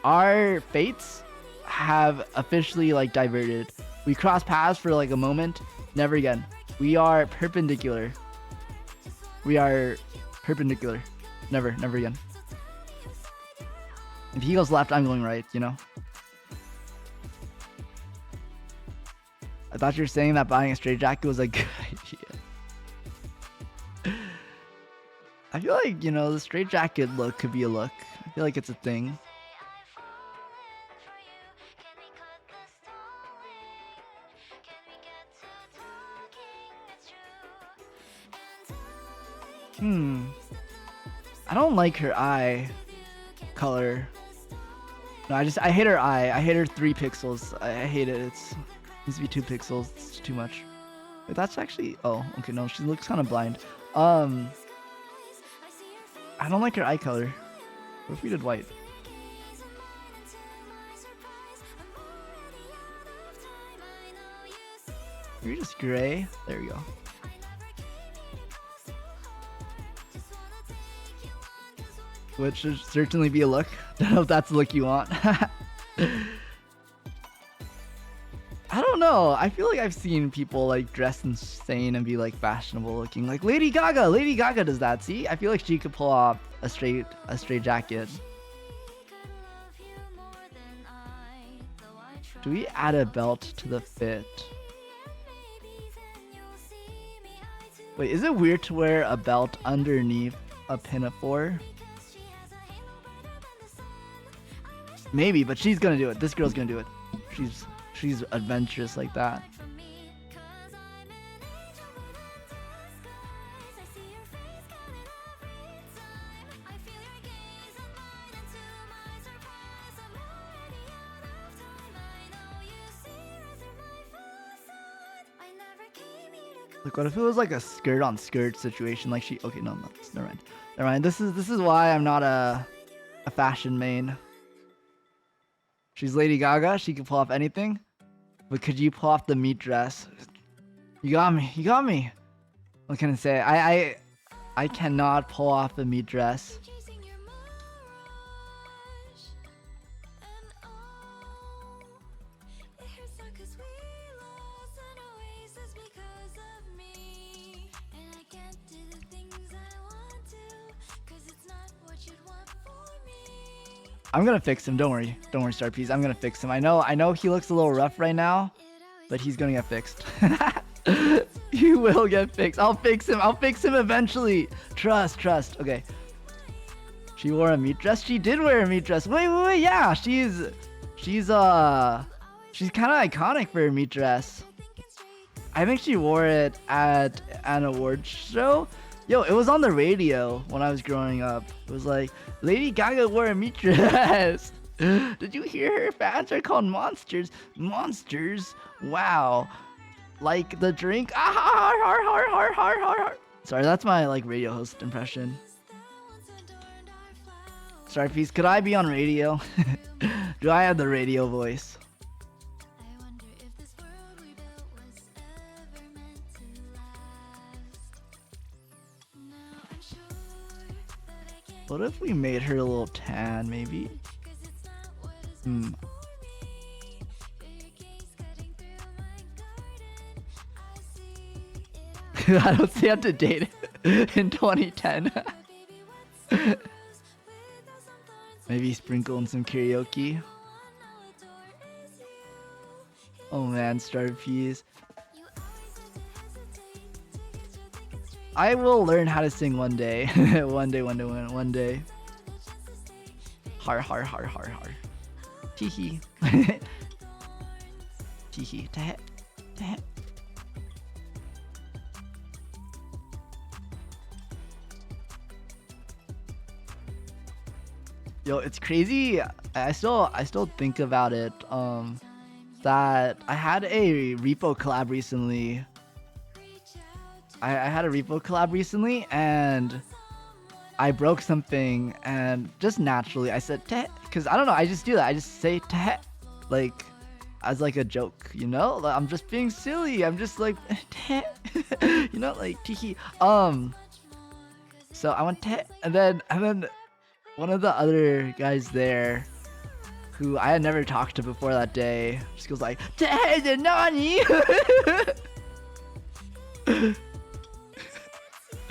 Our fates have officially like diverted. We cross paths for like a moment, never again. We are perpendicular. Never again. If he goes left, I'm going right, you know? I thought you were saying that buying a straight jacket was a good idea. I feel like, you know, the straight jacket look could be a look. I feel like it's a thing. I don't like her eye color. No, I hate her eye. I hate her 3 pixels. I hate it. It needs to be 2 pixels. It's too much. Wait, that's actually... Oh, okay, no, she looks kind of blind. I don't like her eye color. What if we did white? You're just gray. There we go. Which should certainly be a look. Don't know if that's the look you want. I don't know. I feel like I've seen people like dress insane and be like fashionable looking. Like Lady Gaga. Lady Gaga does that. See? I feel like she could pull off a straight jacket. Do we add a belt to the fit? Wait, is it weird to wear a belt underneath a pinafore? Maybe, but she's gonna do it. This girl's gonna do it. She's adventurous like that. Like, what if it was like a skirt on skirt situation? Like she, okay, no, never mind. Never mind. This is why I'm not a fashion main. She's Lady Gaga. She can pull off anything. But could you pull off the meat dress? You got me. You got me. What can I say? I cannot pull off the meat dress. I'm gonna fix him. Don't worry. Don't worry, Star Peas. I'm gonna fix him. I know he looks a little rough right now, but he's gonna get fixed. You will get fixed. I'll fix him. I'll fix him eventually. Trust. Okay. She wore a meat dress. She did wear a meat dress. Wait. Yeah, she's kind of iconic for a meat dress. I think she wore it at an awards show. Yo, it was on the radio when I was growing up. It was like, Lady Gaga wore a meat dress. Did you hear her? Fans are called monsters. Monsters? Wow. Like the drink? Sorry, that's my like radio host impression. Sorry, please. Could I be on radio? Do I have the radio voice? What if we made her a little tan, maybe? I don't see how to date in 2010. Maybe sprinkle in some karaoke. Oh man, Star Peas. I will learn how to sing one day. one day. Har. Teehee. Teehee. Teh. Yo, it's crazy. I still think about it. That I had a repo collab recently. I had a repo collab recently, and I broke something, and just naturally I said teh, because I don't know, I just do that. I just say teh, like as like a joke, you know? Like, I'm just being silly. I'm just like teh, you know, like teehee. So I went teh, and then one of the other guys there, who I had never talked to before that day, just goes like teh de nani.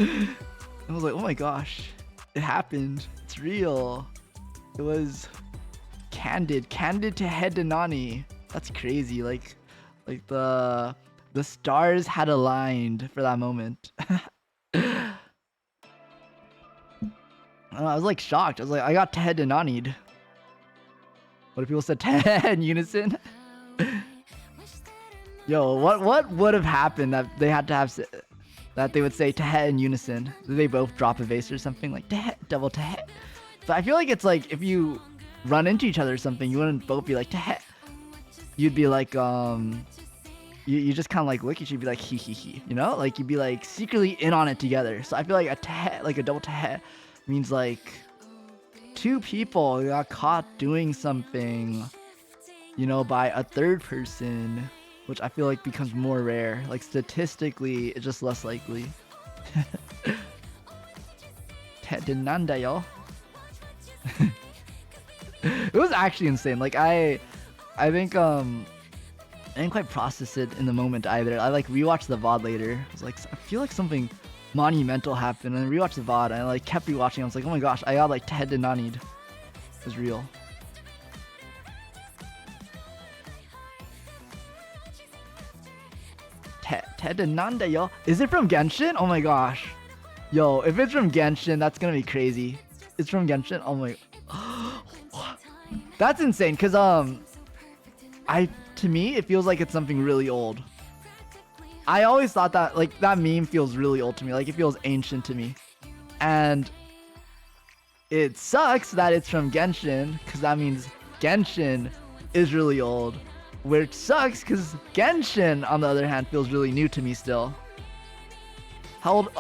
I was like, oh my gosh, it happened. It's real. It was candid to head to Nani. That's crazy. Like the stars had aligned for that moment. I was like shocked. I was like, I got to head to Nani'd. What if people said Ted in unison? Yo, what would have happened that they had to have that they would say Tehet in unison? Did they both drop a vase or something like Tehet, double Tehet? But I feel like it's like if you run into each other or something, you wouldn't both be like Tehet. You'd be like you just kind of like look at you, be like he, you know, like you'd be like secretly in on it together. So I feel like a Tehet, like a double Tehet, means like 2 people got caught doing something, you know, by a third person, which I feel like becomes more rare. Like statistically, it's just less likely. It was actually insane. Like I think I didn't quite process it in the moment either. I like rewatched the VOD later. I was like, I feel like something monumental happened, and I rewatched the VOD and I like kept rewatching. I was like, oh my gosh, I got like Ted Nani'd. It was real. Ted Nanda, yo. Is it from Genshin? Oh my gosh. Yo, if it's from Genshin, that's gonna be crazy. It's from Genshin? Oh my. That's insane, cause to me it feels like it's something really old. I always thought that like that meme feels really old to me, like it feels ancient to me. And it sucks that it's from Genshin, cause that means Genshin is really old. Which sucks cause Genshin on the other hand feels really new to me still. How old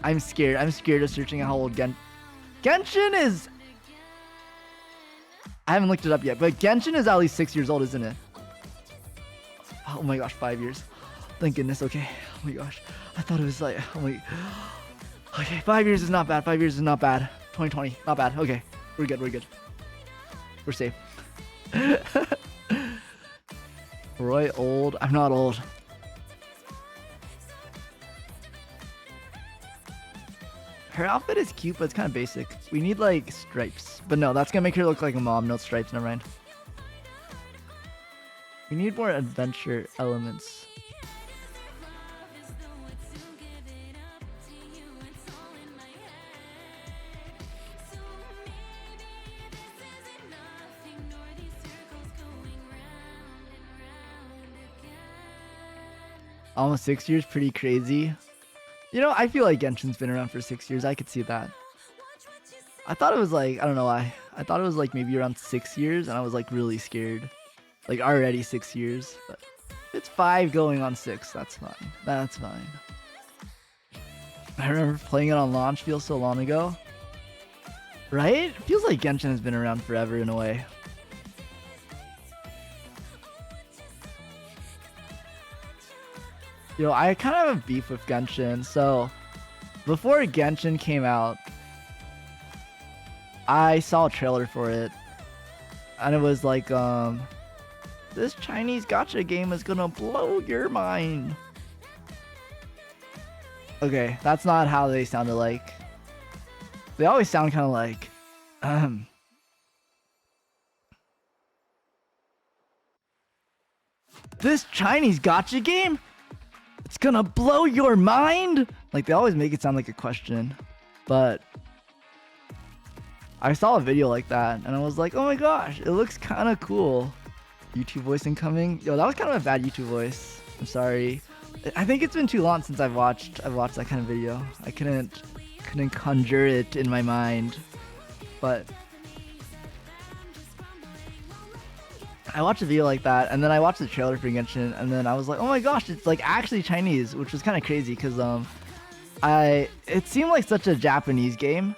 I'm scared. I'm scared of searching how old Genshin is. I haven't looked it up yet, but Genshin is at least 6 years old, isn't it? Oh my gosh, 5 years. Thank goodness. Okay. Oh my gosh. I thought it was like, oh my. Okay, 5 years is not bad. 5 years is not bad. 2020, not bad. Okay, we're good. We're good. We're safe. Roy old. I'm not old. Her outfit is cute, but it's kind of basic. We need like stripes. But no, that's gonna make her look like a mom. No stripes, never mind. We need more adventure elements. Almost 6 years, pretty crazy. You know, I feel like Genshin's been around for 6 years. I could see that. I thought it was like, I don't know why. I thought it was like maybe around 6 years, and I was like really scared. Like already 6 years. But it's 5 going on 6. That's fine. That's fine. I remember playing it on launch, feels so long ago. Right? It feels like Genshin has been around forever in a way. You know, I kind of have a beef with Genshin. So, before Genshin came out, I saw a trailer for it. And it was like, this Chinese gacha game is gonna blow your mind. Okay, that's not how they sounded like. They always sound kind of like, this Chinese gacha game? It's gonna blow your mind? Like, they always make it sound like a question. But I saw a video like that, and I was like, oh my gosh, it looks kind of cool. YouTube voice incoming. Yo, that was kind of a bad YouTube voice. I'm sorry. I think it's been too long since I've watched that kind of video. I couldn't conjure it in my mind. But I watched a video like that, and then I watched the trailer for Genshin, and then I was like, oh my gosh, it's like actually Chinese, which was kind of crazy because it seemed like such a Japanese game,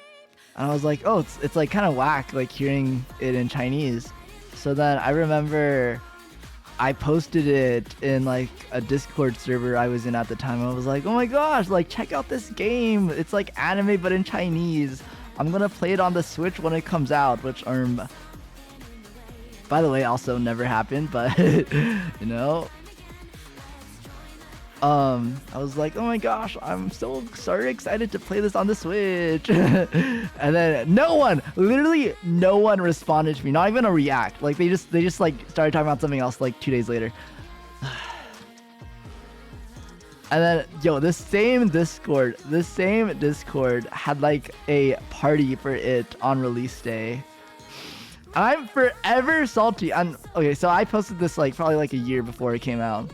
and I was like, oh, it's like kind of whack like hearing it in Chinese. So then I remember I posted it in like a Discord server I was in at the time. I was like, oh my gosh, like check out this game. It's like anime but in Chinese. I'm gonna play it on the Switch when it comes out, which by the way, also never happened, but you know. I was like, oh my gosh, I'm so excited to play this on the Switch. And then literally no one responded to me, not even a react. Like they just like started talking about something else like 2 days later. And then yo, this same Discord had like a party for it on release day. I'm forever salty. Okay, so I posted this like probably like a year before it came out.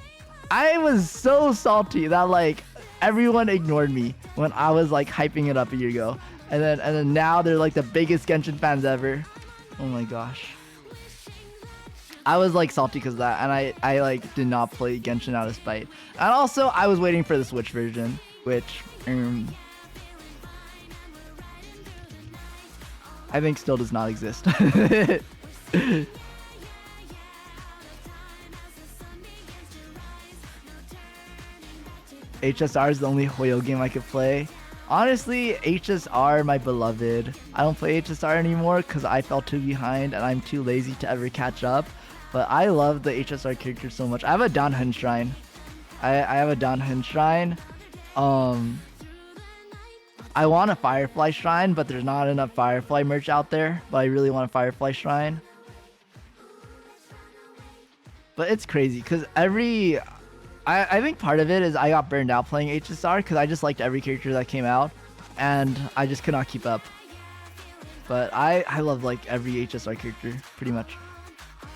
I was so salty that like everyone ignored me when I was like hyping it up a year ago, and then now they're like the biggest Genshin fans ever. Oh my gosh. I was like salty because of that, and I like did not play Genshin out of spite. And also I was waiting for the Switch version, which I think still does not exist. HSR is the only Hoyo game I could play. Honestly, HSR, my beloved. I don't play HSR anymore because I fell too behind and I'm too lazy to ever catch up. But I love the HSR character so much. I have a Danhun shrine. I have a Danhun shrine. I want a Firefly shrine, but there's not enough Firefly merch out there. But I really want a Firefly shrine. But it's crazy because I think part of it is I got burned out playing HSR because I just liked every character that came out and I just could not keep up. But I love like every HSR character pretty much.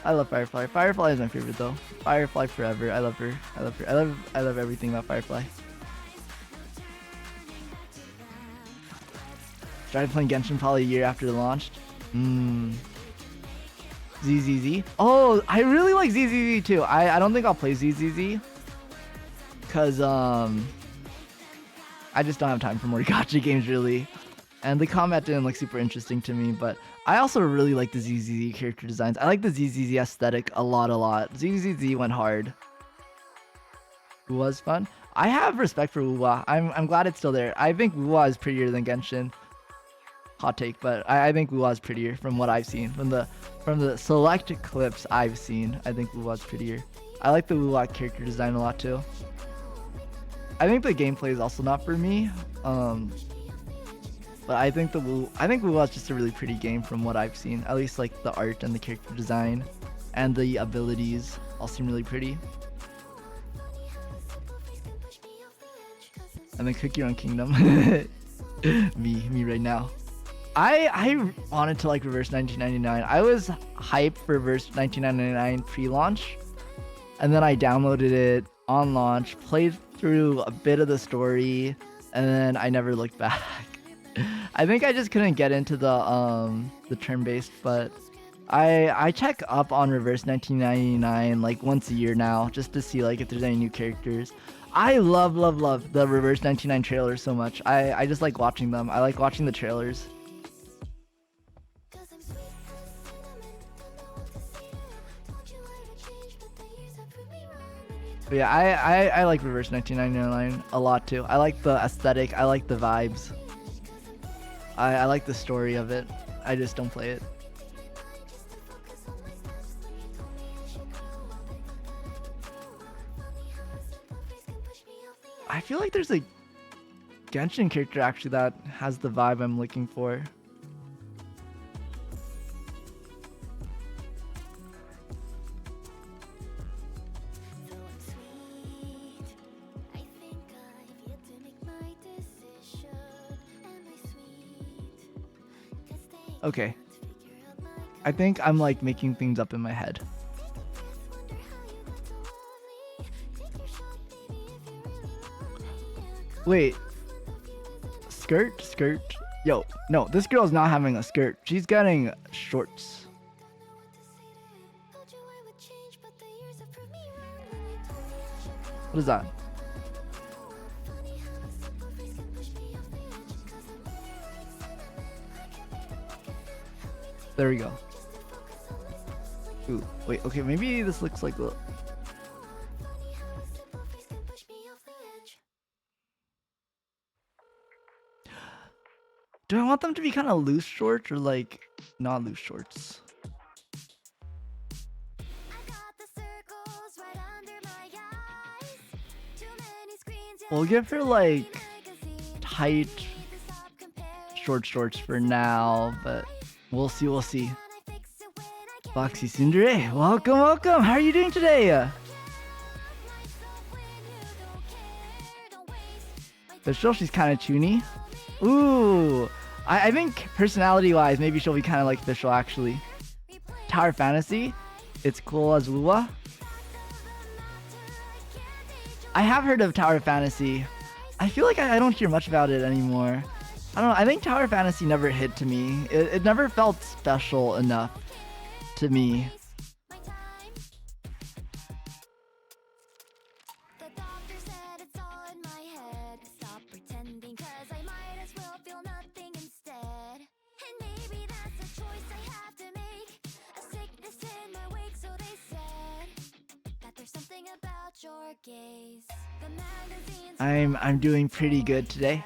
I love Firefly. Firefly is my favorite though. Firefly forever. I love her. I love her. I love everything about Firefly. Started playing Genshin probably a year after it launched. ZZZ. Oh, I really like ZZZ too. I don't think I'll play ZZZ. Cause I just don't have time for more gacha games really. And the combat didn't look super interesting to me, but I also really like the ZZZ character designs. I like the ZZZ aesthetic a lot. ZZZ went hard. It was fun. I have respect for Wuwa. I'm glad it's still there. I think Wuwa is prettier than Genshin. Hot take, but I think Wuwa is prettier from what I've seen. From the select clips I've seen, I think Wuwa is prettier. I like the Wuwa character design a lot too. I think the gameplay is also not for me. But I think Wuwa is just a really pretty game from what I've seen. At least like the art and the character design and the abilities all seem really pretty. And then Cookie Run Kingdom. me right now. I wanted to like Reverse 1999. I was hyped for Reverse 1999 pre-launch. And then I downloaded it on launch, played through a bit of the story, and then I never looked back. I think I just couldn't get into the turn-based, but I check up on Reverse 1999 like once a year now just to see like if there's any new characters. I love the Reverse 99 trailers so much. I just like watching them. I like watching the trailers. But yeah, I like Reverse 1999 a lot too. I like the aesthetic. I like the vibes. I like the story of it. I just don't play it. I feel like there's a Genshin character actually that has the vibe I'm looking for. Okay. I think I'm like making things up in my head. Wait. Skirt? Yo, no, this girl's not having a skirt. She's getting shorts. What is that? There we go. Ooh, wait, okay, maybe this looks like a... Do I want them to be kind of loose shorts or like not loose shorts? We'll give her like tight shorts for now, but we'll see. Foxy Cinderella, welcome. How are you doing today? Fischl, she's kind of toony. Ooh, I think personality-wise, maybe she'll be kind of like Fischl actually. Tower Fantasy, it's cool as Wuwa. I have heard of Tower Fantasy. I feel like I don't hear much about it anymore. I don't know, I think Tower Fantasy never hit to me. It never felt special enough to me. I'm doing pretty good today.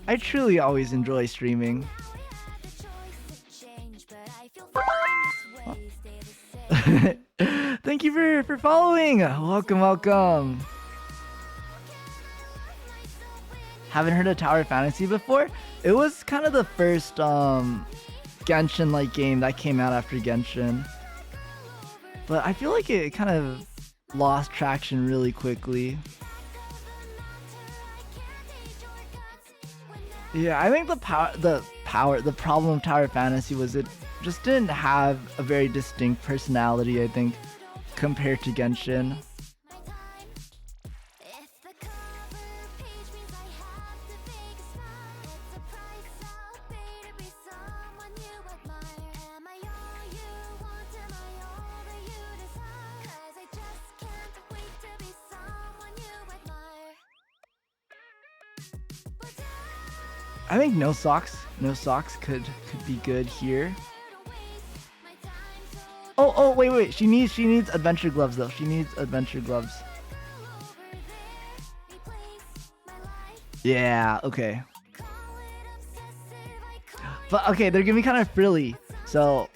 I truly always enjoy streaming. Thank you for following. Welcome. Haven't heard of Tower Fantasy before? It was kind of the first Genshin-like game that came out after Genshin. But I feel like it kind of lost traction really quickly. Yeah, I think the problem of Tower Fantasy was it just didn't have a very distinct personality, I think, compared to Genshin. I think no socks could be good here. Oh wait, she needs adventure gloves though. She needs adventure gloves. Yeah, okay. But okay, they're gonna be kind of frilly, so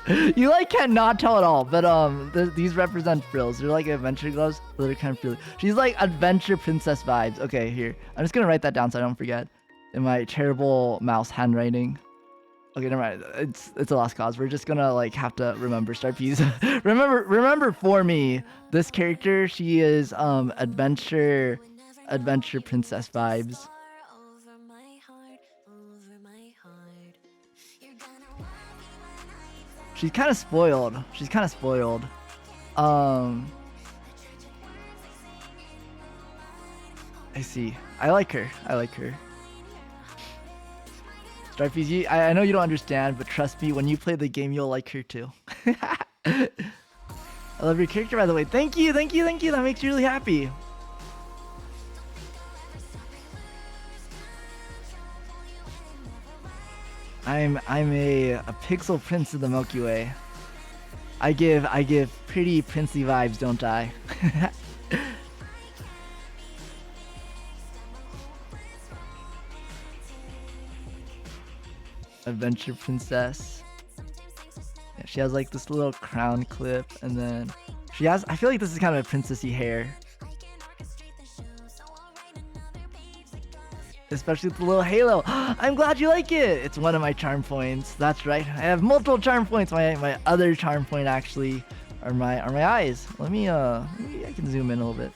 you like cannot tell at all. But these represent frills. They're like adventure gloves, but they're kind of frilly. She's like adventure princess vibes. Okay, here I'm just gonna write that down so I don't forget in my terrible mouse handwriting. Okay, never mind. It's a lost cause. We're just gonna like have to remember Starpies. remember for me, this character, she is adventure princess vibes. She's kind of spoiled. I see. I like her. Starfies, I know you don't understand, but trust me, when you play the game, you'll like her too. I love your character, by the way. Thank you. That makes you really happy. I'm a pixel prince of the Milky Way. I give pretty princely vibes, don't I? Adventure princess. Yeah, she has like this little crown clip, and then she has, I feel like this is kind of a princessy hair, especially with the little halo. I'm glad you like it. It's one of my charm points. That's right, I have multiple charm points. My other charm point actually are my eyes. Let me maybe I can zoom in a little bit.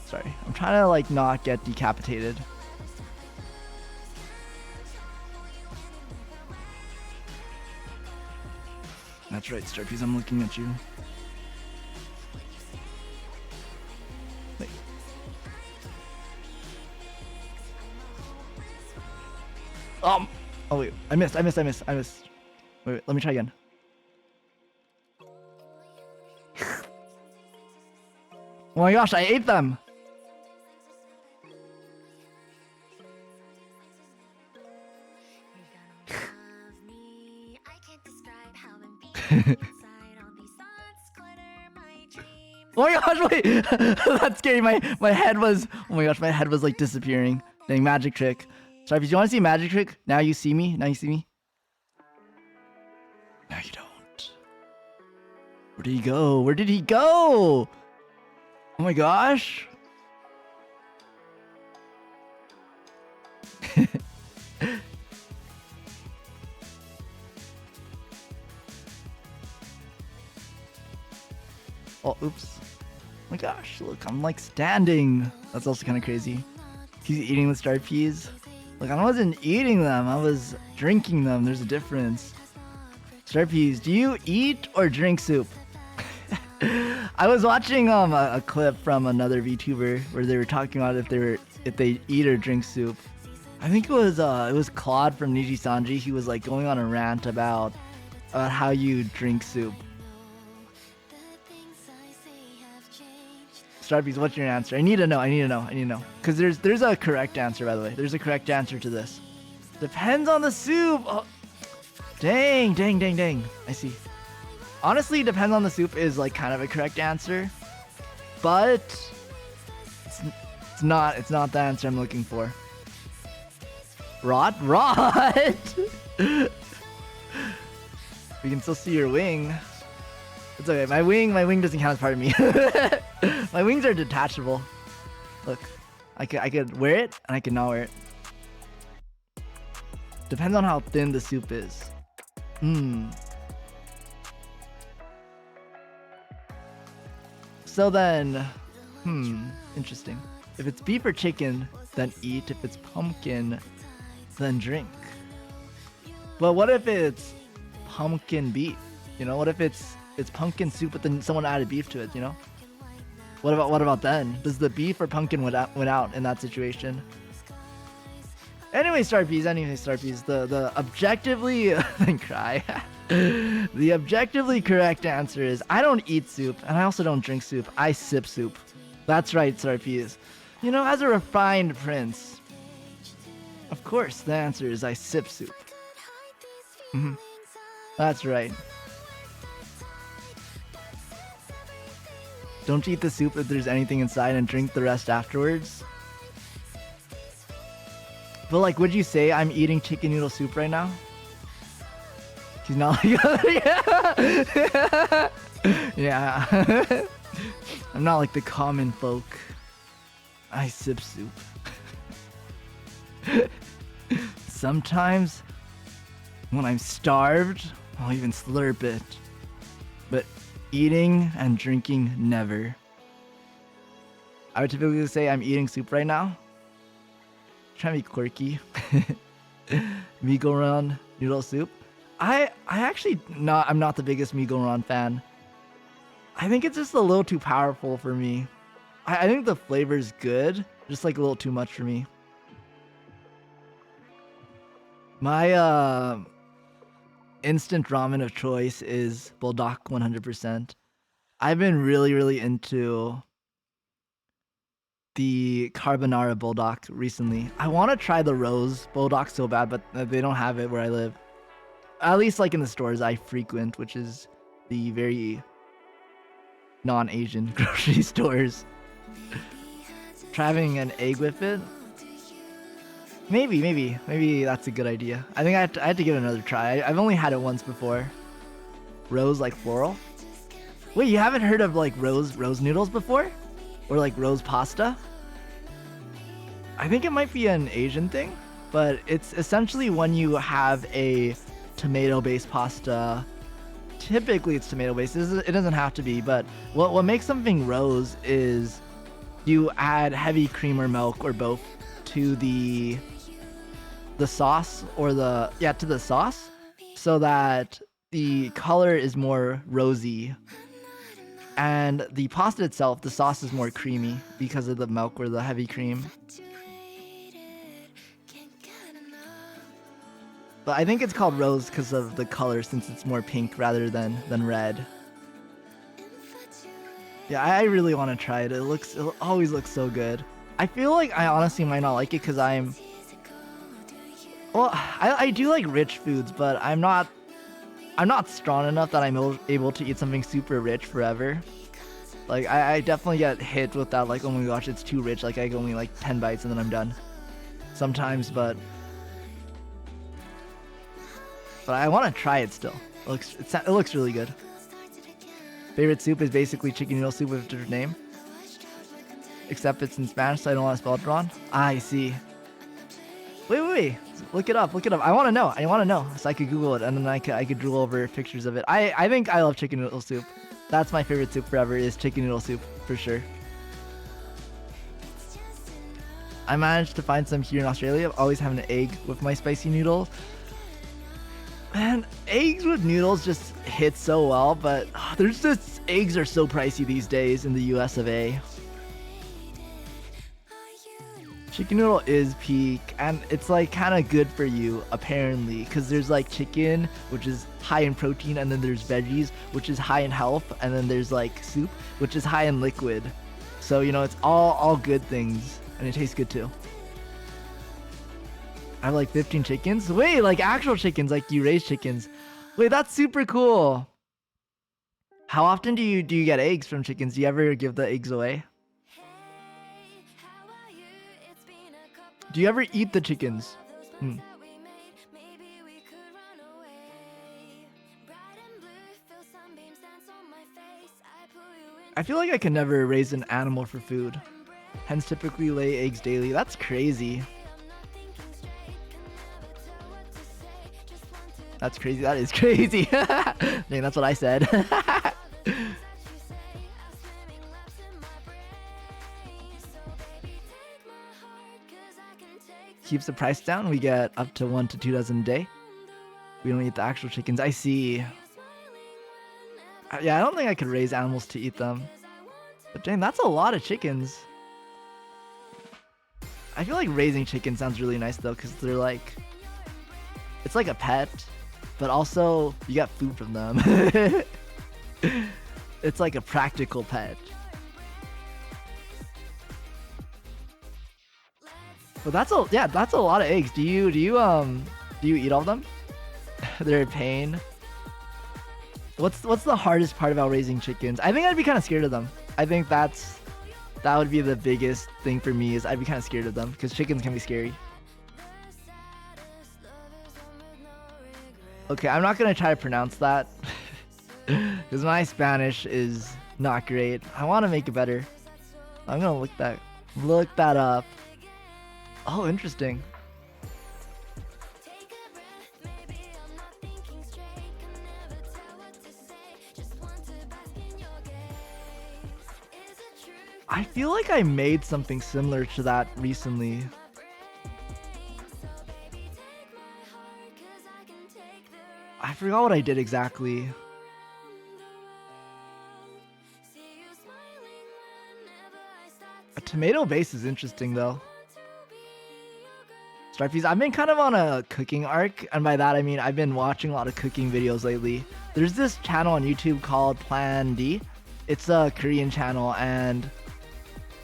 Sorry, I'm trying to like not get decapitated. That's right, Starpies, I'm looking at you. Wait. Oh wait, I missed. Wait, let me try again. Oh my gosh, I ate them! Oh my gosh, wait! That's scary. My head was, oh my gosh, my head was like disappearing. Dang, magic trick. Sorry, if you want to see magic trick, now you see me. Now you don't. Where did he go? Oh my gosh. Oh, oops. Oh my gosh, look, I'm like standing. That's also kind of crazy. He's eating the star peas. Look, I wasn't eating them, I was drinking them. There's a difference. Star peas, do you eat or drink soup? I was watching a clip from another VTuber where they were talking about if they eat or drink soup. I think it was Claude from Niji Sanji. He was like going on a rant about how you drink soup. Starpies, what's your answer? I need to know. Because there's a correct answer, by the way. There's a correct answer to this. Depends on the soup. Oh. Dang, dang, dang, dang. I see. Honestly, depends on the soup is like kind of a correct answer, but it's not the answer I'm looking for. Rot? We can still see your wing. It's okay. My wing doesn't count as part of me. My wings are detachable. Look, I could wear it and I could not wear it. Depends on how thin the soup is. So then, interesting. If it's beef or chicken, then eat. If it's pumpkin, then drink. But what if it's pumpkin beef? You know, what if it's pumpkin soup, but then someone added beef to it? You know, what about then? Does the beef or pumpkin win out in that situation? Anyway, Starpies. The objectively cry. The objectively correct answer is I don't eat soup, and I also don't drink soup. I sip soup. That's right, Starpies. You know, as a refined prince, of course, the answer is I sip soup. That's right. Don't eat the soup if there's anything inside and drink the rest afterwards. But like, would you say I'm eating chicken noodle soup right now? He's not like, yeah. I'm not like the common folk. I sip soup. Sometimes, when I'm starved, I'll even slurp it. But eating and drinking, never. I would typically say I'm eating soup right now. Trying to be quirky. Migoran noodle soup. I'm not the biggest Migoran fan. I think it's just a little too powerful for me. I think the flavor's good, just like a little too much for me. My instant ramen of choice is Buldak 100%. I've been really into the carbonara Buldak recently. I want to try the rose Buldak so bad, but they don't have it where I live. At least like in the stores I frequent, which is the very non-Asian grocery stores. Try having an egg with it? Maybe that's a good idea. I think I had to give it another try. I've only had it once before. Rose like floral? Wait, you haven't heard of like rose noodles before? Or like rose pasta? I think it might be an Asian thing, but it's essentially when you have a tomato-based pasta. Typically it's tomato-based. It doesn't have to be, but what makes something rose is you add heavy cream or milk or both to the sauce or to the sauce so that the color is more rosy. And the pasta itself, the sauce is more creamy because of the milk or the heavy cream. But I think it's called rose because of the color, since it's more pink rather than red. Yeah, I really want to try it. It always looks so good. I feel like I honestly might not like it because I do like rich foods, but I'm not strong enough that I'm able to eat something super rich forever. Like, I definitely get hit with that, like, oh my gosh, it's too rich. Like, I go only like 10 bites and then I'm done. Sometimes, but I want to try it still. It looks really good. Favorite soup is basically chicken noodle soup with a different name. Except it's in Spanish, so I don't want to spell it wrong. I see. Wait. Look it up. I want to know. So I could Google it, and then I could drool over pictures of it. I think I love chicken noodle soup. That's my favorite soup forever, is chicken noodle soup, for sure. I managed to find some here in Australia. I always have an egg with my spicy noodles. Man, eggs with noodles just hit so well, but eggs are so pricey these days in the US of A. Chicken noodle is peak, and it's like kind of good for you apparently, because there's like chicken, which is high in protein, and then there's veggies, which is high in health, and then there's like soup, which is high in liquid. So, you know, it's all good things, and it tastes good too. I have like 15 chickens. Wait, like actual chickens, like you raise chickens. Wait, that's super cool. How often do you get eggs from chickens? Do you ever give the eggs away? Do you ever eat the chickens? I feel like I can never raise an animal for food. Hens typically lay eggs daily. That's crazy. That's crazy. That is crazy. Dang, that's what I said. Keeps the price down. We get up to 1 to 2 dozen a day. We don't eat the actual chickens. I see. Yeah, I don't think I could raise animals to eat them. But dang, that's a lot of chickens. I feel like raising chickens sounds really nice though, because they're like... It's like a pet, but also you get food from them. It's like a practical pet. But that's a lot of eggs. Do you eat all of them? They're a pain. What's the hardest part about raising chickens? I think I'd be kind of scared of them. I think that would be the biggest thing for me, is I'd be kind of scared of them because chickens can be scary. Okay, I'm not gonna try to pronounce that because my Spanish is not great. I want to make it better. I'm gonna look that up. Oh, interesting. I feel like I made something similar to that recently. I forgot what I did exactly. A tomato base is interesting though. Starfies, I've been kind of on a cooking arc, and by that I mean I've been watching a lot of cooking videos lately. There's this channel on YouTube called Plan D. It's a Korean channel, and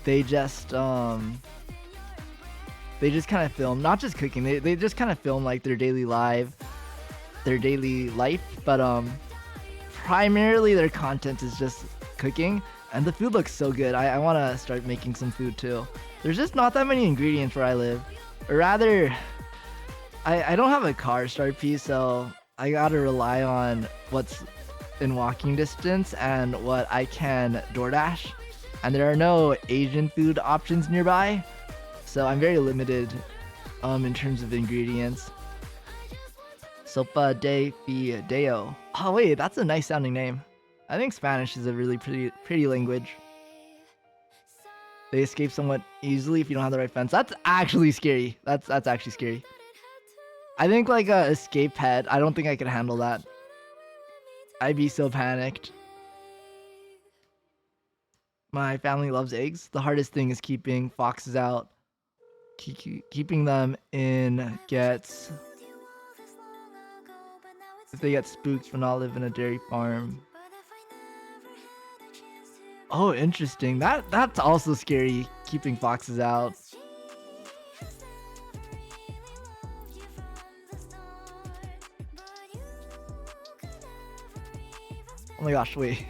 they just kind of film, not just cooking, they just kind of film like their daily life, but primarily their content is just cooking, and the food looks so good. I want to start making some food too. There's just not that many ingredients where I live, or rather, I don't have a car, Starpy, so I gotta rely on what's in walking distance and what I can DoorDash. And there are no Asian food options nearby, so I'm very limited in terms of ingredients. Sopa de Fideo. Oh wait, that's a nice sounding name. I think Spanish is a really pretty language. They escape somewhat easily if you don't have the right fence. That's actually scary. That's actually scary. I think like a escape pet, I don't think I could handle that. I'd be so panicked. My family loves eggs. The hardest thing is keeping foxes out. Keeping them in gets... If they get spooked for not living in a dairy farm. Oh, interesting. That's also scary, keeping foxes out. Oh my gosh, wait.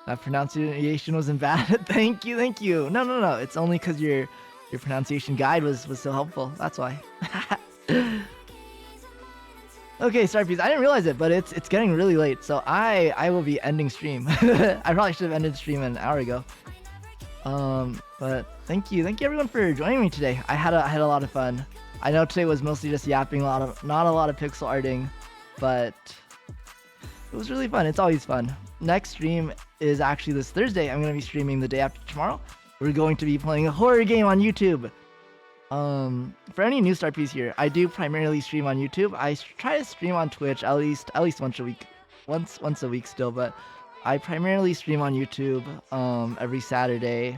That pronunciation wasn't bad. Thank you. No. It's only because your pronunciation guide was so helpful. That's why. Okay, Starpies, I didn't realize it, but it's getting really late, so I will be ending stream. I probably should have ended stream an hour ago. But thank you everyone for joining me today. I had a lot of fun. I know today was mostly just yapping, not a lot of pixel arting, but it was really fun. It's always fun. Next stream is actually this Thursday. I'm gonna be streaming the day after tomorrow. We're going to be playing a horror game on YouTube. For any new Starpies here, I do primarily stream on YouTube. I try to stream on Twitch at least once a week still, but I primarily stream on YouTube every Saturday.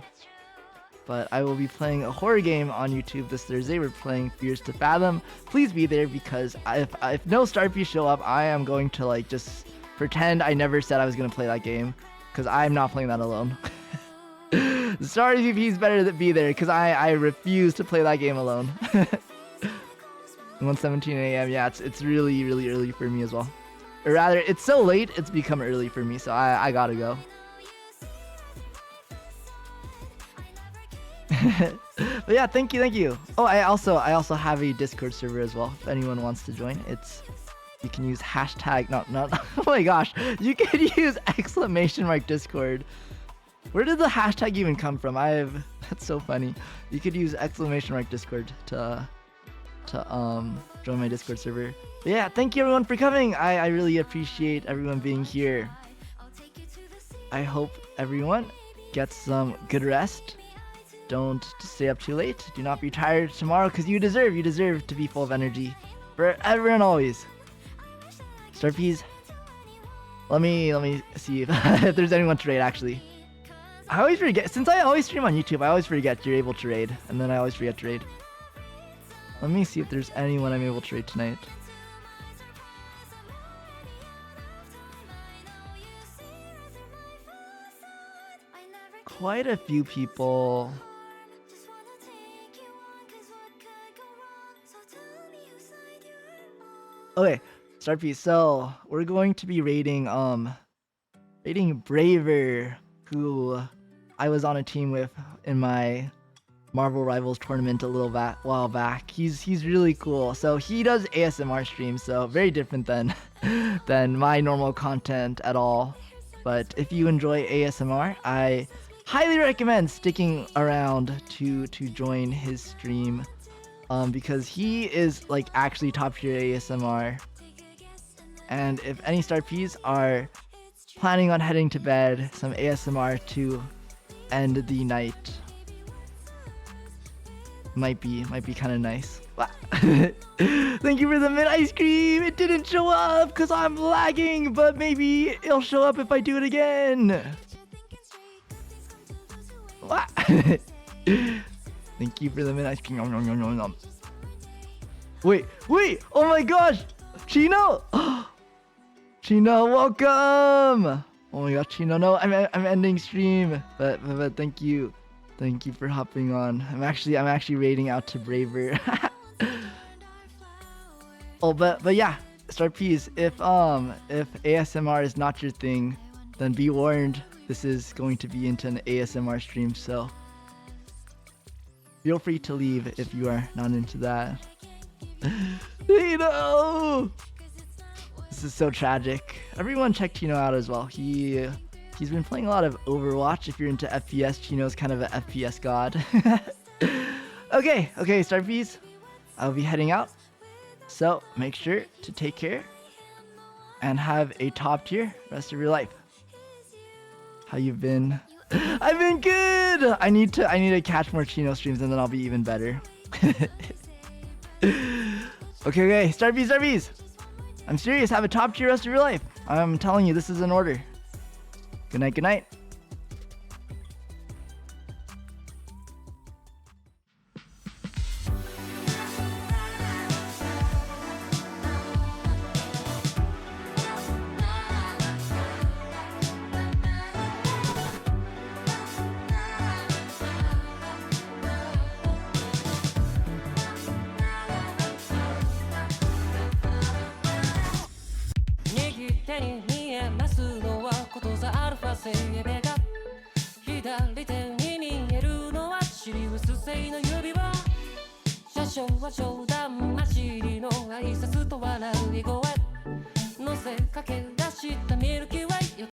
But I will be playing a horror game on YouTube this Thursday. We're playing Fears to Fathom. Please be there, because if no Starpies show up, I am going to like just pretend I never said I was gonna play that game, because I'm not playing that alone. Star PvP better to be there because I refuse to play that game alone. 1:17 a.m. Yeah, it's really early for me as well. Or rather, it's so late it's become early for me, so I gotta go. But yeah, thank you. Oh, I also have a Discord server as well. If anyone wants to join, you can use hashtag not oh my gosh, you can use !Discord. Where did the hashtag even come from? That's so funny. You could use !Discord to join my Discord server. But yeah, thank you everyone for coming. I really appreciate everyone being here. I hope everyone gets some good rest. Don't stay up too late. Do not be tired tomorrow because you deserve to be full of energy forever and always. Starpies, let me see if there's anyone to raid actually. I always forget, since I always stream on YouTube, I always forget you're able to raid, and then I always forget to raid. Let me see if there's anyone I'm able to raid tonight. Quite a few people. Okay, Starpiece, so we're going to be raiding Braver, who I was on a team with in my Marvel Rivals tournament a little while back. He's really cool. So he does ASMR streams, so very different than my normal content at all. But if you enjoy ASMR, I highly recommend sticking around to join his stream, because he is like actually top tier ASMR. And if any Starpies are planning on heading to bed, some ASMR to end the night might be kind of nice. Thank you for the mint ice cream. It didn't show up because I'm lagging, but maybe it'll show up if I do it again. Thank you for the mint ice cream. Nom, nom, nom, nom, nom. Wait, oh my gosh, Chino. Chino, welcome. Oh my gosh, Chino, no, I'm ending stream, but thank you for hopping on. I'm actually raiding out to Braver. Oh, but yeah, Starpies, if ASMR is not your thing, then be warned, this is going to be into an ASMR stream, so feel free to leave if you are not into that. Tino! This is so tragic. Everyone check Tino out as well. He's been playing a lot of Overwatch. If you're into FPS, Chino's kind of an FPS god. Okay, Starpies, I'll be heading out. So make sure to take care and have a top tier rest of your life. How you been? I've been good. I need to catch more Chino streams and then I'll be even better. Okay, Starpies. I'm serious. Have a top tier rest of your life. I'm telling you, this is in order. Good night. Middle